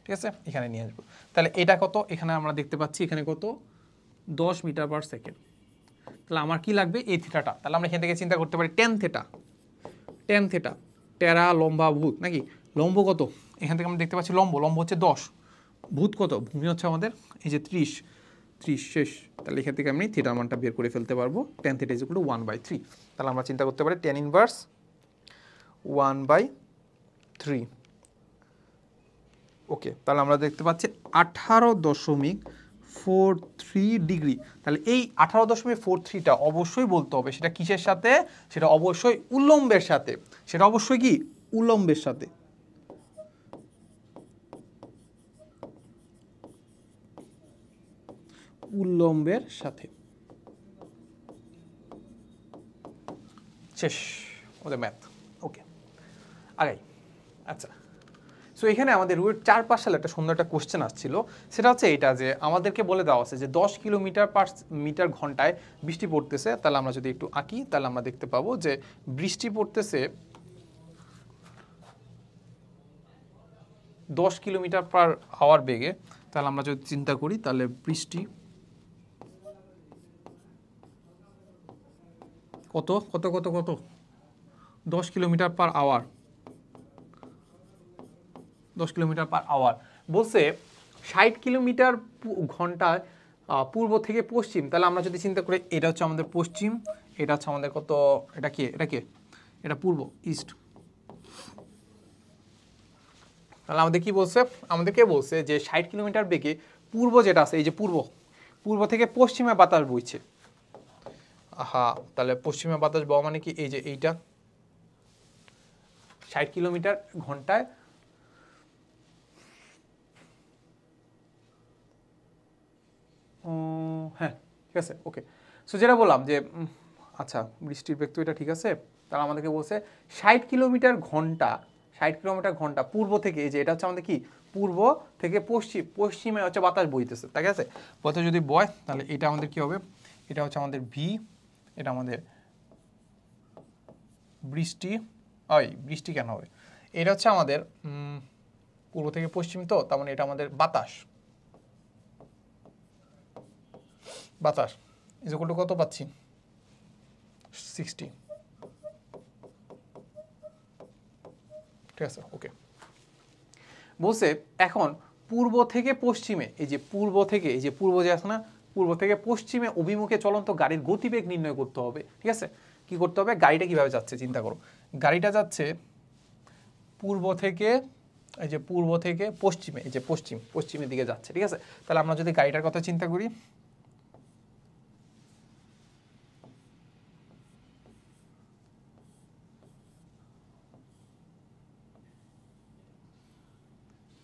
ঠিক আছে, এখানে নিয়ে আসবো। তাহলে এটা কত, এখানে আমরা দেখতে পাচ্ছি এখানে কত, 10 মিটার পার সেকেন্ড। তাহলে আমার কি লাগবে, এই থিটাটা। তাহলে আমরা এখান থেকে চিন্তা করতে পারি টেন থেটা, টেন থেটা, টেরা লম্বা ভূত নাকি, লম্ব কত, এখান থেকে আমরা দেখতে পাচ্ছি লম্ব হচ্ছে 10, ভূত কত, ভূমি হচ্ছে আমাদের এই যে 30 শেষ। তাহলে এখান থেকে আমি থিটার মানটা বের করে ফেলতে পারবো, ten theta is equal two 1/3। তাহলে আমরা চিন্তা করতে পারি টেন ইনভার্স 1/3। ওকে, তাহলে আমরা দেখতে পাচ্ছি 18.43 ডিগ্রি। তাহলে এই 18.43টা অবশ্যই বলতে হবে সেটা কিসের সাথে, সেটা অবশ্যই উল্লম্বের সাথে, সেটা অবশ্যই কি উল্লম্বের সাথে, উল্লম্বের সাথে। শেষ ওদের ম্যাথ। ওকে, আগাই। আচ্ছা, সো এখানে আমাদের 2004-5 সালে একটা সুন্দর একটা কোশ্চেন আসছিল, সেটা হচ্ছে এটা যে আমাদেরকে বলে দেওয়া আছে যে 10 কিলোমিটার পার মিটার ঘন্টায় বৃষ্টি পড়তেছে। তাহলে আমরা যদি একটু আঁকি, তাহলে আমরা দেখতে পাবো যে বৃষ্টি পড়তেছে 10 কিলোমিটার পার আওয়ার বেগে। তাহলে আমরা যদি চিন্তা করি, তাহলে বৃষ্টি কত কত কত কত 10 kilometre per hour, 10 kilometre per hour বলছে 60 কিলোমিটার ঘন্টায় পূর্ব থেকে পশ্চিম। তাহলে আমরা যদি চিন্তা করি, এটা হচ্ছে আমাদের পশ্চিম, এটা হচ্ছে আমাদের কত, এটা কি, এটা কি, এটা পূর্ব, ইস্ট। তাহলে আমাদের কি বলছে, আমাদেরকে বলছে যে 60 কিলোমিটার বেগে পূর্ব যেটা আছে, এই যে পূর্ব থেকে পশ্চিমে বাতাস বইছে। তাহলে পশ্চিমে বাতাস বওয়া মানে কি, এই যে এইটা 60 কিলোমিটার ঘন্টায় হ্যাঁ, ঠিক আছে। ওকে, সো যেটা বললাম যে আচ্ছা বৃষ্টির বেগ তো এটা ঠিক আছে। তাহলে আমাদেরকে বলছে 60 কিলোমিটার ঘন্টা, 60 কিলোমিটার ঘন্টা পূর্ব থেকে, এই যে এটা হচ্ছে আমাদের কি পূর্ব থেকে পশ্চিমে হচ্ছে বাতাস বইতেছে, ঠিক আছে। পথে যদি বয়, তাহলে এটা আমাদের কি হবে, এটা হচ্ছে আমাদের ভি, এটা আমাদের বৃষ্টি, ওই বৃষ্টি কেন হবে, এটা হচ্ছে আমাদের পূর্ব থেকে পশ্চিম, তো তার মানে এটা আমাদের বাতাস, বাতাস ইজ ইকুয়াল টু কত পাচ্ছি 60, ঠিক আছে ওকে। বলছে এখন পূর্ব থেকে পশ্চিমে, এই যে পূর্ব থেকে, এই যে পূর্ব যে আছে না, পূর্ব থেকে পশ্চিমে অভিমুখে চলন্ত গাড়ির গতিবেগ নির্ণয় করতে হবে, ঠিক আছে। কি করতে হবে, গাড়িটা কিভাবে যাচ্ছে চিন্তা করো, গাড়িটা যাচ্ছে পূর্ব থেকে, এই যে পূর্ব থেকে পশ্চিমে, এই যে পশ্চিমের দিকে যাচ্ছে, ঠিক আছে। তাহলে আমরা যদি গাড়িটার কথা চিন্তা করি,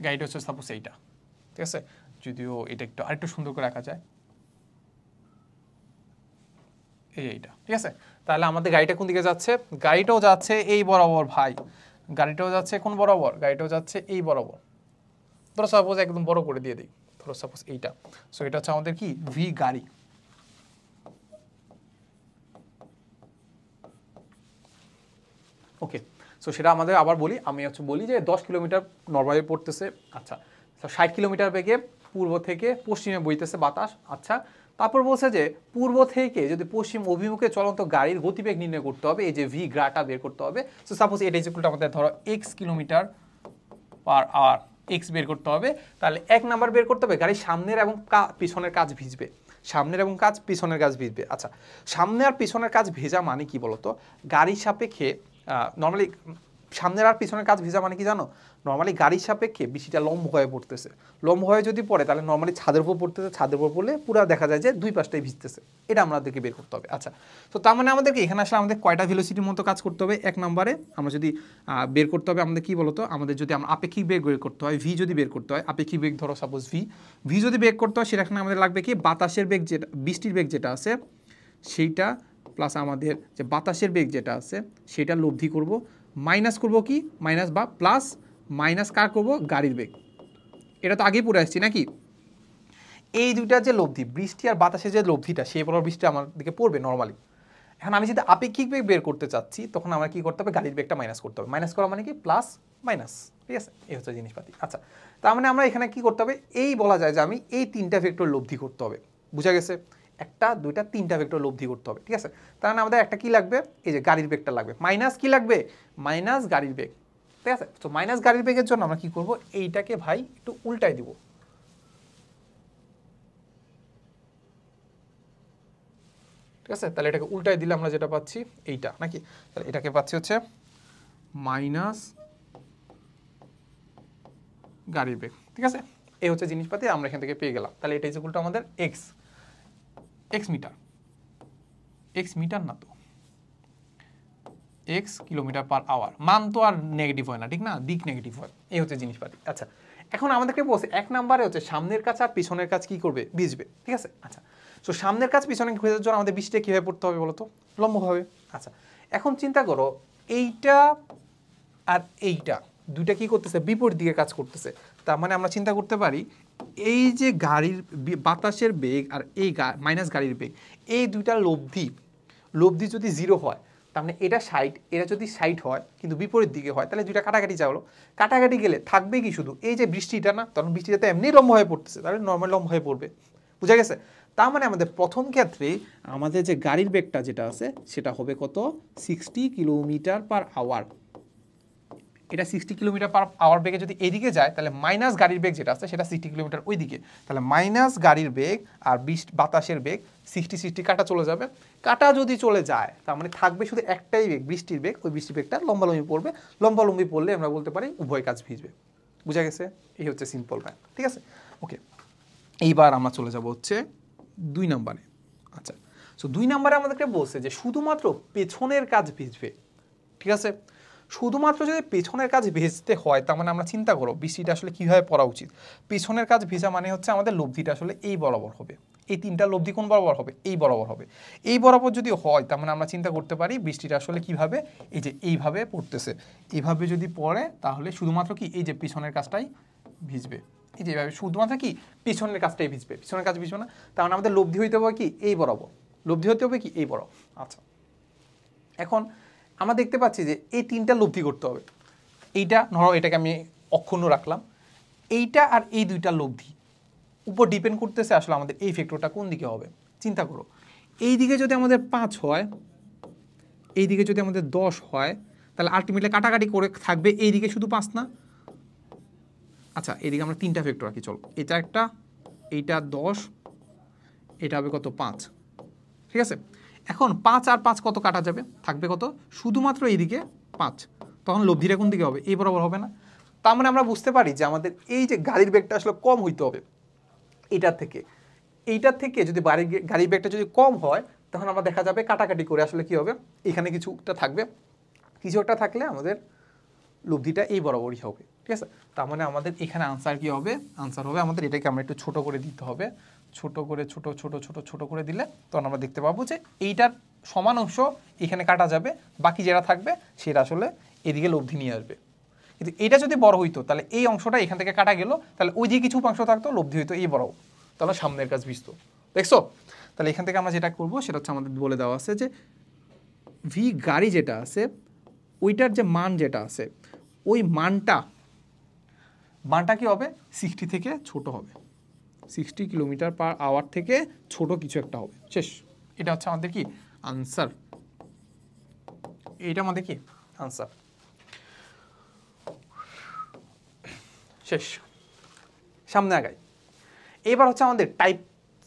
গাড়িটা হচ্ছে সাপোজ এইটা, ঠিক আছে, যদিও এটা একটু আরেকটু সুন্দর করে রাখা যায়, এইটা, ঠিক আছে। তাহলে আমাদের গাড়িটা কোন দিকে যাচ্ছে, গাড়িটাও যাচ্ছে এই বরাবর ভাই, গাড়িটাও যাচ্ছে কোন বরাবর, গাড়িটাও যাচ্ছে এই বরাবর। ধরো সাপোজ একদম বড় করে দিয়ে দিই, ধরো সাপোজ এইটা, সো এটা হচ্ছে আমাদের কি ভি গাড়ি, ওকে। সো সেটা আমাদের আবার বলি, আমি হচ্ছে বলি যে 10 কিলোমিটার নরমালি পড়তেছে, আচ্ছা 60 কিলোমিটার বেগে পূর্ব থেকে পশ্চিমে বইতেছে বাতাস, আচ্ছা। তারপর বলছে যে পূর্ব থেকে যদি পশ্চিম অভিমুখে চলন্ত গাড়ির গতিবেগ নির্ণয় করতে হবে, এই যে ভি গ্রাটা বের করতে হবে। সো সাপোজ এটা ইকুয়াল টু আমাদের ধরো x kilometre per hour, x বের করতে হবে। তাহলে 1 নাম্বার বের করতে হবে গাড়ির সামনের এবং পিছনের কাজ ভিজবে, সামনের এবং কাজ পিছনের কাজ ভিজবে। আচ্ছা, সামনে আর পিছনের কাজ ভেজা মানে কি বলতো, গাড়ির সাপেক্ষে নর্মালি সামনের আর পিছনের কাজ ভেজা মানে কি জানো, নর্মালি গাড়ির সাপেক্ষে বৃষ্টিটা লম্ব হয়ে পড়তেছে, লম্ব হয়ে যদি পড়ে তাহলে নর্মালি ছাদের উপর পড়তেছে, ছাদের উপর পড়লে পুরো দেখা যায় যে দুই পাশটাই ভিজতেছে, এটা আমাদেরকে বের করতে হবে। আচ্ছা, তো তার মানে আমাদেরকে এখানে আসলে আমাদের কয়টা ভেলোসিটির মতো কাজ করতে হবে, 1 নম্বরে আমরা যদি বের করতে হবে আমাদের কি বলতো, আমাদের যদি আমরা আপেক্ষিক বেগ বের করতে হয়, ভি যদি বের করতে হয়, আপেক্ষিক বেগ ধরো সাপোজ ভি যদি বের করতে হয়, সেখানে আমাদের লাগবে কি বাতাসের বেগ, যেটা বৃষ্টির বেগ যেটা আছে সেইটা প্লাস আমাদের যে বাতাসের বেগ যেটা আছে সেটা লব্ধি করব, মাইনাস করব কি মাইনাস বা প্লাস মাইনাস কার করব গাড়ির বেগ, এটা তো আগেই পড়ে আসছি নাকি। এই দুইটার যে লব্ধি, বৃষ্টি আর বাতাসের যে লব্ধিটা, সেই বড় বৃষ্টি আমার দিকে পড়বে নর্মালি। এখন আমি যদি আপেক্ষিক বেগ বের করতে চাচ্ছি, তখন আমার কি করতে হবে, গাড়ির বেগটা মাইনাস করতে হবে, মাইনাস করা মানে কি প্লাস মাইনাস, ঠিক আছে, এই হচ্ছে জিনিসপাতি। আচ্ছা, তার মানে আমরা এখানে কি করতে হবে, এই বলা যায় যে আমি এই 3টা ভেক্টর লব্ধি করতে হবে, বুঝা গেছে, 1টা 2টা 3টা ভেক্টর লব্ধি করতে হবে, ঠিক আছে। তার মানে আমাদের একটা কি লাগবে, এই যে গাড়ির বেগটা লাগবে, মাইনাস কি লাগবে, মাইনাস গাড়ির বেগ, ঠিক আছে। তো মাইনাস গাড়ির বেগের জন্য আমরা কি করব, এইটাকে ভাই একটু উল্টাই দিব, ঠিক আছে। তাহলে এটাকে উল্টাই দিলে আমরা যেটা পাচ্ছি এইটা নাকি, তাহলে এটাকে পাচ্ছি হচ্ছে মাইনাস গাড়ির বেগ, ঠিক আছে। এই হচ্ছে জিনিসপাতি আমরা এখান থেকে পেয়ে গেলাম। তাহলে এটা ইকুয়াল টু আমাদের এক্স মিটার না তো, এক্স কিলোমিটার পার আওয়ার, মান তো আর নেগেটিভ হয় না, ঠিক না, দিক নেগেটিভ হয়, এই হচ্ছে জিনিসপাতি। আচ্ছা, এখন আমাদেরকে বলছে 1 নম্বরে হচ্ছে সামনের কাজ আর পিছনের কাজ কি করবে, ভিজবে, ঠিক আছে। আচ্ছা, সো সামনের কাজ পিছনের ভেজার জন্য আমাদের বৃষ্টিটা কীভাবে পড়তে হবে বলো তো, লম্বভাবে। আচ্ছা, এখন চিন্তা করো এইটা আর এইটা দুইটা কি করতেছে, বিপরীত দিকে কাজ করতেছে। তার মানে আমরা চিন্তা করতে পারি এই যে গাড়ির বাতাসের বেগ আর এই মাইনাস গাড়ির বেগ, এই দুইটা লব্ধি যদি 0 হয়, তার মানে এটা 60, এটা যদি 60 হয় কিন্তু বিপরীত দিকে হয়, তাহলে দুইটা কাটাকাটি যাওয়ালো, কাটাকাটি গেলে থাকবে কি শুধু এই যে বৃষ্টিটা না, তখন বৃষ্টিটা তো এমনি লম্ব হয়ে পড়তেছে, তাহলে নর্মাল লম্ব হয়ে পড়বে, বুঝা গেছে। তার মানে আমাদের প্রথম ক্ষেত্রে আমাদের যে গাড়ির বেগটা যেটা আছে সেটা হবে কত, 60 কিলোমিটার পার আওয়ার। এটা 60 কিলোমিটার পার আওয়ার বেগে যদি এদিকে যায়, তাহলে মাইনাস গাড়ির বেগ যেটা আছে সেটা 60 কিলোমিটার ওই দিকে, তাহলে মাইনাস গাড়ির বেগ আর বাতাসের বেগ 60 কাটা চলে যাবে, কাটা যদি চলে যায় তার মানে থাকবে শুধু একটাই বেগ, বৃষ্টির বেগ, ওই বৃষ্টির বেগটা লম্বালম্বি পড়বে, লম্বালম্বি পড়লে আমরা বলতে পারি উভয় কাজ ভিজবে, বুঝা গেছে, এই হচ্ছে সিম্পল ম্যাথ, ঠিক আছে ওকে। এইবার আমরা চলে যাব হচ্ছে 2 নম্বরে। আচ্ছা, সো 2 নম্বরে আমাদেরকে বলছে যে শুধুমাত্র পেছনের কাজ ভিজবে, ঠিক আছে। শুধুমাত্র যদি পেছনের কাজ ভেজতে হয়, তার মানে আমরা চিন্তা করো বৃষ্টিটা আসলে কীভাবে পড়া উচিত। পেছনের কাজ ভেজা মানে হচ্ছে আমাদের লব্ধিটা আসলে এই বরাবর হবে, এই 3টা লব্ধি কোন বরাবর হবে, এই বরাবর হবে। এই বরাবর যদি হয় তার মানে আমরা চিন্তা করতে পারি বৃষ্টিটা আসলে কীভাবে, এই যে এইভাবে পড়তেছে, এইভাবে যদি পড়ে তাহলে শুধুমাত্র কি এই যে পিছনের কাজটাই ভিজবে, এই যে এইভাবে শুধুমাত্র কি পিছনের কাজটাই ভিজবে, পিছনের কাজ ভিজবে না। তার মানে আমাদের লব্ধি হইতে হবে কি এই বরাবর, লব্ধি হতে হবে কি এই বরাবর। আচ্ছা, এখন আমরা দেখতে পাচ্ছি যে এই তিনটা লব্ধি করতে হবে। এইটা ধরো এটাকে আমি অক্ষুণ্ণ রাখলাম, এইটা আর এই দুইটা লব্ধি উপর ডিপেন্ড করতেছে আসলে আমাদের এই ভেক্টরটা কোন দিকে হবে। চিন্তা করো, এই দিকে যদি আমাদের 5 হয়, এই দিকে যদি আমাদের 10 হয়, তাহলে আলটিমেটলি কাটাকাটি করে থাকবে এই দিকে শুধু 5 না। আচ্ছা এইদিকে আমরা তিনটা ভেক্টর রাখি, চলো এটা একটা, এইটা 10, এটা হবে কত 5, ঠিক আছে। এখন 5 আর 5 কত কাটা যাবে, থাকবে কত শুধুমাত্র এইদিকে 5, তখন লব্ধিটা কোন দিকে হবে, এই বরাবর হবে না। তার মানে আমরা বুঝতে পারি যে আমাদের এই যে গাড়ির বেগটা আসলে কম হইতে হবে এইটার থেকে যদি গাড়ির বেগটা যদি কম হয় তখন আমরা দেখা যাবে কাটাকাটি করে আসলে কি হবে, এখানে কিছুটা থাকবে, কিছু একটা থাকলে আমাদের লব্ধিটা এই বরাবরই হবে, ঠিক আছে। তার মানে আমাদের এখানে আনসার কি হবে, আনসার হবে আমাদের এটাকে আমরা একটু ছোট করে দিতে হবে, ছোট করে ছোট করে দিলে তখন আমরা দেখতে পাবো যে এইটার সমান অংশ এখানে কাটা যাবে, বাকি যেটা থাকবে সেটা আসলে এদিকে লব্ধি নিয়ে আসবে। কিন্তু এটা যদি বড় হইতো তাহলে এই অংশটা এখান থেকে কাটা গেল, তাহলে ওই দিকে কিছু অংশ থাকতো, লব্ধি হইতো এই বড়, তাহলে সামনের কাজ ভিজতো, দেখছো। তাহলে এখান থেকে আমরা যেটা করবো সেটা হচ্ছে আমাদের বলে দেওয়া আছে যে ভি গাড়ি যেটা আছে ওইটার যে মান যেটা আছে ওই মানটা কি হবে 60 থেকে ছোট হবে, 60 কিলোমিটার পার আওয়ার থেকে ছোট কিছু একটা হবে, শেষ। এটা হচ্ছে আমাদের কি আনসার, এটা আমাদের কি আনসার, শেষ। সামনে আগাই, এবার হচ্ছে আমাদের টাইপ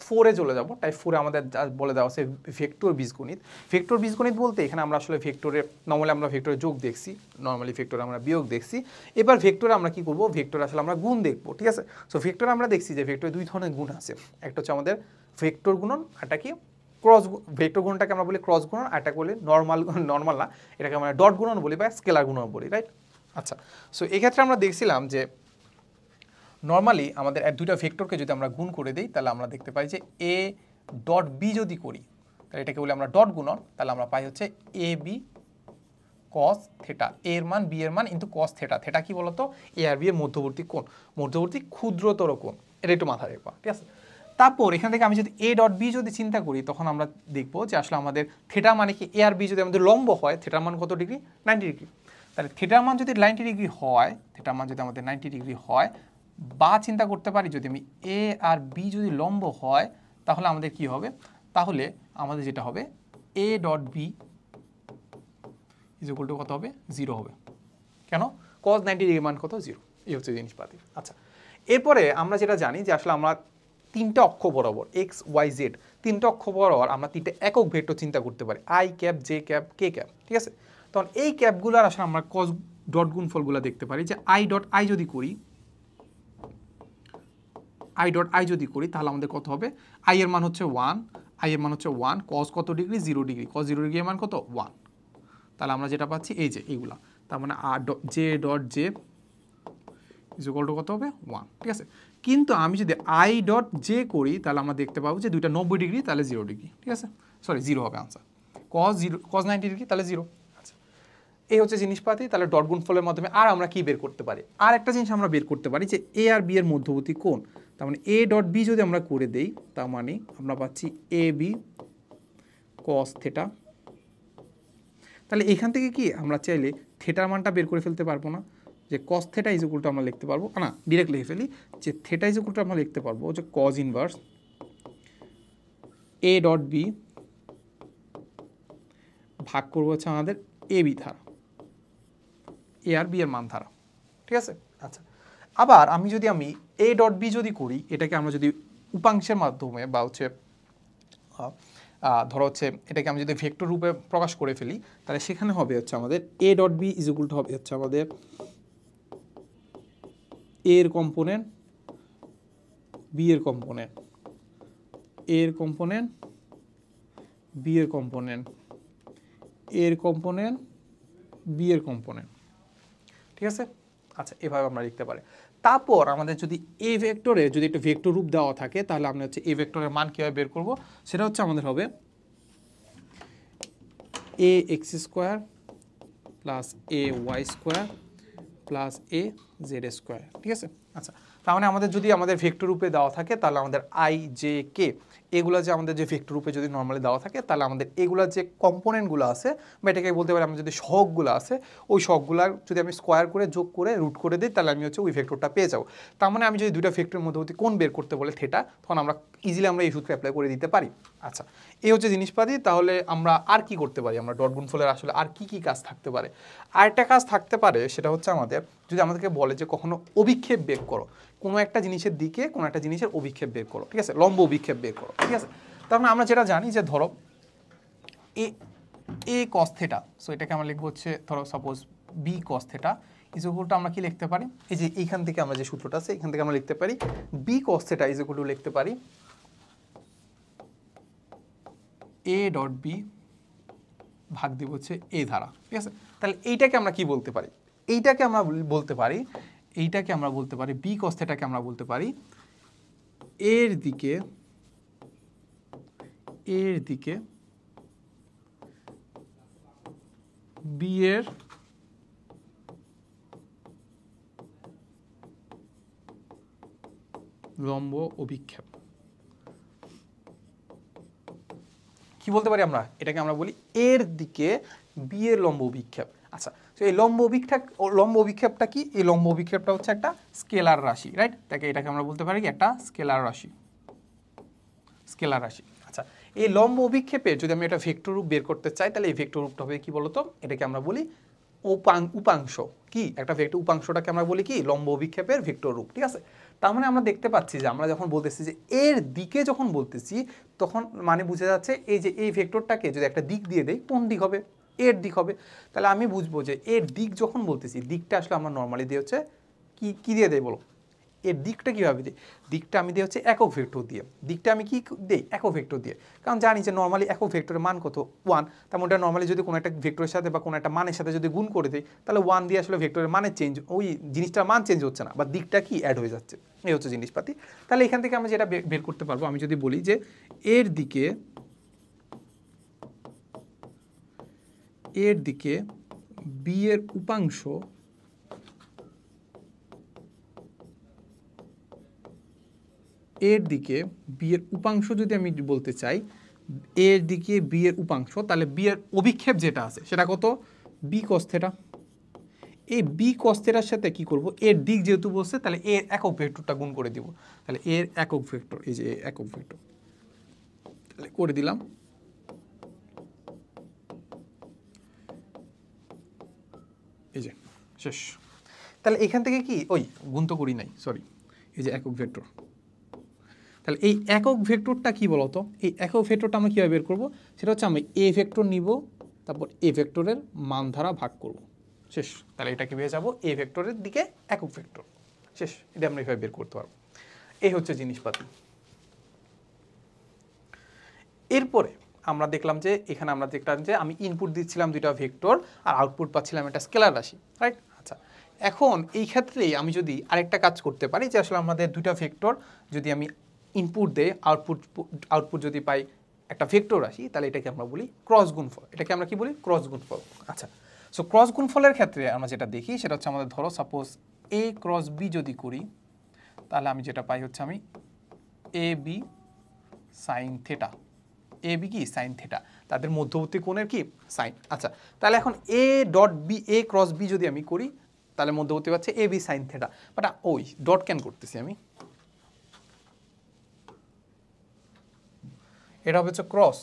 4-এ চলে যাব। টাইপ 4-এ আমাদের বলে দেওয়া আছে ভেক্টর বীজগণিত। ভেক্টর বীজগণিত বলতে এখানে আমরা আসলে ভেক্টরে নর্মালি আমরা ভেক্টরে যোগ দেখছি, নর্মালি ভেক্টরে আমরা বিয়োগ দেখছি। এবার ভেক্টরে আমরা কি করব, ভেক্টরে আসলে আমরা গুণ দেখবো, ঠিক আছে। সো ভেক্টরে আমরা দেখছি যে ভেক্টরে দুই ধরনের গুণ আছে, একটা হচ্ছে আমাদের ভেক্টর গুণন, আরটা কি ক্রস, ভেক্টর গুণনটাকে আমরা বলি ক্রস গুণন, আরটা বলি নর্মাল না, এটাকে আমরা ডট গুণন বলি বা স্কেলার গুণন বলি, রাইট। আচ্ছা, সো এক্ষেত্রে আমরা দেখছিলাম যে নর্মালি আমাদের দুইটা ভেক্টরকে যদি আমরা গুণ করে দিই তাহলে আমরা দেখতে পাই যে এ ডট বি যদি করি তাহলে এটাকে বলি আমরা ডট গুণন, তাহলে আমরা পাই হচ্ছে এ বি কস থেটা, এর মান বি এর মান ইন্টু কস থেটা। থেটা কি বলতো, এ আর বি এর মধ্যবর্তী কোণ, মধ্যবর্তী ক্ষুদ্রতর কোণ, এটা একটু মাথায় রাখবা, ঠিক আছে। তারপর এখান থেকে আমি যদি এ ডট বি যদি চিন্তা করি তখন আমরা দেখবো যে আসলে আমাদের থেটা মানে কি, এ আর বি যদি আমাদের লম্ব হয় থেটার মান কত ডিগ্রি, 90 ডিগ্রি। তাহলে থেটার মান যদি 90 ডিগ্রি হয়, থেটার মান যদি আমাদের 90 ডিগ্রি হয়, বা চিন্তা করতে পারি যদি আমি এ আর বি যদি লম্ব হয় তাহলে আমাদের কি হবে, তাহলে আমাদের যেটা হবে A dot B is equal to কত হবে, 0 হবে। কেন, cos 90 ডিগ্রি মান কত, 0, এই হচ্ছে জিনিসপাতি। আচ্ছা, এরপরে আমরা যেটা জানি যে আসলে আমরা তিনটা অক্ষ বরাবর এক্স ওয়াই জেড, তিনটা অক্ষ বরাবর আমরা তিনটা একক ভেক্টর চিন্তা করতে পারি, I cap, j cap, k cap, ঠিক আছে। তখন এই ক্যাপগুলোর আসলে আমরা cos ডট গুণফলগুলো দেখতে পারি যে আই ডট আই যদি করি, আই ডট আই যদি করি তাহলে আমাদের কত হবে, আই এর মান হচ্ছে 1, আই এর মান হচ্ছে 1, cos কত ডিগ্রি, 0 ডিগ্রি, cos 0 ডিগ্রি এর মান কত 1, তাহলে আমরা যেটা পাচ্ছি এই যে এইগুলা, তার মানে আর j dot j is equal to কত হবে 1, ঠিক আছে। কিন্তু আমি যদি আই ডট জে করি তাহলে আমরা দেখতে পাবো যে দুইটা 90 ডিগ্রি, তাহলে 0 ডিগ্রি, ঠিক আছে, সরি 0 হবে আনসার, cos 90 ডিগ্রি তাহলে 0। আচ্ছা, এই হচ্ছে জিনিসপাতি। তাহলে ডট গুণফলের মাধ্যমে আর আমরা কি বের করতে পারি, আর একটা জিনিস আমরা বের করতে পারি যে এ আর বি এর মধ্যবর্তী কোণ, তার মানে এ ডট বি যদি আমরা করে দেই তার মানে আমরা পাচ্ছি এ বি কস থেটা। তাহলে এখান থেকে কি আমরা চাইলে থেটার মানটা বের করে ফেলতে পারবো না, যে cos theta is equal to আমরা লিখতে পারবো না, ডিরেক্ট লিখে ফেলি যে থেটা ইজ ইকুয়াল টু আমরা লিখতে পারবো যে cos inverse A dot B ভাগ করবো হচ্ছে আমাদের এ বি ধারা, এ আর বি এর মান ধারা, ঠিক আছে। আচ্ছা, আবার আমি এ ডট বি যদি করি, এটাকে আমরা যদি উপাংশের মাধ্যমে বা হচ্ছে ধরো হচ্ছে এটাকে আমি যদি ভেক্টর রূপে প্রকাশ করে ফেলি তাহলে সেখানে হবে হচ্ছে আমাদের A dot B is equal to হবে হচ্ছে আমাদের এর কম্পোনেন্ট, বি এর কম্পোনেন্ট, এর কম্পোনেন্ট, বি এর কম্পোনেন্ট, এর কম্পোনেন্ট, বি এর কম্পোনেন্ট, ঠিক আছে। আচ্ছা, এভাবে আমরা লিখতে পারি। তারপর আমাদের যদি এ ভেক্টরে যদি একটা ভেক্টর রূপ দেওয়া থাকে তাহলে আমরা হচ্ছে এ ভেক্টরের মান কীভাবে বের করব, সেটা হচ্ছে আমাদের হবে a x square plus a y square plus a z square, ঠিক আছে। আচ্ছা, তার মানে আমাদের যদি আমাদের ভেক্টর রূপে দেওয়া থাকে তাহলে আমাদের আই জে কে এগুলো যে আমাদের যে ভেক্টর রূপে যদি নর্মালি দেওয়া থাকে তাহলে আমাদের এগুলো যে কম্পোনেন্টগুলো আছে বা এটাকে বলতে পারি আমরা যদি সহগগুলো আছে ওই সহগগুলার যদি আমি স্কোয়ার করে যোগ করে রুট করে দিই তাহলে আমি হচ্ছে ওই ভেক্টরটা পেয়ে যাবো। তার মানে আমি যদি দুইটা ভেক্টরের মধ্যবর্তী কোণ বের করতে বলে থিটা, তখন আমরা ইজিলি আমরা এই সূত্র অ্যাপ্লাই করে দিতে পারি। আচ্ছা, এই হচ্ছে জিনিসপাতি। তাহলে আমরা আর কি করতে পারি, আমরা ডট গুণফলের আসলে আর কি কি কাজ থাকতে পারে? আরেকটা কাজ থাকতে পারে, সেটা হচ্ছে আমাদের যদি আমাদেরকে বলে যে কখনো অভিক্ষেপ বের করো, কোনো একটা জিনিসের দিকে কোনো একটা জিনিসের অভিক্ষেপ বের করো, ঠিক আছে, লম্ব অভিক্ষেপ বের করো, ঠিক আছে। তার মানে আমরা যেটা জানি যে ধরো এ কস থিটা, সো এটাকে আমরা লিখবো হচ্ছে ধরো suppose B cos theta is equal to আমরা কি লিখতে পারি, এই যে এইখান থেকে আমরা যে সূত্রটা আছে এখান থেকে আমরা লিখতে পারি B cos theta is equal to লিখতে পারি এ ডট বি ভাগ দিব হচ্ছে এ ধারা, ঠিক আছে। তাহলে এইটাকে আমরা কি বলতে পারি, এইটাকে আমরা বলতে পারি, এইটাকে আমরা বলতে পারি বি কস থিটাকে আমরা বলতে পারি এর দিকে বি এর লম্ব অভিক্ষেপ। কি বলতে পারি আমরা, এটাকে আমরা বলি এর দিকে বি এর লম্ব অভিক্ষেপ। আচ্ছা, তো এই লম্ব অভিক্ষেপটা কি, এই লম্ব অভিক্ষেপটা হচ্ছে একটা স্কেলার রাশি, রাইট। তাকে এটাকে আমরা বলতে পারি কি একটা স্কেলার রাশি। আচ্ছা, এই লম্ব অভিক্ষেপে যদি আমি একটা ভেক্টর রূপ বের করতে চাই তাহলে এই ভেক্টর রূপটা হবে কি বলতো, এটাকে আমরা বলি উপাংশ। কি একটা ভেক্টর, উপাংশটাকে আমরা বলি কি লম্ব অভিক্ষেপের ভেক্টর রূপ, ঠিক আছে। তার মানে আমরা দেখতে পাচ্ছি যে আমরা যখন বলতেছি যে এর দিকে যখন বলতেছি তখন মানে বুঝে যাচ্ছে এই যে এই ভেক্টরটাকে যদি একটা দিক দিয়ে দেই কোন দিক হবে, এর দিক হবে। তাহলে আমি বুঝবো যে এর দিক যখন বলতেছি, দিকটা আসলে আমরা নর্মালি দিয়ে হচ্ছে কি দিয়ে দেই বলো, এর দিকটা কীভাবে দিই, দিকটা আমি দিই হচ্ছে একক ভেক্টর দিয়ে। দিকটা আমি কি দিই, একক ভেক্টর দিয়ে, কারণ জানি যে নর্মালি একক ভেক্টরের মান কত 1। তার মধ্যে নর্মালি যদি কোনো একটা ভেক্টরের সাথে বা কোনো একটা মানের সাথে যদি গুণ করে দিই তাহলে 1 দিয়ে আসলে ভেক্টরের মানের চেঞ্জ, ওই জিনিসটার মান চেঞ্জ হচ্ছে না বা দিকটা কি অ্যাড হয়ে যাচ্ছে, এই হচ্ছে জিনিসপাতি। তাহলে এখান থেকে আমরা যেটা বের করতে পারবো, আমি যদি বলি যে এর দিকে বি এর উপাংশ যদি আমি বলতে চাই, এর দিকে বি এর উপাংশ, তাহলে বি এর অভিক্ষেপ যেটা আছে সেটা কত, বি কস থিটা। এই বি কস থিটার সাথে কি করব, এর দিক যেহেতু বলছে তাহলে এর একক ভেক্টরটা গুণ করে দিব। তাহলে এর একক ভেক্টর, এই যে একক ভেক্টর, তাহলে করে দিলাম। এই যে শেষ। তাহলে এখান থেকে কি ওই গুণ তো করি নাই, সরি, এই যে একক ভেক্টর। তাহলে এই একক ভেক্টরটা কি বলতো, এই একক ভেক্টরটা আমরা কীভাবে বের করবো, সেটা হচ্ছে আমি এ ভেক্টর নিব, তারপর এ ভেক্টরের মান দ্বারা ভাগ করব, শেষ। তাহলে এটাকে পেয়ে যাবো এ ভেক্টরের দিকে একক ভেক্টর, শেষ। এটা আমরা এইভাবে বের করতে পারবো। এই হচ্ছে জিনিসপাতি। এরপরে আমরা দেখলাম যে এখানে আমরা দেখলাম যে আমি ইনপুট দিচ্ছিলাম দুইটা ভেক্টর আর আউটপুট পাচ্ছিলাম একটা স্কেলার রাশি, রাইট। আচ্ছা, এখন এই ক্ষেত্রেই আমি যদি আরেকটা কাজ করতে পারি যে আসলে আমাদের দুইটা ভেক্টর যদি আমি ইনপুট দেই, আউটপুট যদি পাই একটা ভেক্টর রাশি, তাহলে এটাকে আমরা বলি ক্রস গুণফল। এটাকে আমরা কি বলি, ক্রস গুণফল। আচ্ছা, সো ক্রস গুণফলের ক্ষেত্রে আমরা যেটা দেখি সেটা হচ্ছে আমাদের ধরো সাপোজ এ ক্রস বি যদি করি তাহলে আমি যেটা পাই হচ্ছে আমি A B sine theta, A B কি সাইন থিটা, তাদের মধ্যবর্তী কোণের কি সাইন। আচ্ছা, তাহলে এখন A dot B, A cross B যদি আমি করি তাহলে মধ্যবর্তী পাচ্ছে A B sine theta, but ওই ডট কেন করতেছি আমি, এটা হবে হচ্ছে ক্রস।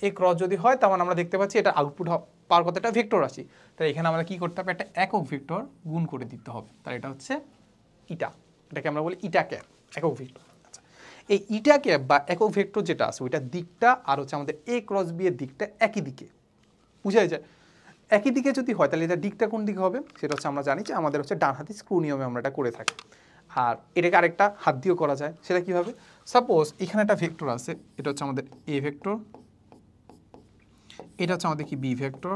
এই ক্রস যদি হয় তার মানে আমরা দেখতে পাচ্ছি এটা আউটপুট পাওয়ার কথা একটা ভেক্টর রাশি। তাহলে এখানে আমরা কি করতে হবে, একটা একক ভেক্টর গুণ করে দিতে হবে। তাহলে এটা হচ্ছে ইটা, এটাকে আমরা বলি ইটা ক্যাপ, একক ভেক্টর। আচ্ছা, এই ইটা ক্যাপ বা একক ভেক্টর যেটা আছে ওইটার দিকটা আর হচ্ছে আমাদের এ ক্রস বি এর দিকটা একই দিকে, বুঝা যায়। একই দিকে যদি হয় তাহলে এটা দিকটা কোন দিকে হবে, সেটা হচ্ছে আমরা জানি যে আমাদের হচ্ছে ডান হাতি স্ক্রু নিয়মে আমরা এটা করে থাকি। আর এটাকে আরেকটা হাত দিয়েও করা যায়, সেটা কীভাবে, সাপোজ এখানে একটা ভেক্টর আছে, এটা হচ্ছে আমাদের এ ভেক্টর, এটা হচ্ছে আমাদের কি বি ভেক্টর,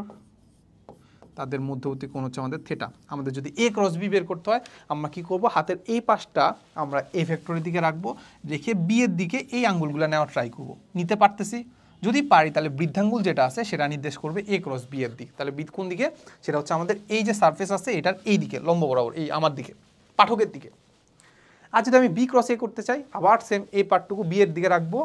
তাদের মধ্যবর্তী কোণ হচ্ছে আমাদের থিটা। আমাদের যদি এ ক্রস বি বের করতে হয় আমরা কি করব, হাতের এই পাশটা আমরা এ ভেক্টরের দিকে রাখবো, রেখে বি এর দিকে এই আঙ্গুলগুলো নেওয়ার ট্রাই করব। নিতে পারতেছি, যদি পারি তাহলে বৃদ্ধাঙ্গুল যেটা আছে সেটা নির্দেশ করবে এ ক্রস বি এর দিক। তাহলে বৃত্ত কোন দিকে, সেটা হচ্ছে আমাদের এই যে সারফেস আছে এটার এই দিকে লম্ব বরাবর, এই আমার দিকে, পাঠকের দিকে। আর যদি আমি বি ক্রস এ করতে চাই, আবার সেম এই পার্টটুকু বি এর দিকে রাখবো,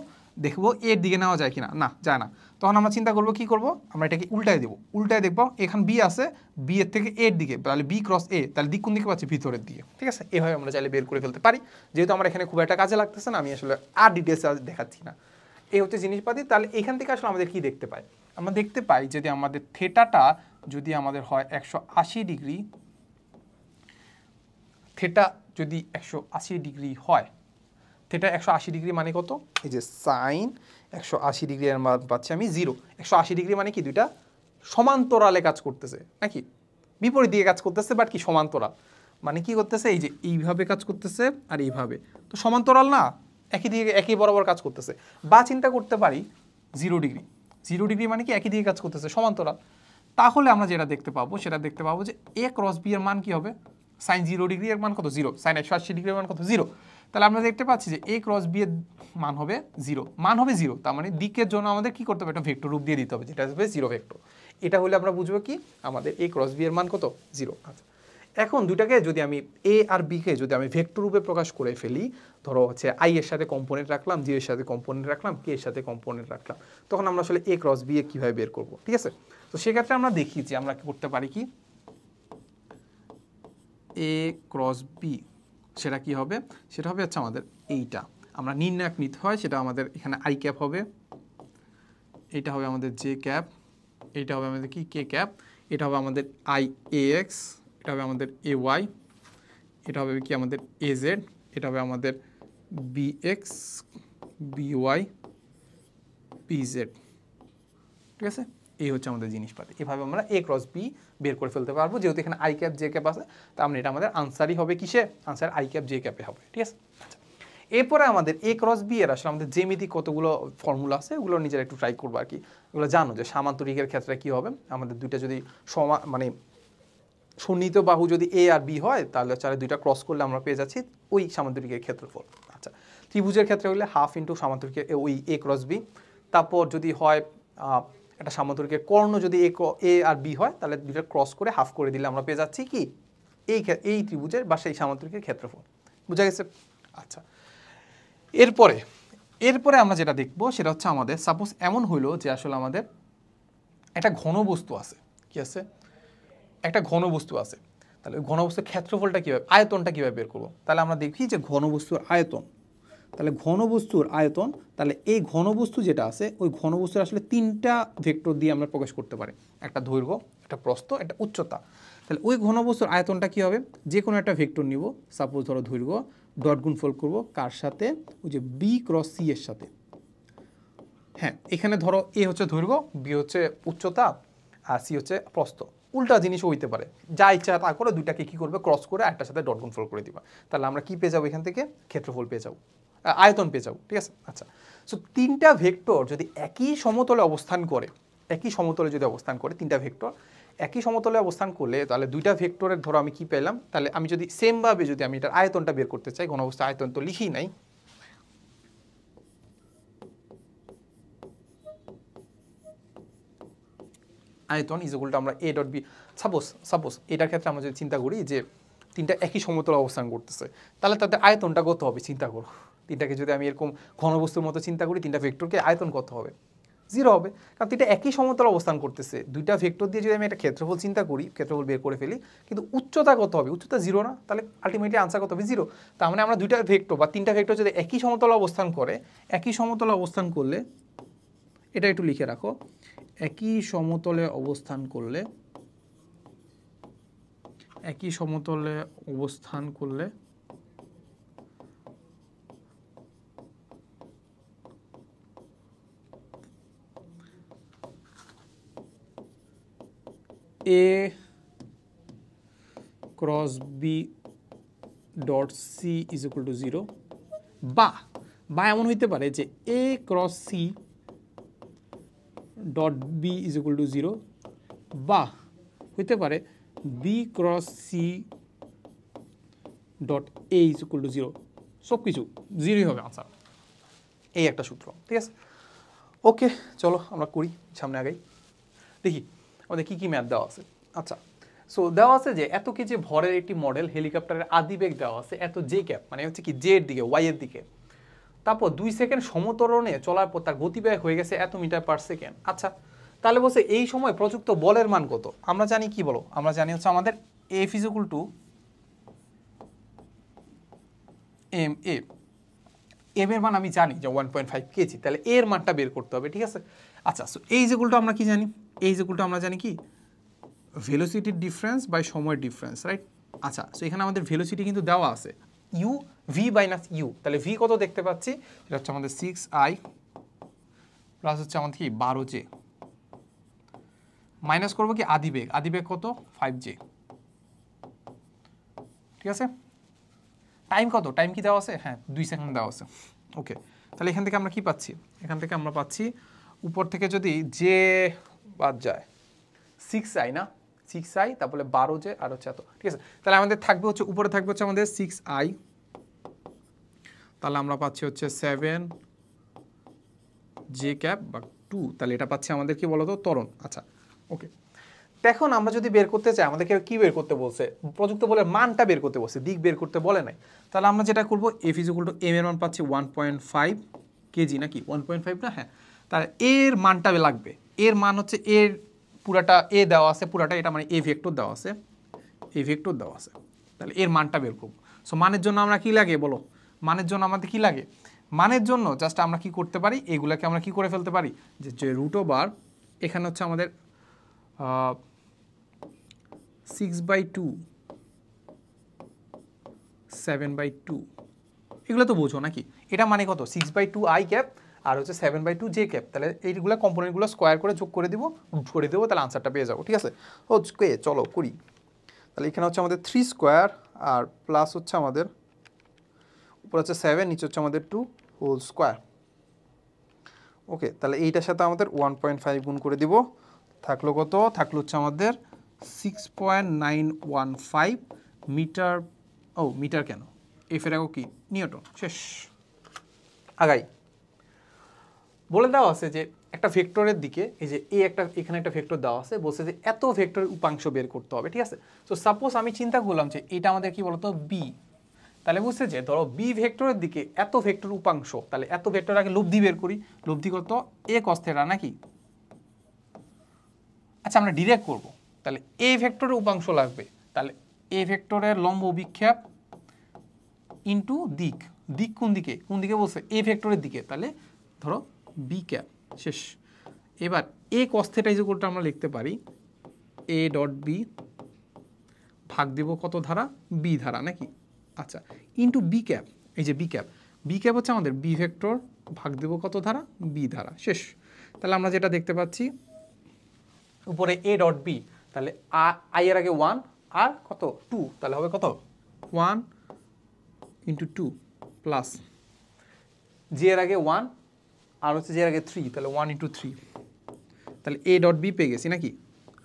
দেখবো এর দিকে নেওয়া যায় কিনা, না যায় না। তখন আমরা চিন্তা করবো কি করবো, আমরা এটাকে উল্টায় দেবো, উল্টায় দেখবো এখানে বি আছে, বি এর থেকে এর দিকে, তাহলে বি ক্রস এ, তাহলে দিক কোন দিকে পাচ্ছি, ভিতরের দিকে। ঠিক আছে, এভাবে আমরা চাইলে বের করে ফেলতে পারি। যেহেতু আমার এখানে খুব একটা কাজে লাগতেছে না, আমি আসলে আর ডিটেলস দেখাচ্ছি না। এই হচ্ছে জিনিসপাতি। তাহলে এখান থেকে আসলে আমাদের কি দেখতে পাই, আমরা দেখতে পাই যদি আমাদের থেটাটা যদি আমাদের হয় 180 ডিগ্রি, থেটা যদি 180 ডিগ্রি হয়, থেটা 180 ডিগ্রি মানে কত, এই যে সাইন 180 ডিগ্রি এর মান পাচ্ছি আমি 0। 180 ডিগ্রি মানে কি, দুইটা সমান্তরালে কাজ করতেছে, নাকি বিপরীত দিকে কাজ করতেছে, বাট কি সমান্তরাল, মানে কি করতেছে, এই যে এইভাবে কাজ করতেছে আর এইভাবে, তো সমান্তরাল না, একই দিকে একই বরাবর কাজ করতেছে। বা চিন্তা করতে পারি 0 ডিগ্রি, 0 ডিগ্রি মানে কি একই দিকে কাজ করতেছে, সমান্তরাল। তাহলে আমরা যেটা দেখতে পাবো সেটা দেখতে পাবো যে এ ক্রস বি এর মান কি হবে, সাইন 0 ডিগ্রি এর মান কত, 0, সাইন 180 ডিগ্রি এর মান কত, 0। তাহলে আমরা দেখতে পাচ্ছি যে এ ক্রস বি এর মান হবে 0, মান হবে 0, তার মানে দিকের জন্য আমাদের কি করতে হবে, একটা ভেক্টর রূপ দিয়ে দিতে হবে, যেটা হবে 0 ভেক্টর। এটা হলে আমরা বুঝবো কি আমাদের এ ক্রস বি এর মান কত, 0। আচ্ছা, এখন দুটাকে যদি আমি এ আর বি কে যদি আমি ভেক্টর রূপে প্রকাশ করে ফেলি, ধরো হচ্ছে আই এর সাথে কম্পোনেন্ট রাখলাম, জি এর সাথে কম্পোনেন্ট রাখলাম, কে এর সাথে কম্পোনেন্ট রাখলাম, তখন আমরা আসলে এ ক্রস বি এ কীভাবে বের করবো। ঠিক আছে, তো সেক্ষেত্রে আমরা দেখি যে আমরা কি করতে পারি, কি এ ক্রস বি সেটা কি হবে, সেটা হবে হচ্ছে আমাদের এইটা, আমরা নির্ণায়ক নিতে হয়, সেটা আমাদের এখানে আই ক্যাপ হবে, এইটা হবে আমাদের জে ক্যাপ, এইটা হবে আমাদের কি কে ক্যাপ, এটা হবে আমাদের আই এ এক্স, এটা হবে আমাদের এ ওয়াই, এটা হবে কি আমাদের এ জেড, এটা হবে আমাদের B x, B y, P z. ঠিক আছে, এই হচ্ছে আমাদের জিনিসপাতি। এভাবে আমরা এ ক্রস বি বের করে ফেলতে পারবো, যেহেতু এখানে আই ক্যাপ জে ক্যাপ আছে, তার মানে এটা আমাদের আনসারই হবে কিসে, আনসার আই ক্যাপ জে ক্যাপে হবে। ঠিক আছে, আচ্ছা, এরপরে আমাদের এ ক্রস বি এর আসলে আমাদের জ্যামিতিক কতগুলো ফর্মুলা আছে, ওগুলো নিজেরা একটু ট্রাই করবো আর কি। ওগুলো জানো যে সামান্তরিকের ক্ষেত্রে কি হবে, আমাদের দুইটা যদি মানে সন্নিহিত বাহু যদি এ আর বি হয়, তাহলে চারে দুইটা ক্রস করলে আমরা পেয়ে যাচ্ছি ওই সামান্তরিকের ক্ষেত্রফল। আচ্ছা, ত্রিভুজের ক্ষেত্রে হলে হাফ ইন্টু সামান্তরিকের ওই এ ক্রস বি। তারপর যদি হয় একটা সামান্তরিকের কর্ণ যদি এ আর বি হয়, তাহলে দুইটা ক্রস করে হাফ করে দিলে আমরা পেয়ে যাচ্ছি কি এই ত্রিভুজের বা সেই সামান্তরিকের ক্ষেত্রফল। বুঝা গেছে? আচ্ছা, এরপরে আমরা যেটা দেখবো সেটা হচ্ছে আমাদের সাপোজ এমন হইলো যে আসলে আমাদের একটা ঘনবস্তু আছে, কি আছে, একটা ঘনবস্তু আছে, তাহলে ওই ঘনবস্তুর ক্ষেত্রফলটা কীভাবে, আয়তনটা কীভাবে বের করবো, তাহলে আমরা দেখি যে ঘনবস্তুর আয়তন, তাহলে ঘনবস্তুর আয়তন, তাহলে এই ঘনবস্তু যেটা আছে ওই ঘনবস্তুর আসলে তিনটা ভেক্টর দিয়ে আমরা প্রকাশ করতে পারি, একটা দৈর্ঘ্য, একটা প্রস্থ, একটা উচ্চতা। তাহলে ওই ঘনবস্তুর আয়তনটা কী হবে, যে কোনো একটা ভেক্টর নিব, সাপোজ ধরো দৈর্ঘ্য, ডট গুণফল করবো কার সাথে, ওই যে বি ক্রস সি এর সাথে। হ্যাঁ, এখানে ধরো এ হচ্ছে দৈর্ঘ্য, বি হচ্ছে উচ্চতা, আর সি হচ্ছে প্রস্থ। উল্টা জিনিসও হইতে পারে, যা ইচ্ছা তা করে দুইটাকে কি করবে, ক্রস করে একটার সাথে ডট গুণফল করে দিবা। তাহলে আমরা কি পেয়ে যাবো এখান থেকে, ক্ষেত্রফল পেয়ে যাবো, আয়তন পেয়ে যাবো। ঠিক আছে, আচ্ছা, সো তিনটা ভেক্টর যদি একই সমতলে অবস্থান করে, একই সমতলে যদি অবস্থান করে, তিনটা ভেক্টর একই সমতলে অবস্থান করলে, তাহলে দুইটা ভেক্টরের ধরো আমি কি পেলাম, তাহলে আমি যদি সেমভাবে যদি আমি এটার আয়তনটা বের করতে চাই, ঘনবস্তু আয়তন তো লিখি নাই, আয়তন ইজ ইকুয়াল টু আমরা এ ডট বি, সাপোজ এটার ক্ষেত্রে আমরা যদি চিন্তা করি যে তিনটা একই সমতলে অবস্থান করতেছে, তাহলে তাদের আয়তনটা কত হবে চিন্তা করো। তিনটাকে যদি আমি এরকম ঘনবস্তুর মতো চিন্তা করি, তিনটা ভেক্টরকে, আয়তন কত হবে, 0 হবে, কারণ তিনটা একই সমতলে অবস্থান করতেছে। দুইটা ভেক্টর দিয়ে যদি আমি একটা ক্ষেত্রফল চিন্তা করি, ক্ষেত্রফল বের করে ফেলি, কিন্তু উচ্চতা কত হবে, উচ্চতা 0 না, তাহলে আলটিমেটলি আনসার কত হবে, 0। তার মানে আমরা দুইটা ভেক্টর বা তিনটা ভেক্টর যদি একই সমতলে অবস্থান করে, একই সমতলে অবস্থান করলে, এটা একটু লিখে রাখো, একই সমতলে অবস্থান করলে, একই সমতলে অবস্থান করলে a cross b dot c is equal to 0, বা এমন হইতে পারে যে a cross c dot B is equal to 0, বা হইতে পারে b cross c dot a is equal to 0, সব কিছু 0ই হবে আনসার। এই একটা সূত্র। ঠিক আছে, ওকে, চলো আমরা করি, সামনে আগাই, দেখি আমাদের কী কী ম্যাথ দেওয়া আছে। আচ্ছা, সো দেওয়া আছে যে এত কেজি ভরের একটি মডেল হেলিকপ্টারের আদিবেগ দেওয়া আছে এত জে ক্যাপ, মানে হচ্ছে কি জে এর দিকে, ওয়াই এর দিকে। তারপর 2 সেকেন্ড সমতরণে চলার পর তার গতিবেগ হয়ে গেছে এত মিটার পার সেকেন্ড। আচ্ছা, তাহলে বলছে এই সময় প্রযুক্ত বলের মান কত? আমরা জানি কি বলো, আমরা জানি হচ্ছে আমাদের F is equal to m a. M এর মান আমি জানি যে 1.5 কেজি, তাহলে এর মানটা বের করতে হবে, ঠিক আছে? আচ্ছা, সো এই যেগুলো আমরা কি জানি, এই যেগুলো আমরা জানি কি ভেলোসিটির ডিফারেন্স বাই সময়ের ডিফারেন্স, রাইট? আচ্ছা, সো এখানে আমাদের ভেলোসিটি কিন্তু দেওয়া আছে ইউ ভি মাইনাস ইউ, তাহলে ভি কত দেখতে পাচ্ছি, এটা হচ্ছে আমাদের 6i প্লাস হচ্ছে আমাদের কি 12j, মাইনাস করবো কি আদিবেগ, আদিবেগ কত 5j, ঠিক আছে? টাইম কত, টাইম কি দেওয়া আছে, হ্যাঁ 2 সেকেন্ড দেওয়া আছে। ওকে, তাহলে এখান থেকে আমরা কি পাচ্ছি, এখান থেকে আমরা পাচ্ছি উপর থেকে যদি জে বাদ যায় 6i না, 6i তারপরে 12j আর হচ্ছে এত, ঠিক আছে? তাহলে আমাদের থাকবে হচ্ছে উপরে থাকবে হচ্ছে আমাদের 6i, তাহলে আমরা পাচ্ছি হচ্ছে 7j ক্যাপ বা 2, তাহলে এটা পাচ্ছি আমাদের কি বলতো ত্বরণ। আচ্ছা, ওকে, এখন আমরা যদি বের করতে চাই আমাদেরকে কি বের করতে বলছে, প্রযুক্ত বলের মানটা বের করতে বলছে, দিক বের করতে বলে নাই। তাহলে আমরা যেটা করবো F is equal to m এর মান পাচ্ছি 1.5 কেজি নাকি 1.5 না, হ্যাঁ, তাহলে এর মানটা লাগবে, এর মান হচ্ছে এর পুরাটা এ দেওয়া আছে, পুরাটা এটা মানে এ ভেক্টর দেওয়া আছে, এ ভেক্টর দেওয়া আছে, তাহলে এর মানটা বের করবো। সো মানের জন্য আমরা কি লাগে বলো, মানের জন্য আমাদের কি লাগে, মানের জন্য জাস্ট আমরা কি করতে পারি, এগুলাকে আমরা কি করে ফেলতে পারি যে রুট ওভার এখানে হচ্ছে আমাদের 6/2 7/2, এগুলো তো বোঝো নাকি, এটা মানে কত 6/2 আই ক্যাপ আর হচ্ছে 7/2 জে ক্যাপ, তাহলে এইগুলো কম্পোনেন্টগুলো স্কোয়ার করে যোগ করে দিব, রুট করে দেবো, তাহলে আনসারটা পেয়ে যাবো, ঠিক আছে? ওকে, চলো করি। তাহলে এখানে হচ্ছে আমাদের 3 স্কোয়ার আর প্লাস হচ্ছে আমাদের উপর হচ্ছে 7, নিচে হচ্ছে আমাদের 2 হোল স্কোয়ার। ওকে, তাহলে এইটার সাথে আমাদের 1.5 গুণ করে দিব, থাকলো কত, থাকলো হচ্ছে আমাদের 6.915 মিটার, ও মিটার কেন, এফ এর একক কি নিউটন। শেষ, আগাই। বলে দেওয়া আছে যে একটা ভেক্টরের দিকে, এই যে এ একটা এখানে একটা ভেক্টর দেওয়া আছে, বলছে যে এত ভেক্টরের উপাংশ বের করতে হবে, ঠিক আছে? তো সাপোজ আমি চিন্তা করলাম যে এটা আমাদের কি বলতো বি, তাহলে বুঝছে যে ধরো বি ভেক্টরের দিকে এত ভেক্টর উপাংশ, তাহলে এত ভেক্টর আগে লব্ধি বের করি, লব্ধি কত এ কস থিটা নাকি। আচ্ছা, আমরা ডিরেক্ট করব, তাহলে এ ভেক্টরের উপাংশ লাগবে, তাহলে এ ভেক্টরের লম্ব বিক্ষেপ ইনটু দিক, দিক কোন দিকে, কোন দিকে বলছে এ ভেক্টরের দিকে, তাহলে ধরো বি ক্যাপ। শেষ, এবার a cos theta is equal to আমরা লিখতে পারি এ ডট বি ভাগ দিব কত ধারা, বি ধারা নাকি। আচ্ছা, ইনটু বি ক্যাপ, এই যে বি ক্যাপ, বি ক্যাপ হচ্ছে আমাদের বি ভেক্টর ভাগ দেব কত ধারা, বি ধারা। শেষ, তাহলে আমরা যেটা দেখতে পাচ্ছি উপরে এ ডট বি, তাহলে আই এর আগে 1 আর কত 2, তাহলে হবে কত 1 ইন্টু 2 প্লাস জি এর আগে 1 আর হচ্ছে জি এর আগে 3, তাহলে 1 ইন্টু 3, তাহলে এ ডট বি পেয়ে গেছি নাকি।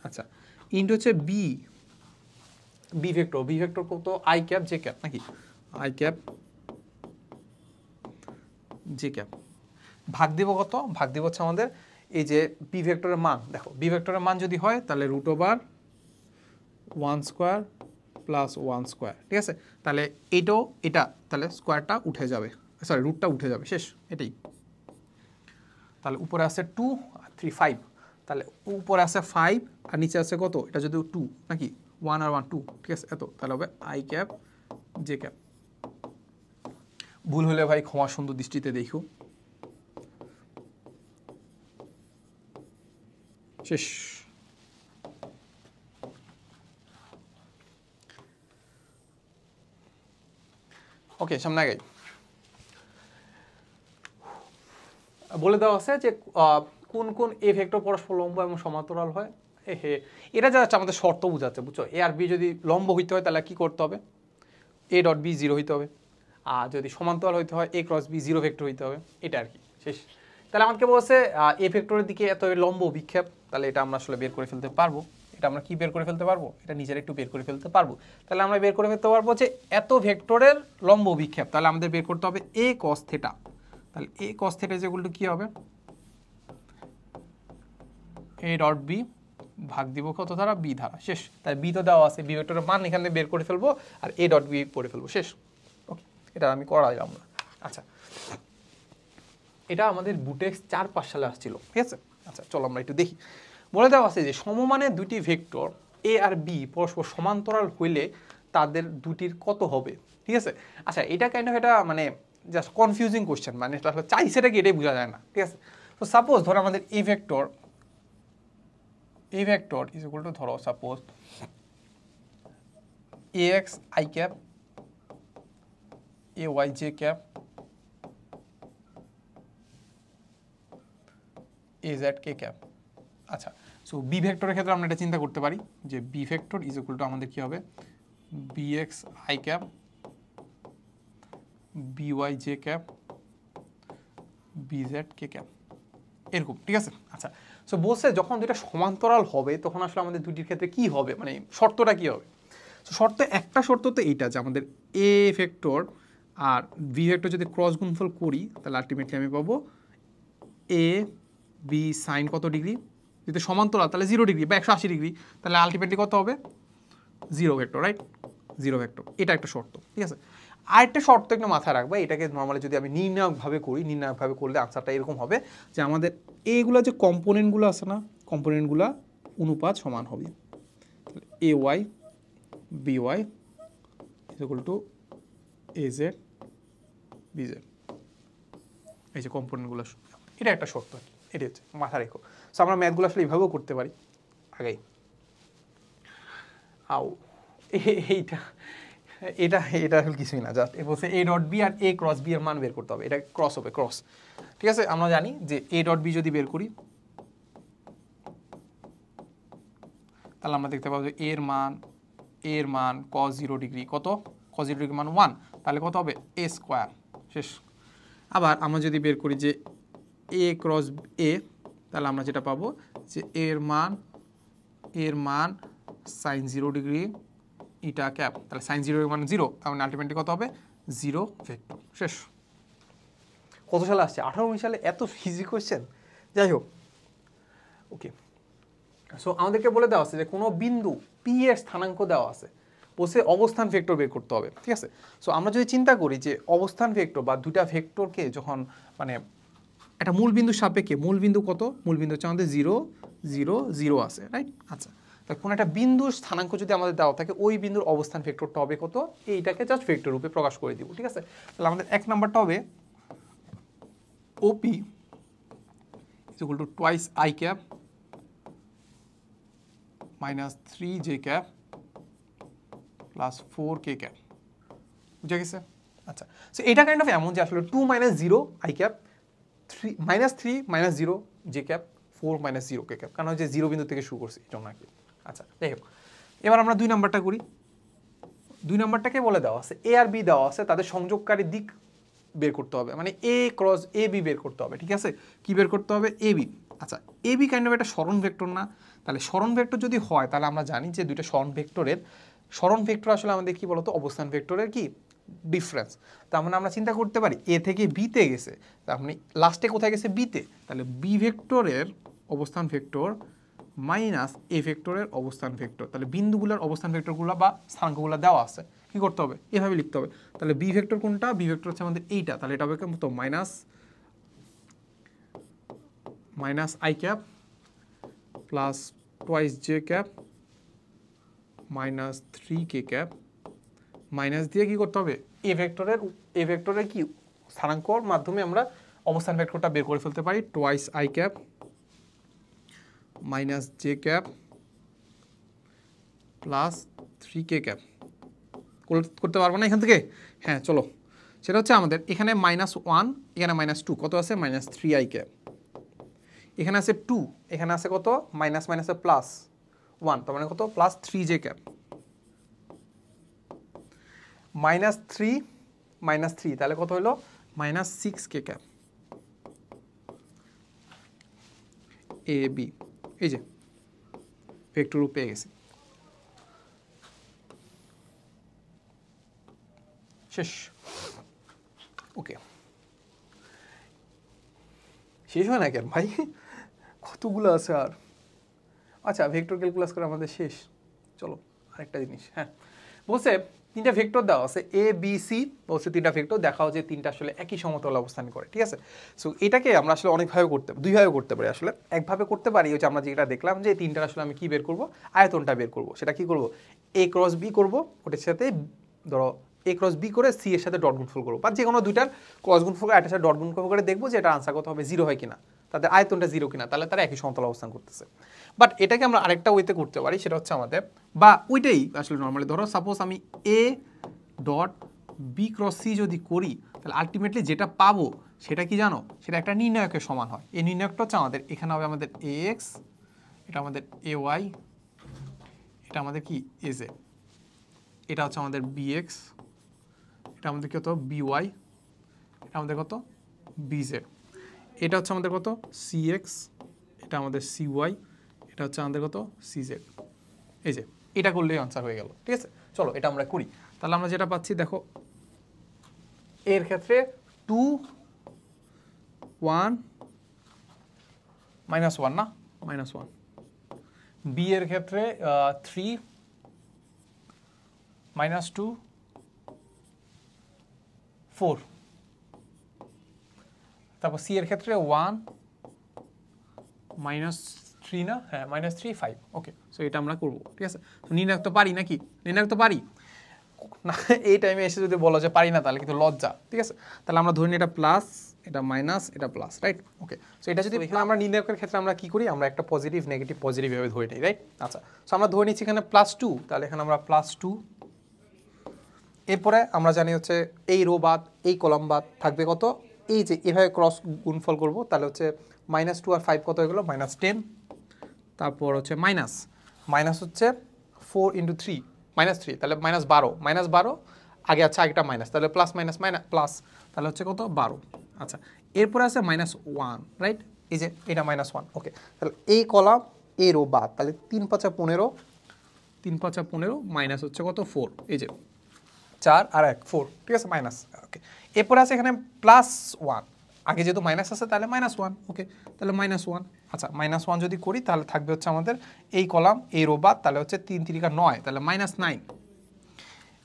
আচ্ছা, ইন্টু হচ্ছে B, B vector, B vector কত আই ক্যাপ জে ক্যাপ নাকি, আই ক্যাপ জে ক্যাপ, ভাগ দেব কত, ভাগ দেব হচ্ছে আমাদের এই যে বি ভেক্টরের মান, দেখো বি ভেক্টরের মান যদি হয় তাহলে রুট ওভার 1 স্কোয়ার প্লাস 1 স্কোয়ার, ঠিক আছে? তাহলে এইটাও এটা, তাহলে স্কোয়ারটা উঠে যাবে, সরি রুটটা উঠে যাবে। শেষ, এটাই। তাহলে উপরে আছে 2 আর 3 5, তাহলে উপরে আছে 5 আর নিচে আছে কত, এটা যদি 2 নাকি 1 আর 1 2, ঠিক আছে? এত, তাহলে হবে আই ক্যাপ জে ক্যাপ। ভুল হলে ভাই ক্ষমা সুন্দর দৃষ্টিতে দেখো। শেষ। ওকে, সামনে আগাই। বলে দেওয়া আছে যে কোন কোন এ ভেক্টর পরস্পর লম্ব এবং সমান্তরাল হয়। এটা যা আমাদের শর্ত বোঝাচ্ছে, বুঝছো? এ আর বি যদি লম্ব হইতে হয় তাহলে কি করতে হবে, এ ডট বি 0 হইতে হবে, আর যদি সমান্তরাল হইতে হয় এ ক্রস বি 0 ভেক্টর হইতে হবে, এটা আর কি। শেষ। তাহলে আমাকে বলছে এ ভেক্টরের দিকে এত লম্ব বিক্ষেপ, তাহলে এটা আমরা আসলে বের করে ফেলতে পারবো। এটা আমরা কি বের করে ফেলতে পারবো, এটা নিজের একটু বের করে ফেলতে পারবো। তাহলে আমরা বের করে ফেলতে পারবো যে এত ভেক্টরের লম্ব বিক্ষেপ, তাহলে আমাদের বের করতে হবে এ কস থিটা, তাহলে এ কস থিটা যেগুলো কি হবে এ ডট বি ভাগ দিব কত দ্বারা বি দ্বারা, শেষ। তাই বি তো দেওয়া আছে, বি ভেক্টরের মান এখানে বের করে ফেলবো আর এ ডট বি করে ফেলবো, শেষ। ওকে, এটা আমি করাইলাম না। আচ্ছা, এটা আমাদের বুটেক্স 4-5 সালে আসছিল, ঠিক আছে। আচ্ছা চলো আমরা একটু দেখি। বলে দেওয়া আছে যে সমমানের দুটি ভেক্টর এ আর বি পরস্পর সমান্তরাল হইলে তাদের দুটির কত হবে, ঠিক আছে। আচ্ছা, এটা কাইন্ড অফ এটা মানে জাস্ট কনফিউজিং কোশ্চেন, মানে এটা আসলে চাইছে এটা কি এটাই বোঝা যায় না, ঠিক আছে। তো সাপোজ ধরো আমাদের এ ভেক্টর ইজ ইকুয়াল টু, ধরো suppose a x i cap, a y j cap, a z k cap. আচ্ছা, সো বি ভেক্টরের ক্ষেত্রে আমরা এটা চিন্তা করতে পারি যে b vector is equal to আমাদের কি হবে, b x i cap, b y j cap, b z k cap, এরকম, ঠিক আছে। আচ্ছা, সো বলছে যখন দুইটা সমান্তরাল হবে তখন আসলে আমাদের দুটির ক্ষেত্রে কি হবে, মানে শর্তটা কি হবে। সো শর্ত, একটা শর্ত তো এইটা যে আমাদের এ ভেক্টর আর বি ভেক্টর যদি ক্রস গুণফল করি তাহলে আলটিমেটলি আমি পাবো এ বি সাইন কত ডিগ্রি, যদি সমান্তরাল তাহলে 0 ডিগ্রি বা 180 ডিগ্রি, তাহলে আলটিমেটলি কত হবে 0 ভেক্টর, রাইট, 0 ভেক্টর। এটা একটা শর্ত, ঠিক আছে। আরেকটা শর্ত একটু মাথায় রাখবে, এটাকে নর্মালি যদি আমি নির্ণায়কভাবে করি, নির্ণায়কভাবে করলে আনসারটা এরকম হবে যে আমাদের এইগুলো যে কম্পোনেন্টগুলো আছে না, কম্পোনেন্টগুলো অনুপাত সমান হবে। A y b y is equal to a z b z, এই যে কম্পোনেন্টগুলো, এটা একটা শর্ত, এটা হচ্ছে মাথা রেখো। সো আমরা ম্যাথগুলো আসলে এইভাবেও করতে পারি আগেই। আও এইটা এটা এটা আসলে কিছুই না, জাস্ট এ বলছে এ ডট বি আর এ ক্রস বি এর মান বের করতে হবে, এটা ক্রস হবে, ক্রস, ঠিক আছে। আমরা জানি যে এ ডট বি যদি বের করি তাহলে আমরা দেখতে পাবো যে এর মান cos 0 ডিগ্রি, কত cos 0 ডিগ্রি মান 1, তাহলে কত হবে এ স্কোয়ার, শেষ। আবার আমরা যদি বের করি যে এ ক্রস এ, তাহলে আমরা যেটা পাবো যে এর মান সাইন 0 ডিগ্রি ইটা ক্যাপ, তাহলে সাইন 0 এর মান 0, তার মানে আলটিমেটলি কত হবে 0 ভেক্টর, শেষ। কত সালে আসছে, 18 সালে, এত ইজি কোয়েশ্চেন। যাই হোক, ওকে। সো আমাদেরকে বলে দেওয়া আছে যে কোনো বিন্দু পি এর স্থানাঙ্ক দেওয়া আছে, বসে অবস্থান ভেক্টর বের করতে হবে, ঠিক আছে। সো আমরা যদি চিন্তা করি যে অবস্থান ভেক্টর বা দুইটা ভেক্টরকে যখন মানে একটা মূল বিন্দুর সাপেক্ষে, মূল বিন্দু কত, মূল বিন্দু হচ্ছে আমাদের 0 0 0 আছে, রাইট। আচ্ছা, তা কোনো একটা বিন্দুর স্থানাঙ্ক যদি আমাদের দেওয়া থাকে ওই বিন্দুর অবস্থান ভেক্টরটা হবে কত, এইটাকে জাস্ট ভেক্টর রূপে প্রকাশ করে দিব, ঠিক আছে। তাহলে আমাদের এক নাম্বারটা হবে OP is equal to twice i cap minus 3 j cap plus 4 k cap, বুঝা গেছে। আচ্ছা, সো এটা কাইন্ড অফ এমন যে আসলে 2 - 0 I cap, 3 - 0 J cap, 4 - 0 K cap, কারণ হচ্ছে 0 বিন্দু থেকে শুরু করছি এই জন্য আর কি। আচ্ছা, যাই হোক, এবার আমরা 2 নাম্বারটা করি। 2 নাম্বারটাকে বলে দেওয়া আছে এ আর বি দেওয়া আছে, তাদের সংযোগকারী দিক বের করতে হবে, মানে এ ক্রস এ বি বের করতে হবে, ঠিক আছে। কি বের করতে হবে, এ বি। আচ্ছা, এ বি কাইন্ড অফ একটা সরণ ভেক্টর না, তাহলে সরণ ভেক্টর যদি হয় তাহলে আমরা জানি যে দুইটা সরণ ভেক্টর আসলে আমাদের কি বলতো অবস্থান ভেক্টরের কি ডিফারেন্স। তার মানে আমরা চিন্তা করতে পারি এ থেকে বিতে গেছে, তার মানে লাস্টে কোথায় গেছে, বিতে, তাহলে বি ভেক্টরের অবস্থান ভেক্টর মাইনাস এ ভেক্টরের অবস্থান ভেক্টর, তাহলে বিন্দুগুলোর অবস্থান ভেক্টরগুলো বা স্থানাঙ্কগুলো দেওয়া আছে, কি করতে হবে, এভাবে লিখতে হবে। তাহলে বি ভেক্টর কোনটা, বি ভেক্টর হচ্ছে আমাদের এইটা, তাহলে এটা হবে কত, minus I cap plus twice J cap minus 3 K cap, minus দিয়ে কি করতে হবে, এ ভেক্টরের কি স্থানাঙ্কর মাধ্যমে আমরা অবস্থান ভেক্টরটা বের করে ফেলতে পারি, twice i cap minus J cap plus 3 K cap. করতে পারবো না এখান থেকে, হ্যাঁ চলো, সেটা হচ্ছে আমাদের এখানে -1, এখানে -2, কত আছে -3 আই ক্যাপ, এখানে আছে 2, এখানে আছে কত মাইনাস মাইনাসে +1, তার মানে কত +3 জে ক্যাপ, -3 তাহলে কত হলো -6 কে ক্যাপ এ বি, এই যে ভেক্টর রূপ পেয়ে গেছি, শেষ। ওকে, শেষ হয় না কেন ভাই, কতগুলো আছে আর, আচ্ছা ভেক্টর ক্যালকুলাস করে আমাদের শেষ। চলো আরেকটা জিনিস, হ্যাঁ বলছে তিনটা ভেক্টর দেওয়া আছে এ বি সি, বলছে তিনটা ভেক্টর দেখাও যে তিনটা আসলে একই সমতলে অবস্থান করে, ঠিক আছে। সো এটাকে আমরা আসলে অনেকভাবে করতে, দুইভাবে করতে পারি আসলে। একভাবে করতে পারি হচ্ছে আমরা যেটা দেখলাম যে তিনটা আসলে আমি কি বের করব, আয়তনটা বের করব। সেটা কি করব, এ ক্রস বি করব, ওটার সাথে ধরো এ ক্রস বি করে সি এর সাথে ডট গুণফল করবো, বা যে কোনো দুইটার ক্রস গুণফল করে এটার সাথে ডট গুণফল করে দেখবো যে এটা আনসার কত হবে, জিরো হয় কিনা, তাদের আয়তনটা জিরো কিনা, তাহলে তারা একই সমতল অবস্থান করতেছে। বাট এটাকে আমরা আরেকটা ওয়েতে করতে পারি, সেটা হচ্ছে আমাদের, বা ওইটাই আসলে নর্মালি ধরো সাপোজ আমি A dot B cross C যদি করি, তাহলে আলটিমেটলি যেটা পাবো সেটা কি জানো, সেটা একটা নির্ণায়কের সমান হয়। এই নির্ণায়কটা হচ্ছে আমাদের এখানে হবে আমাদের এ এক্স, এটা আমাদের এ ওয়াই, এটা আমাদের কি এ জেড, এটা হচ্ছে আমাদের বি এক্স, এটা আমাদের কত বি ওয়াই, এটা আমাদের কত বি জেড, এটা হচ্ছে আমাদের কত সি এক্স, এটা আমাদের সি ওয়াই, এটা হচ্ছে আমাদের কত সি জেড। এই যে এটা করলেই আনসার হয়ে গেল, ঠিক আছে। চলো এটা আমরা করি, তাহলে আমরা যেটা পাচ্ছি দেখো, এর ক্ষেত্রে 2 1 -1 না -1, বি এর ক্ষেত্রে 3 -2 4, তারপর সি এর ক্ষেত্রে 1 -3 না, হ্যাঁ -3 5। ওকে, সো এটা আমরা করবো, ঠিক আছে। তো নির্ণায়ক তো পারি নাকি, নির্ণায়ক তো পারি না। এই টাইমে এসে যদি বলা যায় পারি না, তাহলে কিন্তু লজ্জা, ঠিক আছে। তাহলে আমরা ধরি এটা প্লাস, এটা মাইনাস, এটা প্লাস, রাইট। ওকে, সো এটা যদি এখানে আমরা নির্ণায়কের ক্ষেত্রে আমরা কি করি, আমরা একটা পজিটিভ নেগেটিভ পজিটিভ ভাবে ধরে নিই, রাইট। আচ্ছা, সো আমরা ধরে নিচ্ছি এখানে +2, তাহলে এখানে আমরা +2, এরপরে আমরা জানি হচ্ছে এই রো বাদ এই কলাম বাদ থাকবে কত, এই যে এভাবে ক্রস গুণফল করব, তাহলে হচ্ছে -2 আর 5 কত হয়ে গেল -10, তারপর হচ্ছে মাইনাস হচ্ছে 4 × 3 -3, তাহলে -12 আগে আছে একটা মাইনাস, তাহলে প্লাস মাইনাস প্লাস, তাহলে হচ্ছে কত 12। আচ্ছা, এরপরে আছে -1, রাইট, এই যে এটা -1। ওকে, তাহলে এই কলাম এই রো বাদ, তাহলে 3 × 5 = 15, 3 × 5 = 15, মাইনাস হচ্ছে কত 4, এই যে 4 আর 1 4, ঠিক আছে মাইনাস। ওকে, এরপরে আছে এখানে +1, আগে যেহেতু মাইনাস আছে তাহলে -1, ওকে, তাহলে -1। আচ্ছা, -1 যদি করি তাহলে থাকবে হচ্ছে আমাদের এই কলাম এই রো বাদ, তাহলে হচ্ছে 3 × 3 = 9, তাহলে -9,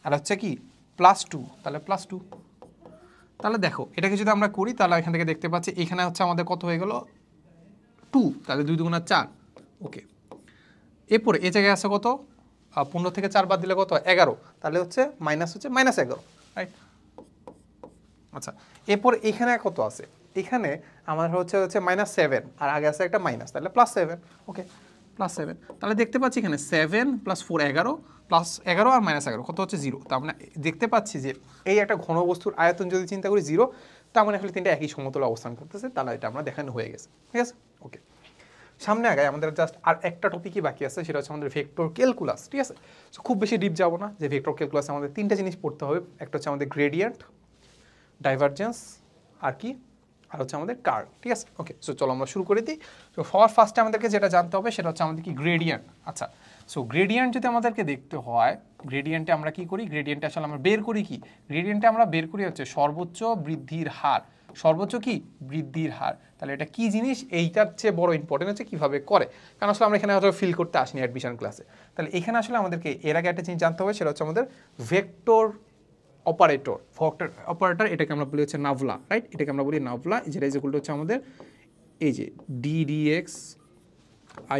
আর হচ্ছে কি +2, তাহলে +2। তাহলে দেখো এটাকে যদি আমরা করি তাহলে এখান থেকে দেখতে পাচ্ছি এখানে হচ্ছে আমাদের কত হয়ে গেল 2, তাহলে 2 × 2 = 4। ওকে, এরপরে এই জায়গায় আছে কত 15 থেকে 4 বাদ দিলে কত 11, তাহলে হচ্ছে -11, রাইট। আচ্ছা, এরপর এখানে কত আছে, এখানে আমার হচ্ছে -7 আর আগে আছে একটা মাইনাস, তাহলে +7। ওকে, +7, তাহলে দেখতে পাচ্ছি এখানে 7 + 4 11, +11 আর -11 কত হচ্ছে 0। তার মানে দেখতে পাচ্ছি যে এই একটা ঘনবস্তুর আয়তন যদি চিন্তা করি 0, তার মানে আসলে তিনটা একই সমতলে অবস্থান করতেছে, তাহলে এটা আমরা দেখানো হয়ে গেছে, ঠিক আছে। ওকে, সামনে আগায় আমাদের জাস্ট আর একটা টপিকই বাকি আছে, সেটা হচ্ছে আমাদের ভেক্টর ক্যালকুলাস, ঠিক আছে। সো খুব বেশি ডিপ যাব না, যে ভেক্টর ক্যালকুলাসে আমাদের তিনটা জিনিস পড়তে হবে, একটা হচ্ছে আমাদের গ্রেডিয়েন্ট, ডাইভারজেন্স আর কি, আর হচ্ছে আমাদের কার্ভ, ঠিক আছে। ওকে, সো চলো আমরা শুরু করে দিই। তো সবার ফার্স্টে আমাদেরকে যেটা জানতে হবে সেটা হচ্ছে আমাদের কি গ্রেডিয়েন্ট। আচ্ছা, সো গ্রেডিয়েন্ট যদি আমাদেরকে দেখতে হয়, গ্রেডিয়েন্টে আমরা কি করি, গ্রেডিয়েন্টে আসলে আমরা বের করি কি, গ্রেডিয়েন্টে আমরা বের করি হচ্ছে সর্বোচ্চ বৃদ্ধির হার, সর্বোচ্চ কি বৃদ্ধির হার। তাহলে এটা কি জিনিস, এইটার চেয়ে বড় ইম্পর্টেন্ট হচ্ছে কীভাবে করে, কারণ আসলে আমরা এখানে হয়তো ফিল করতে আসিনি অ্যাডমিশন ক্লাসে। তাহলে এখানে আসলে আমাদেরকে এর আগে একটা জিনিস জানতে হবে, সেটা হচ্ছে আমাদের ভেক্টর অপারেটর, অপারেটর এটাকে আমরা বলি হচ্ছে নাভলা, রাইট, এটাকে আমরা বলি নাভলা, যেটা ইকুয়াল টু হচ্ছে আমাদের এই যে DDX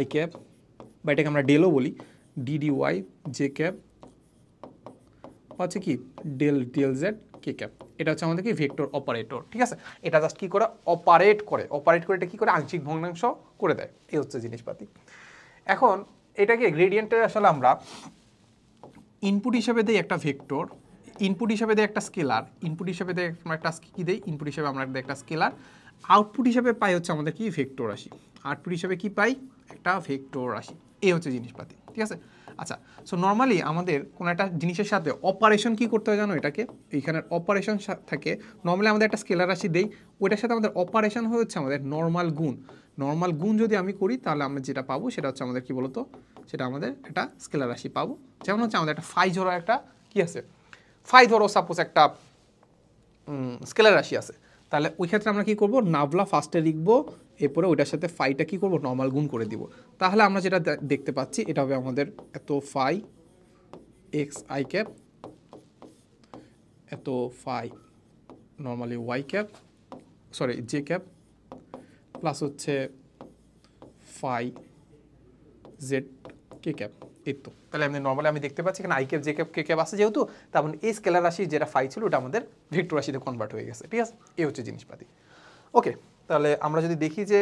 I ক্যাপ, বা এটাকে আমরা ডেলও বলি, DDY J ক্যাপ, হচ্ছে কি ডেল Z K ক্যাপ। এটা হচ্ছে আমাদের কি ভেক্টর অপারেটর, ঠিক আছে। এটা জাস্ট কি করে অপারেট করে এটা কি করে আংশিক ভগ্নাংশ করে দেয়, এই হচ্ছে জিনিসপাতি। এখন এটাকে গ্রেডিয়েন্টে আসলে আমরা ইনপুট হিসেবে দিই একটা ভেক্টর, ইনপুট হিসেবে দেয় একটা স্কেলার, ইনপুট হিসেবে দেয় আমরা একটা কি দেই, ইনপুট হিসেবে আমরা দেয় একটা স্কেলার, আউটপুট হিসেবে পাই হচ্ছে আমাদের কি ভেক্টর রাশি, আউটপুট হিসেবে কি পাই একটা ভেক্টর রাশি, এই হচ্ছে জিনিসপাতি, ঠিক আছে। আচ্ছা, সো নর্মালি আমাদের কোনো একটা জিনিসের সাথে অপারেশন কি করতে হয় জানো, এটাকে এইখানের অপারেশন থাকে, নর্মালি আমাদের একটা স্কেলার রাশি দেই, ওইটার সাথে আমাদের অপারেশন হচ্ছে আমাদের নর্মাল গুণ, নর্মাল গুণ যদি আমি করি তাহলে আমরা যেটা পাবো সেটা হচ্ছে আমাদের কি বলতো, সেটা আমাদের একটা স্কেলার রাশি পাবো। যেমন হচ্ছে আমাদের একটা ফাই ধরো একটা কি আছে, ফাই ধরো সাপোজ একটা স্কেলার রাশি আছে, তাহলে ওই ক্ষেত্রে আমরা কি করব, নাভলা ফার্স্টে লিখবো, এরপরে ওইটার সাথে ফাইটা কি করব, নর্মাল গুণ করে দিব। তাহলে আমরা যেটা দেখতে পাচ্ছি এটা হবে আমাদের এত ফাই এক্স আই ক্যাপ, এত phi normally y cap, sorry j cap, plus হচ্ছে ফাই জেড কে ক্যাপ। এই তো তাহলে আমি নর্মালি আমি দেখতে পাচ্ছি এখানে i cap j cap k cap আছে যেহেতু, তার মানে এই স্কেলার রাশি যেটা ফাই ছিল ওটা আমাদের ভেক্টর রাশিতে কনভার্ট হয়ে গেছে। ঠিক আছে, এই হচ্ছে জিনিসপাতি। ওকে, তাহলে আমরা যদি দেখি যে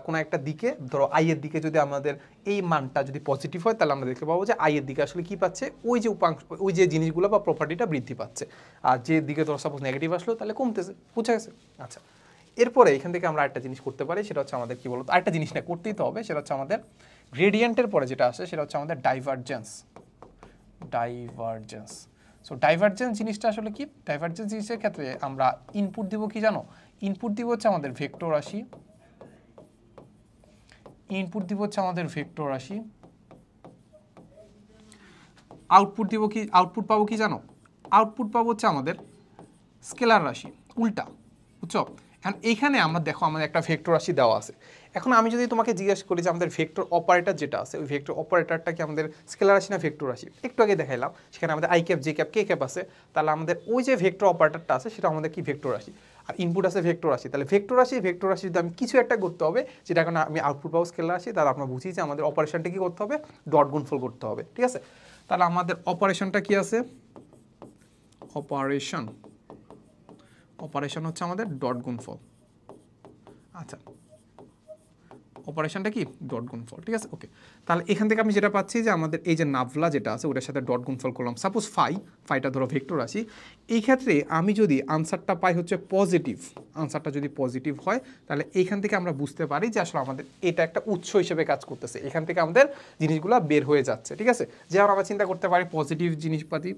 কোনো একটা দিকে ধরো আই এর দিকে যদি আমাদের এই মানটা যদি পজিটিভ হয় তাহলে আমরা দেখতে পাবো যে আই এর দিকে আসলে কি পাচ্ছে, ওই যে উপাংশ, ওই যে জিনিসগুলো বা প্রপার্টিটা বৃদ্ধি পাচ্ছে। আর যে দিকে ধরো সাপোজ নেগেটিভ আসলো তাহলে কমতেছে। বুঝা গেছে? আচ্ছা, এরপরে এখান থেকে আমরা একটা জিনিস করতে পারি, সেটা হচ্ছে আমাদের কি বলতো, আরেকটা জিনিস না করতেই তো হবে, সেটা হচ্ছে আমাদের গ্রেডিয়েন্টের পরে যেটা আসে সেটা হচ্ছে আমাদের ডাইভারজেন্স। ডাইভারজেন্স, সো ডাইভারজেন্স জিনিসটা আসলে কি, ডাইভারজেন্স জিনিসের ক্ষেত্রে আমরা ইনপুট দিব কি জানো, ইনপুট দিব হচ্ছে আমাদের ভেক্টর রাশি, ইনপুট দিব হচ্ছে আমাদের ভেক্টর রাশি, আউটপুট দিব কি, আউটপুট পাবো কি জানো, আউটপুট পাবো হচ্ছে আমাদের স্কেলার রাশি, উল্টা। বুঝছো? এখন এইখানে আমরা দেখো আমাদের একটা ভেক্টর রাশি দেওয়া আছে। এখন আমি যদি তোমাকে জিজ্ঞেস করি যে আমাদের ভেক্টর অপারেটর যেটা আছে, ওই ভেক্টর অপারেটরটা কি আমাদের স্কেলার রাশি না ভেক্টর রাশি, একটু আগে দেখাইলাম সেখানে আমাদের I cap j cap k cap আছে, তাহলে আমাদের ওই যে ভেক্টর অপারেটরটা আছে সেটা আমাদের কি ভেক্টর রাশি, আর ইনপুট আছে ভেক্টর রাশি। তাহলে ভেক্টর রাশি যদি আমি কিছু একটা করতে হবে যেটা এখন আমি আউটপুট পাবো স্কেলার রাশি, তাহলে আমরা বুঝি যে আমাদের অপারেশনটা কি করতে হবে, ডট গুণফল করতে হবে। ঠিক আছে, তাহলে আমাদের অপারেশনটা কি আছে, অপারেশন, অপারেশন হচ্ছে আমাদের ডট গুণফল। আচ্ছা, অপারেশনটা কি ডট গুণফল। ঠিক আছে, ওকে। তাহলে এখান থেকে আমি যেটা পাচ্ছি যে আমাদের এই যে নাভলা যেটা আছে ওটার সাথে ডট গুণফল করলাম, সাপোজ ফাইটা ধরো ভেক্টর রাশি, এই ক্ষেত্রে আমি যদি আনসারটা পাই হচ্ছে পজিটিভ, আনসারটা যদি পজিটিভ হয় তাহলে এইখান থেকে আমরা বুঝতে পারি যে আসলে আমাদের এটা একটা উৎস হিসেবে কাজ করতেছে, এখান থেকে আমাদের জিনিসগুলো বের হয়ে যাচ্ছে। ঠিক আছে, যেমন আমরা চিন্তা করতে পারি পজিটিভ জিনিসপাতি,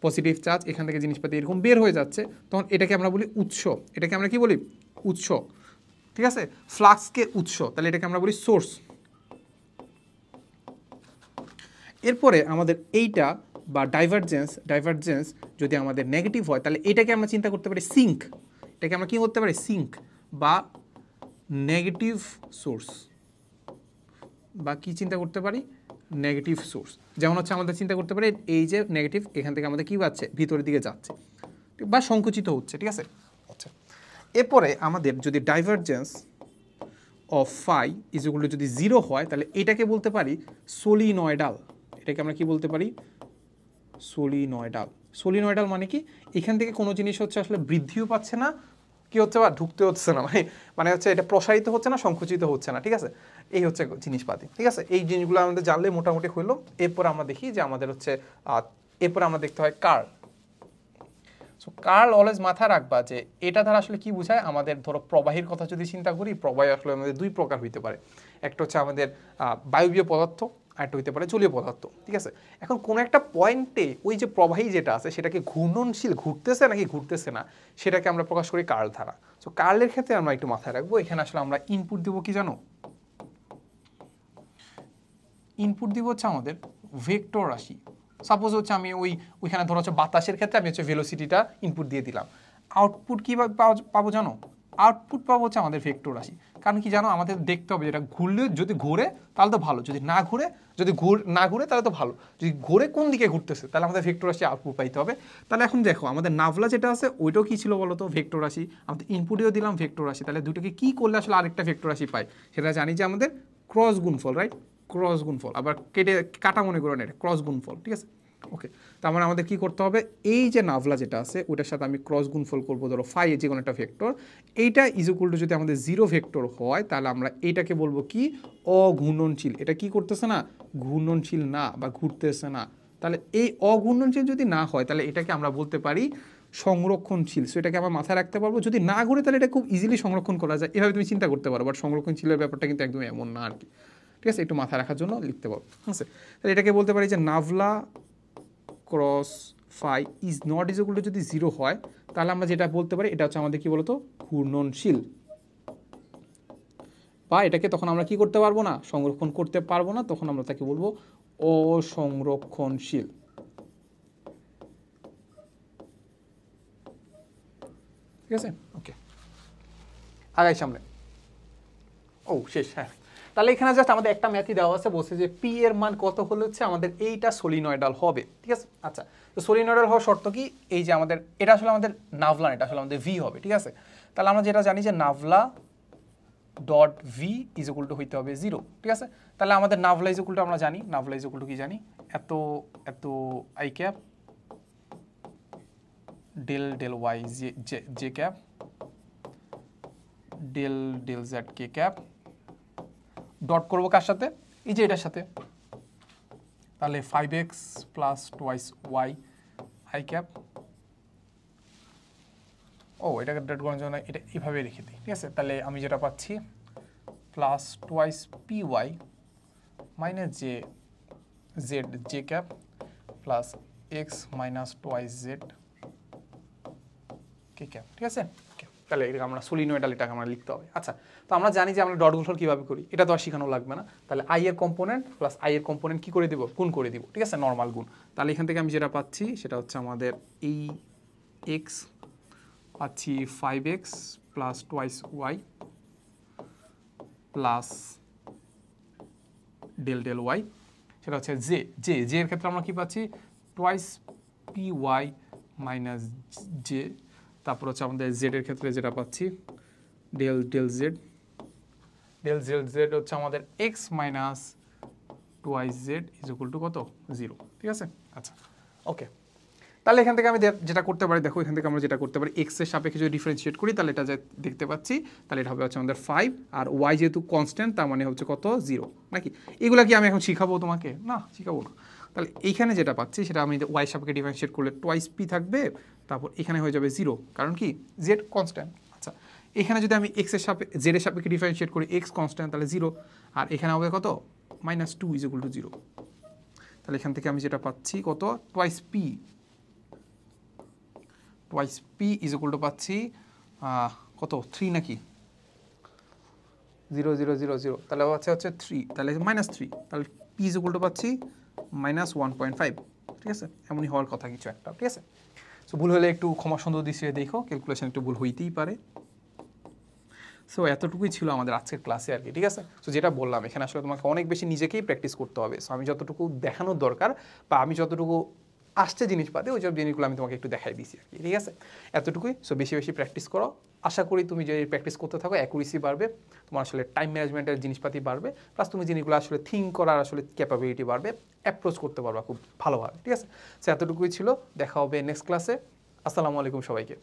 পজিটিভ চার্জ, এখান থেকে জিনিসপাতি এরকম বের হয়ে যাচ্ছে, তখন এটাকে আমরা বলি উৎস, এটাকে আমরা কি বলি, উৎস। ঠিক আছে, ফ্লাক্সকে উৎস, তাহলে এটাকে আমরা বলি সোর্স। এরপরে আমাদের এইটা বা ডাইভারজেন্স যদি আমাদের নেগেটিভ হয় তাহলে এটাকে আমরা চিন্তা করতে পারি সিঙ্ক, এটাকে আমরা কি করতে পারি, সিঙ্ক বা নেগেটিভ সোর্স, বা কি চিন্তা করতে পারি, নেগেটিভ সোর্স। যেমন হচ্ছে আমাদের চিন্তা করতে পারি এই যে নেগেটিভ, এখান থেকে আমাদের কি পাচ্ছে, ভিতরের দিকে যাচ্ছে বা সংকুচিত হচ্ছে। ঠিক আছে, আচ্ছা, এরপরে আমাদের যদি divergence of phi is equal to যদি 0 হয় তাহলে এটাকে বলতে পারি সোলিনয়েডাল, এটাকে আমরা কি বলতে পারি, সোলিনয়েডাল। সোলিনয়েডাল মানে কি, এখান থেকে কোনো জিনিস হচ্ছে আসলে বৃদ্ধিও পাচ্ছে না, কি হচ্ছে বা ঢুকতে হচ্ছে না, মানে হচ্ছে এটা প্রসারিত হচ্ছে না, সংকুচিত হচ্ছে না। ঠিক আছে, এই হচ্ছে জিনিসপাতি। ঠিক আছে, এই জিনিসগুলো আমাদের জানলে মোটামুটি হইলো। এরপর আমরা দেখি যে আমাদের হচ্ছে এরপর আমরা দেখতে হয় কার্ল। সো কার্ল অলওয়েজ মাথায় রাখবা যে এটা দ্বারা আসলে কি বোঝায়, আমাদের ধরো প্রবাহীর কথা যদি চিন্তা করি, প্রবাহী আসলে আমাদের দুই প্রকার হইতে পারে, একটা হচ্ছে আমাদের বায়বীয় পদার্থ, আরেকটা হইতে পারে জলীয় পদার্থ। ঠিক আছে, এখন কোনো একটা পয়েন্টে ওই যে প্রবাহী যেটা আছে সেটাকে ঘূর্ণনশীল, ঘুরতেছে নাকি ঘুরতেছে না, সেটাকে আমরা প্রকাশ করি কার্ল ধারা। সো কার্লের ক্ষেত্রে আমরা একটু মাথায় রাখবো, এখানে আসলে আমরা ইনপুট দিব কি জানো, ইনপুট দিব হচ্ছে আমাদের ভেক্টর রাশি। সাপোজ হচ্ছে আমি ওইখানে ধরো হচ্ছে বাতাসের ক্ষেত্রে আমি হচ্ছে ভেলোসিটিটা ইনপুট দিয়ে দিলাম, আউটপুট কীভাবে পাবো জানো, আউটপুট পাবো হচ্ছে আমাদের ভেক্টর রাশি। কারণ কি জানো, আমাদের দেখতে হবে যেটা ঘুরলে, যদি ঘুরে তাহলে তো ভালো, যদি না ঘুরে, না ঘুরে তাহলে তো ভালো, যদি ঘুরে কোন দিকে ঘুরতেছে তাহলে আমাদের ভেক্টর রাশি আউটপুট পাইতে হবে। তাহলে এখন দেখো আমাদের নাভলা যেটা আছে ওইটাও কী ছিল বলো তো, ভেক্টর রাশি, আমাদের ইনপুটেও দিলাম ভেক্টর রাশি, তাহলে দুটোকে কী করলে আসলে আরেকটা ভেক্টর রাশি পাই, সেটা জানি যে আমাদের ক্রস গুণফল, রাইট, ক্রস গুণফল, আবার কাটা মনে করো না, এটা ক্রস গুণফল। ঠিক আছে, ওকে। তার মানে আমাদের কি করতে হবে, এই যে নাভলা যেটা আছে ওইটার সাথে আমি ক্রস গুণফল করবো, ধরো ফাই যে কোনো একটা ভেক্টর, এইটা ইজ ইকুয়াল টু যদি আমাদের 0 ভেক্টর হয় তাহলে আমরা এইটাকে বলবো কি, অঘূর্ণনশীল। এটা কি করতেছে না, ঘূর্ণনশীল না বা ঘুরতেছে না। তাহলে এই অঘূর্ণনশীল যদি না হয় তাহলে এটাকে আমরা বলতে পারি সংরক্ষণশীল। সো এটাকে আমরা মাথায় রাখতে পারবো, যদি না ঘুরে তাহলে এটা খুব ইজিলি সংরক্ষণ করা যায়, এভাবে তুমি চিন্তা করতে পারো, বাট সংরক্ষণশীলের ব্যাপারটা কিন্তু একদম এমন না আর কি। ঠিক আছে, একটু মাথায় রাখার জন্য লিখতে পারো। ঠিক আছে, তাহলে এটাকে বলতে পারি যে nabla cross phi is not is equal to যদি 0 হয় তাহলে আমরা যেটা বলতে পারি এটা হচ্ছে আমাদের কি বলতো, ঘূর্ণনশীল, বা এটাকে তখন আমরা কি করতে পারবো না, সংরক্ষণ করতে পারবো না, তখন আমরা তাকে বলবো অসংরক্ষণশীল। ঠিক আছে, ওকে। আগাই সামনে। ও শেষ, হ্যাঁ। তাহলে এখানে জাস্ট আমাদের একটা ম্যাথই দেওয়া আছে, বলছে যে পি এর মান কত হলে হচ্ছে আমাদের এইটা সলিনয়েডাল হবে, ঠিক আছে। আচ্ছা, তো সলিনয়েডাল হওয়ার শর্ত কি, এই যে আমাদের এটা আসলে আমাদের নাভলা, এটা আসলে আমাদের ভি হবে, ঠিক আছে। তাহলে আমরা যেটা জানি যে nabla dot v is equal to হইতে হবে 0, ঠিক আছে। তাহলে আমাদের নাভলা ইজ ইকুয়াল টু আমরা জানি, নাভলা ইজ ইকুয়াল টু কি জানি, এত এত i cap del del y j cap del del z k cap, dot করবো কার সাথে, এই যে এটার সাথে। তাহলে 5x plus twice y i cap, ও এটাকে ডট করার জন্য এটা এইভাবে রেখে দিই, ঠিক আছে। তাহলে আমি যেটা পাচ্ছি plus twice p y minus j z j cap plus x minus twice z k cap, ঠিক আছে। তাহলে এটা আমরা সলিনয়েডাল, এটাকে আমরা লিখতে হবে। আচ্ছা, তো আমরা জানি যে আমরা ডট গুণফল কীভাবে করি, এটা তো আর শেখানো লাগবে না। তাহলে আই এর কম্পোনেন্ট প্লাস আই এর কম্পোনেন্ট কী করে দিব, গুণ করে দিব, ঠিক আছে, নর্মাল গুণ। তাহলে এখান থেকে আমি যেটা পাচ্ছি সেটা হচ্ছে আমাদের এই এক্স পাচ্ছি 5x plus twice y plus del del y, সেটা হচ্ছে জে জে জে এর ক্ষেত্রে আমরা কি পাচ্ছি twice p y minus j, তারপর হচ্ছে আমাদের জেড এর ক্ষেত্রে যেটা পাচ্ছি ডেল ডেল জেড জেড হচ্ছে আমাদের x minus twice Z is equal to কত 0, ঠিক আছে। আচ্ছা, ওকে। তাহলে এখান থেকে আমি যেটা করতে পারি, দেখো এখান থেকে আমরা যেটা করতে পারি, এক্স এর সাপেক্ষে যদি ডিফারেন্সিয়েট করি তাহলে এটা দেখতে পাচ্ছি, তাহলে এটা হবে হচ্ছে আমাদের 5, আর ওয়াই যেহেতু কনস্ট্যান্ট তার মানে হচ্ছে কত 0, নাকি? এগুলা কি আমি এখন শিখাবো তোমাকে? না, শিখাবো না। তাহলে এইখানে যেটা পাচ্ছি সেটা আমি ওয়াই সাপেক্ষে ডিফারেন্সিয়েট করলে টোয়াইস পি থাকবে, তারপর এখানে হয়ে যাবে 0, কারণ কি জেড কনস্ট্যান্ট। আচ্ছা, এখানে যদি আমি এক্স এর সাপেক্ষে জেড এর সাপেক্ষে ডিফারেন্সিয়েট করি, এক্স কনস্ট্যান্ট, তাহলে 0, আর এখানে হবে কত -2 ইজ ইকুয়াল টু 0। তাহলে এখান থেকে আমি যেটা পাচ্ছি কত twice P is equal two পাচ্ছি কত 3 নাকি 0 0 0 0, তাহলে হচ্ছে 3, তাহলে -3, তাহলে পি ইজ ইকুয়াল টু পাচ্ছি -1.5, ঠিক আছে। এমনই হওয়ার কথা কিছু একটা, ঠিক আছে। সো ভুল হলে একটু ক্ষমা সুন্দর দৃষ্টিতে দেখো, ক্যালকুলেশন একটু ভুল হইতেই পারে। সো এতটুকুই ছিল আমাদের আজকের ক্লাসে আর কি, ঠিক আছে। সো যেটা বললাম, এখানে আসলে তোমাকে অনেক বেশি নিজেকেই প্র্যাকটিস করতে হবে। সো আমি যতটুকু দেখানোর দরকার বা আমি যতটুকু আসছে জিনিসপাতি, ওই সব জিনিসগুলো আমি তোমাকে একটু দেখাই দিছি আর কি, ঠিক আছে। এতটুকুই। সো বেশি বেশি প্র্যাকটিস করো। আশা করি তুমি যদি প্র্যাকটিস করতে থাকো, অ্যাকুরেসি বাড়বে, তোমার আসলে টাইম ম্যানেজমেন্টের জিনিসপাতি বাড়বে, প্লাস তুমি জিনিসগুলো আসলে থিঙ্ক করার আসলে ক্যাপাবিলিটি বাড়বে, অ্যাপ্রোচ করতে পারবা খুব ভালোভাবে, ঠিক আছে। সো এতটুকুই ছিল, দেখা হবে নেক্সট ক্লাসে। আসসালামু আলাইকুম সবাইকে।